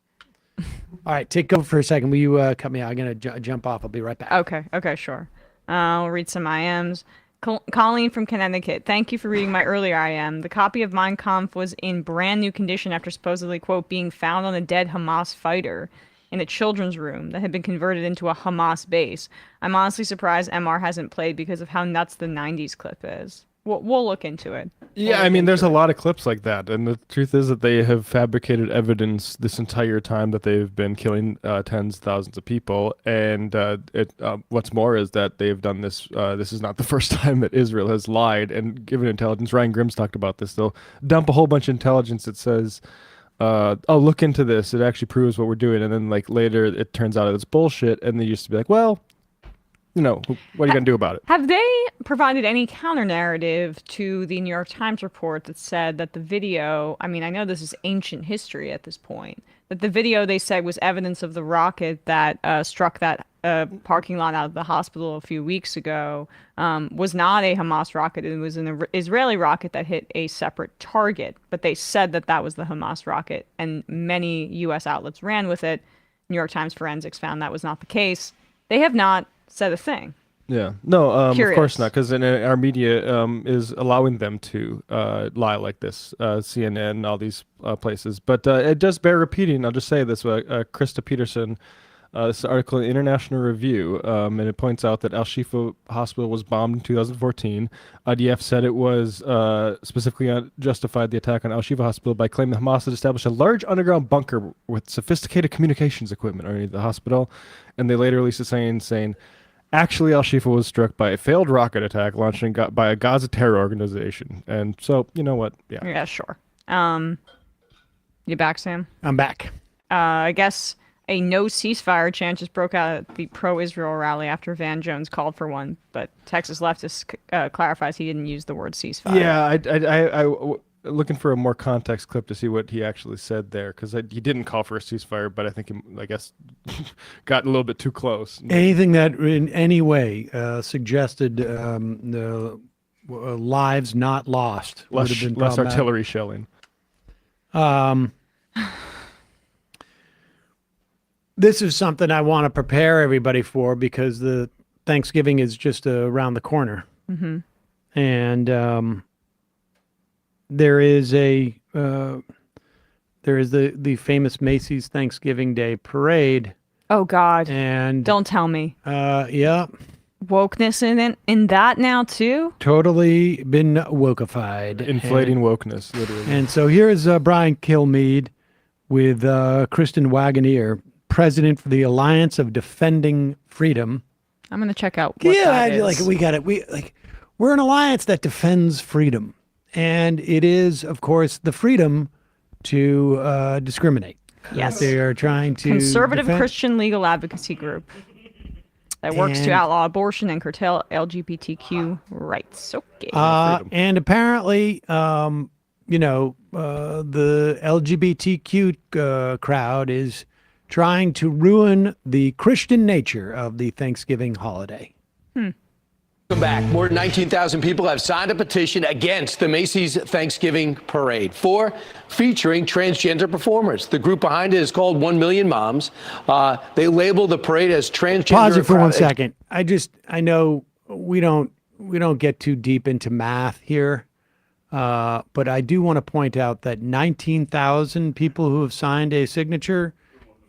[SPEAKER 1] All right, take over for a second. Will you cut me out? I'm going to jump off. I'll be right back.
[SPEAKER 2] Okay, sure. I'll read some IMs. Colleen from Connecticut, thank you for reading my earlier IM. The copy of Mein Kampf was in brand new condition after supposedly, quote, being found on a dead Hamas fighter in a children's room that had been converted into a Hamas base. I'm honestly surprised MR hasn't played because of how nuts the 90s clip is. We'll look into it.
[SPEAKER 11] Yeah, I mean, there's a lot of clips like that, and the truth is that they have fabricated evidence this entire time that they've been killing tens, thousands of people, and what's more is that they've done this. This is not the first time that Israel has lied and given intelligence. Ryan Grimm's talked about this. They'll dump a whole bunch of intelligence that says, "Oh, look into this. It actually proves what we're doing," and then like later it turns out it's bullshit, and they used to be like, "Well, what are you going to do about it?
[SPEAKER 2] Have they provided any counter narrative to the New York Times report that said that the video, I mean, I know this is ancient history at this point, that the video they said was evidence of the rocket that struck that parking lot out of the hospital a few weeks ago was not a Hamas rocket. It was an Israeli rocket that hit a separate target. But they said that that was the Hamas rocket, and many U.S. outlets ran with it. New York Times forensics found that was not the case. They have not said a thing.
[SPEAKER 11] Yeah, no, of
[SPEAKER 2] Curious.
[SPEAKER 11] course not, because our media is allowing them to lie like this, CNN, all these places. But it does bear repeating. I'll just say this: Krista Peterson, this article in International Review, and it points out that Al Shifa Hospital was bombed in 2014. IDF said it was specifically justified the attack on Al Shifa Hospital by claiming Hamas had established a large underground bunker with sophisticated communications equipment underneath the hospital, and they later released a saying. Actually, Al Shifa was struck by a failed rocket attack launched by a Gaza terror organization. And so, you know what? Yeah.
[SPEAKER 2] Yeah, sure. You back, Sam?
[SPEAKER 1] I'm back.
[SPEAKER 2] I guess a no ceasefire chant just broke out at the pro-Israel rally after Van Jones called for one, but Texas leftist clarifies he didn't use the word ceasefire.
[SPEAKER 11] Yeah, I looking for a more context clip to see what he actually said there, because he didn't call for a ceasefire, but I think I guess got a little bit too close.
[SPEAKER 1] Anything that in any way suggested the lives not lost would have been
[SPEAKER 11] less
[SPEAKER 1] problematic.
[SPEAKER 11] artillery shelling.
[SPEAKER 1] This is something I want to prepare everybody for, because the Thanksgiving is just around the corner.
[SPEAKER 2] Mm-hmm.
[SPEAKER 1] And there is the famous Macy's Thanksgiving Day Parade.
[SPEAKER 2] Oh God!
[SPEAKER 1] And
[SPEAKER 2] don't tell me.
[SPEAKER 1] Yeah.
[SPEAKER 2] Wokeness in that now too.
[SPEAKER 1] Totally been wokeified.
[SPEAKER 11] Inflating wokeness, literally.
[SPEAKER 1] And so here is Brian Kilmeade with Kristen Wagoner, president for the Alliance of Defending Freedom.
[SPEAKER 2] I'm gonna check out what that is.
[SPEAKER 1] We're an alliance that defends freedom. And it is, of course, the freedom to discriminate.
[SPEAKER 2] Yes.
[SPEAKER 1] They are trying to
[SPEAKER 2] conservative
[SPEAKER 1] defend.
[SPEAKER 2] Christian legal advocacy group that works to outlaw abortion and curtail LGBTQ rights. Okay.
[SPEAKER 1] And apparently, the LGBTQ crowd is trying to ruin the Christian nature of the Thanksgiving holiday.
[SPEAKER 17] Welcome back. More than 19,000 people have signed a petition against the Macy's Thanksgiving Parade featuring transgender performers. The group behind it is called 1 Million Moms. They label the parade as transgender.
[SPEAKER 1] Pause it for 1 second. I know we don't get too deep into math here, but I do want to point out that 19,000 people who have signed a signature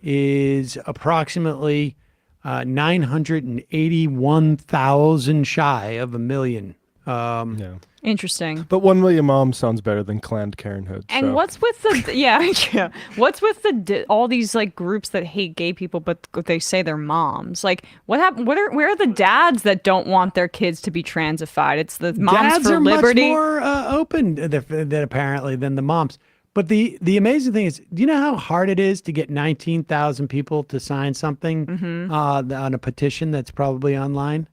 [SPEAKER 1] is approximately 981,000 shy of a million.
[SPEAKER 11] Yeah.
[SPEAKER 2] Interesting.
[SPEAKER 11] But 1 Million Moms sounds better than Planned Parenthood.
[SPEAKER 2] And
[SPEAKER 11] so.
[SPEAKER 2] what's with the yeah? What's with all these like groups that hate gay people, but they say they're moms? Like, what happened? Where are the dads that don't want their kids to be transified? It's the moms
[SPEAKER 1] Dads
[SPEAKER 2] for
[SPEAKER 1] are
[SPEAKER 2] liberty.
[SPEAKER 1] much more open apparently than the moms. But the amazing thing is, do you know how hard it is to get 19,000 people to sign something on a petition that's probably online?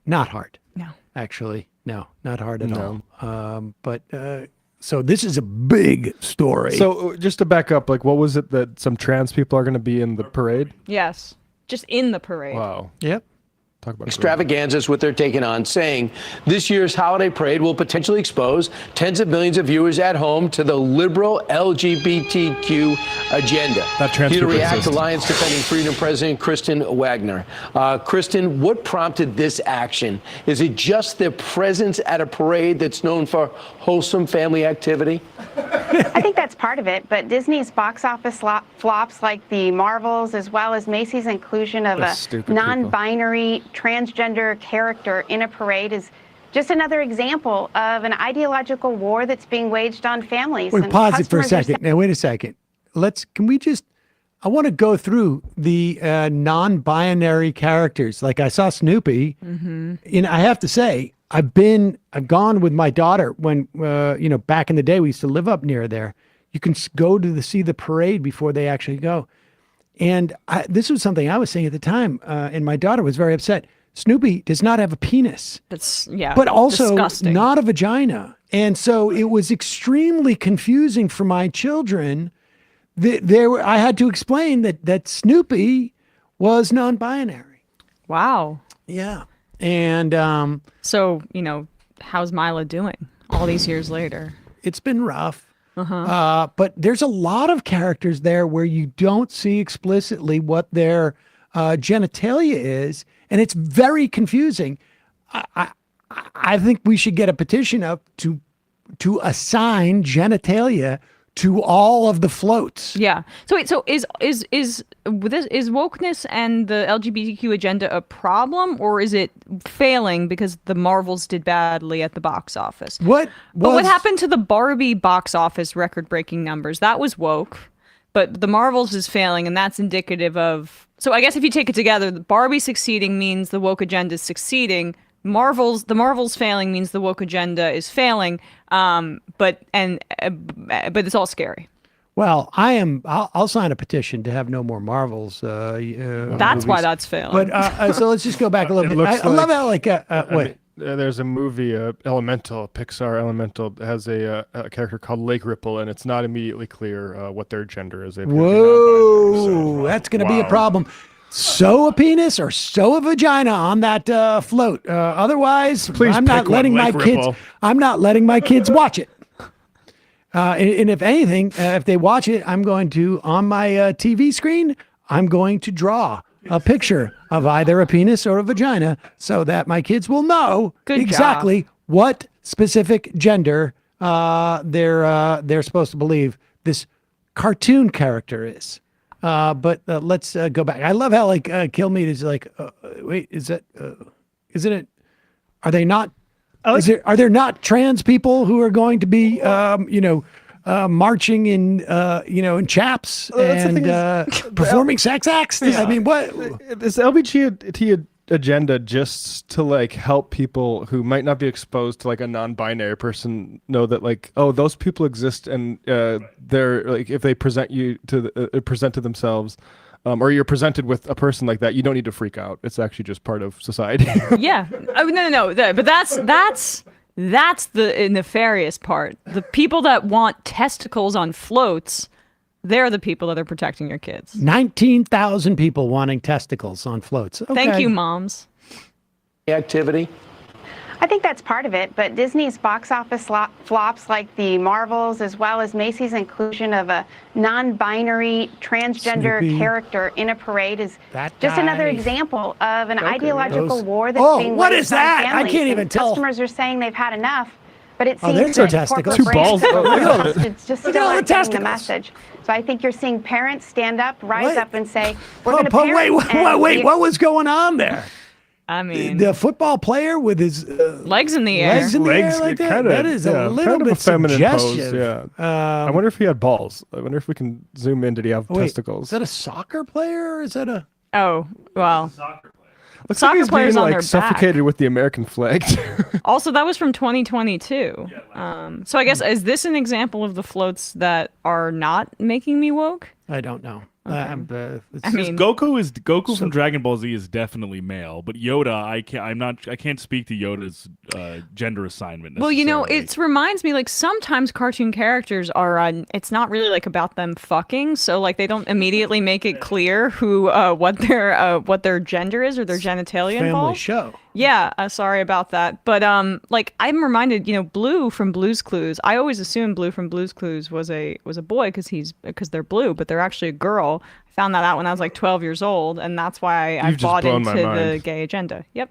[SPEAKER 1] Not hard.
[SPEAKER 2] No.
[SPEAKER 1] Actually, no, not hard at all. So this is a big story.
[SPEAKER 11] So just to back up, what was it that some trans people are going to be in the parade?
[SPEAKER 2] Yes, just in the parade.
[SPEAKER 11] Wow.
[SPEAKER 1] Yep.
[SPEAKER 11] Talk about
[SPEAKER 17] Extravaganzas what they're taking on, saying this year's holiday parade will potentially expose tens of millions of viewers at home to the liberal LGBTQ agenda. Here to react, Alliance Defending Freedom President Kristen Wagoner. Kristen, what prompted this action? Is it just their presence at a parade that's known for wholesome family activity?
[SPEAKER 18] I think that's part of it, but Disney's box office flops like the Marvels, as well as Macy's inclusion of a non-binary transgender character in a parade is just another example of an ideological war that's being waged on families.
[SPEAKER 1] Wait,
[SPEAKER 18] and
[SPEAKER 1] pause it for a
[SPEAKER 18] customers are
[SPEAKER 1] second. Now, wait a second. I want to go through the non-binary characters. Like I saw Snoopy. And I have to say, I've gone with my daughter when, back in the day, we used to live up near there. You can go to see the parade before they actually go. And this was something I was saying at the time, and my daughter was very upset. Snoopy does not have a penis.
[SPEAKER 2] That's
[SPEAKER 1] But also
[SPEAKER 2] disgusting.
[SPEAKER 1] not a vagina. And so it was extremely confusing for my children. I had to explain that Snoopy was non-binary.
[SPEAKER 2] Wow.
[SPEAKER 1] Yeah. And
[SPEAKER 2] so, how's Mila doing all these years later?
[SPEAKER 1] It's been rough. But there's a lot of characters there where you don't see explicitly what their genitalia is, and it's very confusing. I think we should get a petition up to assign genitalia to all of the floats.
[SPEAKER 2] Yeah. So wait, so is wokeness and the LGBTQ agenda a problem, or is it failing because the Marvels did badly at the box office?
[SPEAKER 1] But
[SPEAKER 2] what happened to the Barbie box office record-breaking numbers? That was woke, but the Marvels is failing, and that's indicative of. So I guess if you take it together, the Barbie succeeding means the woke agenda is succeeding. The Marvels failing means the woke agenda is failing. But it's all scary.
[SPEAKER 1] Well, I'll sign a petition to have no more Marvels.
[SPEAKER 2] That's
[SPEAKER 1] movies.
[SPEAKER 2] why that's failing.
[SPEAKER 1] But so let's just go back a little bit. I love how wait.
[SPEAKER 11] There's a movie, Elemental, Pixar Elemental, has a character called Lake Ripple, and it's not immediately clear what their gender is.
[SPEAKER 1] Whoa, that's going to be a problem. Sew a penis or sew a vagina on that float. Otherwise,
[SPEAKER 11] Please
[SPEAKER 1] I'm not letting my kids. I'm not letting my kids watch it. And if anything, if they watch it, I'm going to on my TV screen. I'm going to draw a picture of either a penis or a vagina, so that my kids will know exactly what specific gender they're supposed to believe this cartoon character is. But let's go back. I love how Kill Meat is like, wait, isn't it? Are they not? Are there not trans people who are going to be, marching in, in chaps and performing sex acts?
[SPEAKER 11] Yeah.
[SPEAKER 1] I mean, what?
[SPEAKER 11] Is LGBT agenda just to help people who might not be exposed to a non-binary person know that those people exist, and they're if they present you to present to themselves, or you're presented with a person like that, you don't need to freak out. It's actually just part of society.
[SPEAKER 2] Yeah. Oh, no. But that's the nefarious part. The people that want testicles on floats, they're the people that are protecting your kids.
[SPEAKER 1] 19,000 people wanting testicles on floats. Okay.
[SPEAKER 2] Thank you, moms.
[SPEAKER 17] Activity.
[SPEAKER 18] I think that's part of it, but Disney's box office flops like the Marvels, as well as Macy's inclusion of a non-binary transgender
[SPEAKER 3] Snoopy.
[SPEAKER 18] character in a parade is
[SPEAKER 3] That
[SPEAKER 18] just another
[SPEAKER 3] guy.
[SPEAKER 18] example of an
[SPEAKER 3] Okay.
[SPEAKER 18] ideological
[SPEAKER 3] Those-
[SPEAKER 18] war that's
[SPEAKER 1] Oh,
[SPEAKER 18] being
[SPEAKER 1] what
[SPEAKER 18] waged
[SPEAKER 1] is
[SPEAKER 18] on
[SPEAKER 1] that? I
[SPEAKER 18] families,
[SPEAKER 1] can't
[SPEAKER 18] and
[SPEAKER 1] even tell.
[SPEAKER 18] Customers are saying they've had enough, but it
[SPEAKER 1] Oh,
[SPEAKER 18] seems
[SPEAKER 1] there's our
[SPEAKER 18] that
[SPEAKER 1] testicles.
[SPEAKER 18] corporate
[SPEAKER 1] Two balls.
[SPEAKER 18] brands
[SPEAKER 1] Oh, look at it.
[SPEAKER 18] it's just
[SPEAKER 1] Look
[SPEAKER 18] still
[SPEAKER 1] at all the
[SPEAKER 18] aren't getting the
[SPEAKER 1] testicles.
[SPEAKER 18] message. So I think you're seeing parents stand up, rise
[SPEAKER 1] What?
[SPEAKER 18] up, and say, "We're
[SPEAKER 1] Oh,
[SPEAKER 18] going to
[SPEAKER 1] but
[SPEAKER 18] parent." and
[SPEAKER 1] wait,
[SPEAKER 18] we-
[SPEAKER 1] what was going on there?
[SPEAKER 2] I mean,
[SPEAKER 1] The football player with his
[SPEAKER 2] legs in the air.
[SPEAKER 1] legs in the air like that? That is a little bit suggestive.
[SPEAKER 11] I wonder if he had balls. I wonder if we can zoom in. Did he have
[SPEAKER 1] Wait,
[SPEAKER 11] testicles?
[SPEAKER 1] Is that a soccer player or is that a?
[SPEAKER 2] Oh, well.
[SPEAKER 11] Looks
[SPEAKER 2] soccer
[SPEAKER 11] like he's
[SPEAKER 2] players
[SPEAKER 11] being
[SPEAKER 2] on their
[SPEAKER 11] suffocated with the American flag.
[SPEAKER 2] Also, that was from 2022. So I guess, is this an example of the floats that are not making me woke?
[SPEAKER 1] I don't know.
[SPEAKER 2] I
[SPEAKER 1] mean,
[SPEAKER 4] Goku from Dragon Ball Z is definitely male, but Yoda, I can't speak to Yoda's gender assignment.
[SPEAKER 2] Well, it reminds me, sometimes cartoon characters are, it's not really about them fucking, so they don't immediately make it clear who, what their gender is or their genitalia
[SPEAKER 1] family
[SPEAKER 2] involved.
[SPEAKER 1] show.
[SPEAKER 2] Yeah, sorry about that. But I'm reminded, Blue from Blue's Clues. I always assumed Blue from Blue's Clues was a boy because they're blue, but they're actually a girl. I found that out when I was 12 years old, and that's why I
[SPEAKER 11] You've just
[SPEAKER 2] bought
[SPEAKER 11] blown
[SPEAKER 2] into
[SPEAKER 11] my
[SPEAKER 2] the
[SPEAKER 11] mind.
[SPEAKER 2] gay agenda. Yep.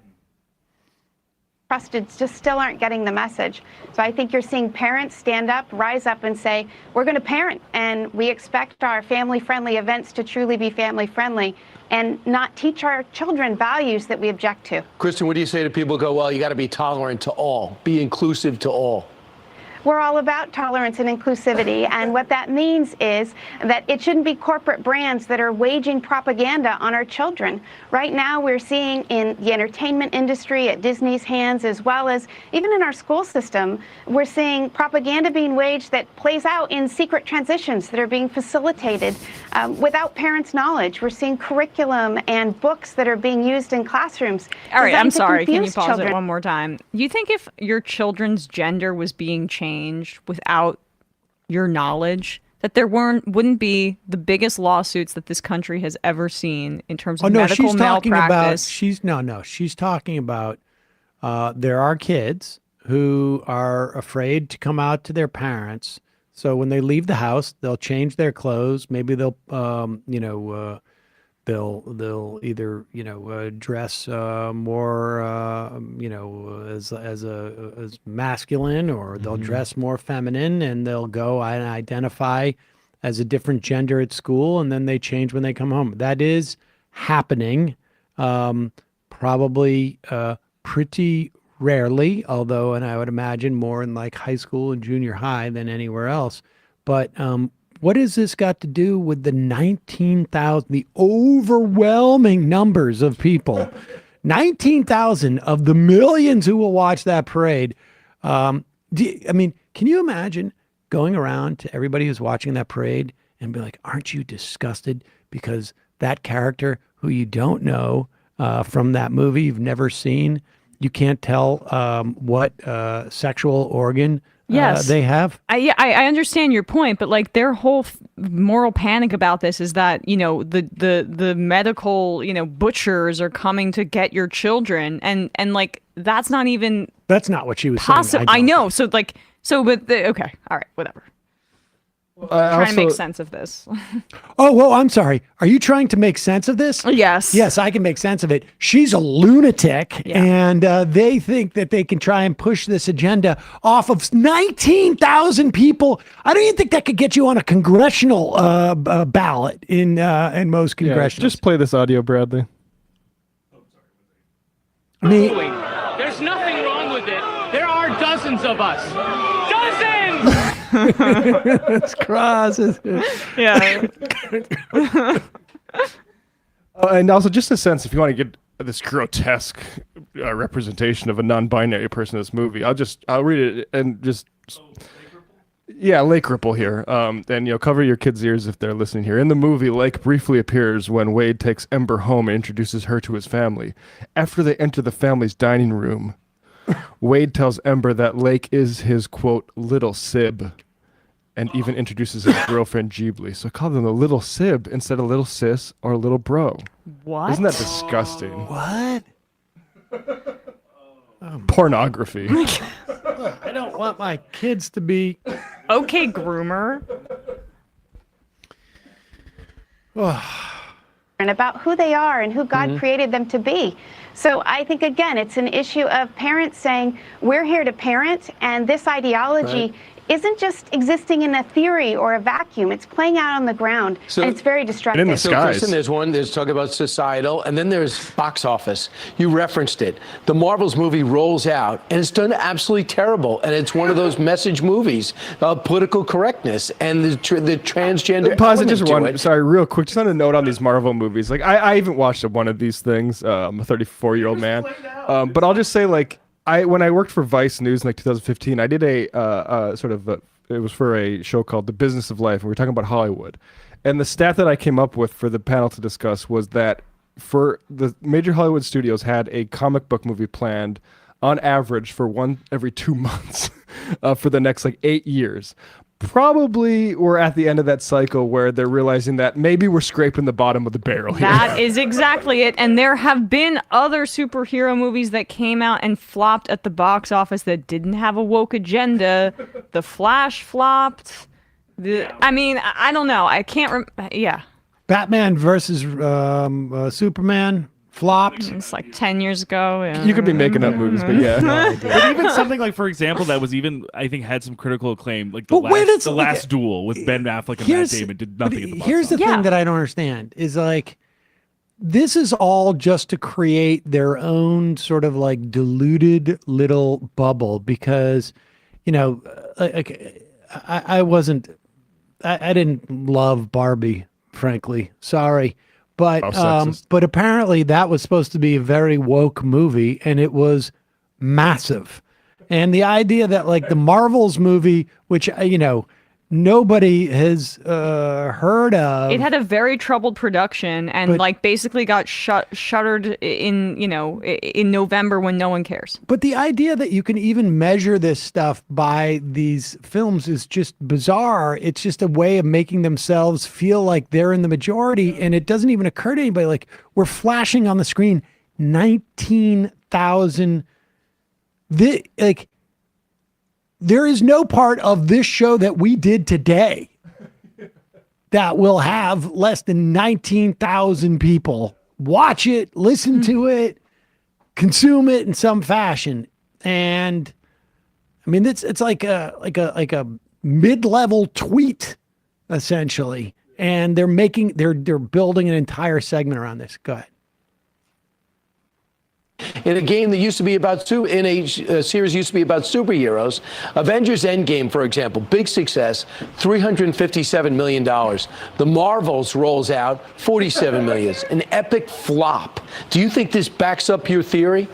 [SPEAKER 18] Trusted just still aren't getting the message. So I think you're seeing parents stand up, rise up, and say, "We're going to parent, and we expect our family-friendly events to truly be family-friendly, and not teach our children values that we object to."
[SPEAKER 17] Kristen, what do you say to people who go, well, you got to be tolerant to all, be inclusive to all?
[SPEAKER 18] we're all about tolerance and inclusivity. And what that means is that it shouldn't be corporate brands that are waging propaganda on our children. Right now, we're seeing in the entertainment industry, at Disney's hands, as well as even in our school system, we're seeing propaganda being waged that plays out in secret transitions that are being facilitated without parents' knowledge. We're seeing curriculum and books that are being used in classrooms.
[SPEAKER 2] All right, I'm
[SPEAKER 18] designed to
[SPEAKER 2] sorry. Can you
[SPEAKER 18] confuse
[SPEAKER 2] pause
[SPEAKER 18] children.
[SPEAKER 2] it one more time? You think if your children's gender was being changed without your knowledge, that there wouldn't be the biggest lawsuits that this country has ever seen in terms of medical
[SPEAKER 1] she's talking
[SPEAKER 2] malpractice?
[SPEAKER 1] She's talking about there are kids who are afraid to come out to their parents. So when they leave the house, they'll change their clothes. Maybe they'll they'll either dress more as masculine, or they'll dress more feminine, and they'll go and identify as a different gender at school, and then they change when they come home. That is happening, probably pretty rarely, although, and I would imagine more in like high school and junior high than anywhere else. But what has this got to do with the 19,000, the overwhelming numbers of people, 19,000 of the millions who will watch that parade? Can you imagine going around to everybody who's watching that parade and be like, aren't you disgusted because that character who you don't know from that movie you've never seen, you can't tell what sexual organ they have?
[SPEAKER 2] I understand your point, but like their whole moral panic about this is that the medical butchers are coming to get your children, and like that's not
[SPEAKER 1] what she was
[SPEAKER 2] saying. I know. Okay, all right, whatever. Trying to make sense of this.
[SPEAKER 1] Oh, well, I'm sorry. Are you trying to make sense of this?
[SPEAKER 2] Yes.
[SPEAKER 1] Yes, I can make sense of it. She's a lunatic, and they think that they can try and push this agenda off of 19,000 people. I don't even think that could get you on a congressional ballot in most congressional.
[SPEAKER 11] Just play this audio, Bradley.
[SPEAKER 9] There's nothing wrong with it. There are dozens of us. Dozens!
[SPEAKER 1] It's cross.
[SPEAKER 2] Yeah.
[SPEAKER 11] And also, just a sense, if you want to get this grotesque representation of a non-binary person in this movie, I'll read it and just. Yeah, Lake Ripple here. And cover your kids' ears if they're listening here. In the movie, Lake briefly appears when Wade takes Ember home and introduces her to his family. After they enter the family's dining room, Wade tells Ember that Lake is his, quote, little sib, and even introduces his girlfriend Ghibli. So call them the little sib instead of little sis or little bro.
[SPEAKER 2] What?
[SPEAKER 11] Isn't that disgusting?
[SPEAKER 1] What?
[SPEAKER 11] Pornography.
[SPEAKER 1] I don't want my kids to be...
[SPEAKER 2] Okay, groomer.
[SPEAKER 18] And about who they are and who God created them to be. So I think, again, it's an issue of parents saying, we're here to parent, and this ideology isn't just existing in a theory or a vacuum. It's playing out on the ground, and it's very destructive.
[SPEAKER 17] So, Kristen, there's talk about societal, and then there's box office. You referenced it. The Marvels movie rolls out, and it's done absolutely terrible, and it's one of those message movies of political correctness and the transgender
[SPEAKER 11] Pause it
[SPEAKER 17] element
[SPEAKER 11] just
[SPEAKER 17] to
[SPEAKER 11] one.
[SPEAKER 17] it.
[SPEAKER 11] Sorry, real quick. Just on a note on these Marvel movies. Like, I haven't watched one of these things. I'm a 34-year-old man. But I'll just say, like, when I worked for Vice News in like 2015, I did it was for a show called The Business of Life, and we were talking about Hollywood. And the stat that I came up with for the panel to discuss was that for the major Hollywood studios had a comic book movie planned on average for one every 2 months for the next like 8 years. Probably we're at the end of that cycle where they're realizing that maybe we're scraping the bottom of the barrel here.
[SPEAKER 2] That is exactly it. And there have been other superhero movies that came out and flopped at the box office that didn't have a woke agenda. The Flash flopped. I don't know. I can't
[SPEAKER 1] Batman versus Superman flopped.
[SPEAKER 2] It's like 10 years ago. Yeah.
[SPEAKER 11] You could be making up movies, but yeah.
[SPEAKER 4] But even something like, for example, that was even, I think, had some critical acclaim, like the last Duel with Ben Affleck and Matt Damon did nothing at the box
[SPEAKER 1] Here's the
[SPEAKER 4] office.
[SPEAKER 1] thing that I don't understand is like, this is all just to create their own sort of like diluted little bubble, because you know, I wasn't, I didn't love Barbie, frankly. Sorry. But apparently that was supposed to be a very woke movie, and it was massive. And the idea that like the Marvels movie, which, you know, nobody has heard of.
[SPEAKER 2] It had a very troubled production and like basically got shuttered in, you know, in November when no one cares.
[SPEAKER 1] But the idea that you can even measure this stuff by these films is just bizarre. It's just a way of making themselves feel like they're in the majority. And it doesn't even occur to anybody, like, we're flashing on the screen 19,000. Like, there is no part of this show that we did today that will have less than 19,000 people watch it, listen to it, consume it in some fashion. And I mean, it's like a mid-level tweet, essentially. And they're building an entire segment around this. Go ahead.
[SPEAKER 17] In a game that used to be about in a series used to be about superheroes, Avengers Endgame, for example, big success, $357 million. The Marvels rolls out $47 million, an epic flop. Do you think this backs up your theory?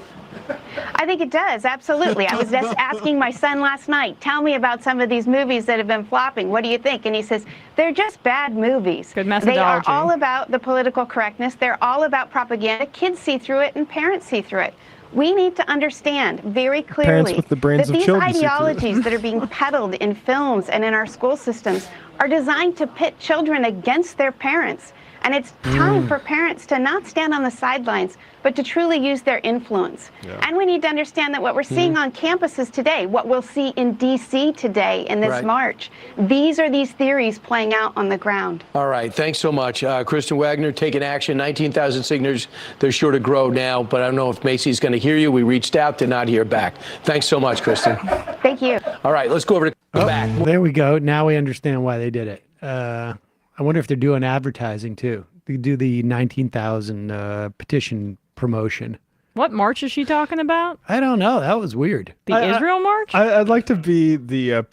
[SPEAKER 18] I think it does, absolutely. I was just asking my son last night, tell me about some of these movies that have been flopping. What do you think? And he says, they're just bad movies.
[SPEAKER 2] Good methodology.
[SPEAKER 18] They are all about the political correctness. They're all about propaganda. Kids see through it and parents see through it. We need to understand very clearly that these ideologies that are being peddled in films and in our school systems are designed to pit children against their parents. And it's time for parents to not stand on the sidelines, but to truly use their influence. Yeah. And we need to understand that what we're seeing on campuses today, what we'll see in D.C. today in this march, these are these theories playing out on the ground.
[SPEAKER 17] All right. Thanks so much. Kristen Wagner, taking action. 19,000 signatures. They're sure to grow now, but I don't know if Macy's going to hear you. We reached out, did not hear back. Thanks so much, Kristen.
[SPEAKER 18] Thank you.
[SPEAKER 17] All right. Let's go over to the back.
[SPEAKER 1] There we go. Now we understand why they did it. I wonder if they're doing advertising too. They do the 19,000 petition promotion.
[SPEAKER 2] What march is she talking about?
[SPEAKER 1] I don't know. That was weird.
[SPEAKER 2] The Israel march?
[SPEAKER 11] I'd like to be the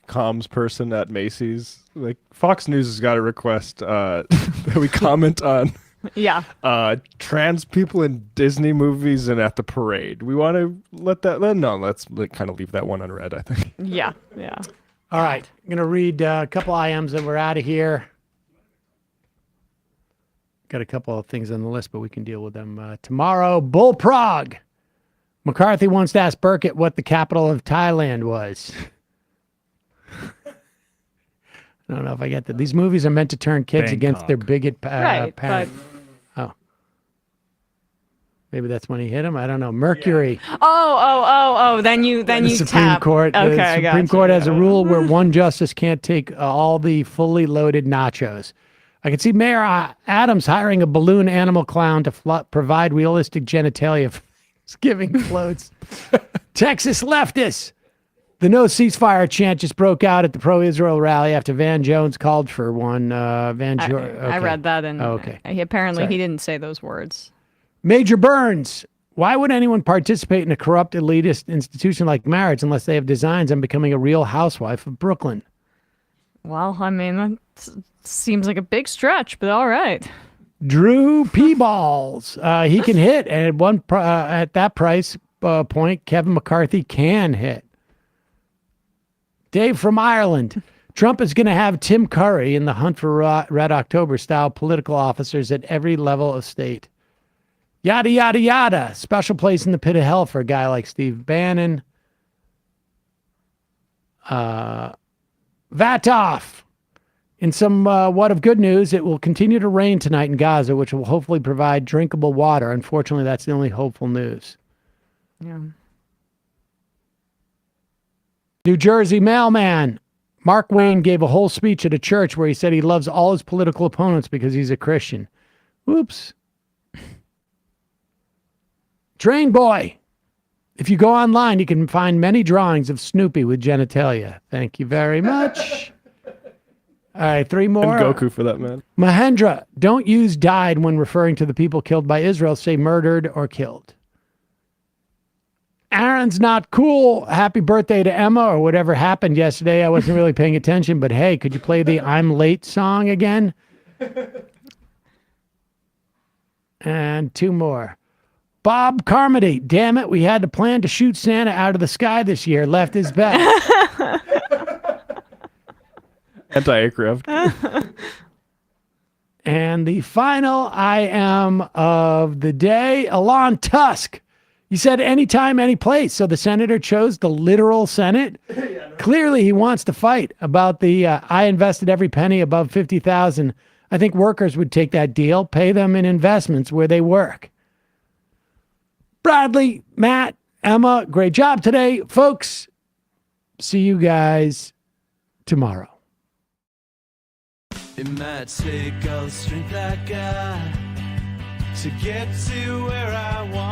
[SPEAKER 11] comms person at Macy's. Like, Fox News has got a request that we comment on trans people in Disney movies and at the parade. We want to let's kind of leave that one unread, I think.
[SPEAKER 2] Yeah.
[SPEAKER 1] All right. I'm going to read a couple IMs and we're out of here. Got a couple of things on the list, but we can deal with them tomorrow. Bull Prague. McCarthy wants to ask Burkett what the capital of Thailand was. I don't know if I get that. These movies are meant to turn kids against their bigot parents. Oh. Maybe that's when he hit him. I don't know. Mercury.
[SPEAKER 2] Yeah. Oh. Then you
[SPEAKER 1] Supreme
[SPEAKER 2] tap.
[SPEAKER 1] Court.
[SPEAKER 2] Okay,
[SPEAKER 1] The Supreme Court has a rule where one justice can't take all the fully loaded nachos. I can see Mayor Adams hiring a balloon animal clown to provide realistic genitalia for Thanksgiving floats. Texas leftists. The no ceasefire chant just broke out at the pro-Israel rally after Van Jones called for one. I
[SPEAKER 2] read that, and he didn't say those words.
[SPEAKER 1] Major Burns. Why would anyone participate in a corrupt elitist institution like marriage unless they have designs on becoming a real housewife of Brooklyn?
[SPEAKER 2] Well, I mean, that seems like a big stretch, but all right.
[SPEAKER 1] Drew P-Balls. He can hit, and at that price point, Kevin McCarthy can hit. Dave from Ireland. Trump is going to have Tim Curry in the hunt for Red October-style political officers at every level of state. Yada, yada, yada. Special place in the pit of hell for a guy like Steve Bannon. Vatoff. In some what of good news, it will continue to rain tonight in Gaza, which will hopefully provide drinkable water. Unfortunately, that's the only hopeful news.
[SPEAKER 2] Yeah.
[SPEAKER 1] New Jersey mailman. Mark Wayne gave a whole speech at a church where he said he loves all his political opponents because he's a Christian. Oops. Train boy. If you go online, you can find many drawings of Snoopy with genitalia. Thank you very much. All right, 3 more.
[SPEAKER 11] And Goku for that, man.
[SPEAKER 1] Mahendra, don't use died when referring to the people killed by Israel. Say murdered or killed. Aaron's not cool. Happy birthday to Emma, or whatever happened yesterday. I wasn't really paying attention, but hey, could you play the I'm Late song again? And 2 more. Bob Carmody. Damn it, we had to plan to shoot Santa out of the sky this year. Left his bet.
[SPEAKER 11] Anti-aircraft.
[SPEAKER 1] And the final I am of the day, Elon Tusk. He said anytime, any place. So the senator chose the literal Senate. Clearly, he wants to fight about the I invested every penny above 50,000. I think workers would take that deal, pay them in investments where they work. Bradley, Matt, Emma, great job today. Folks, see you guys tomorrow.
[SPEAKER 19] It might take all the strength I got to get to where I want.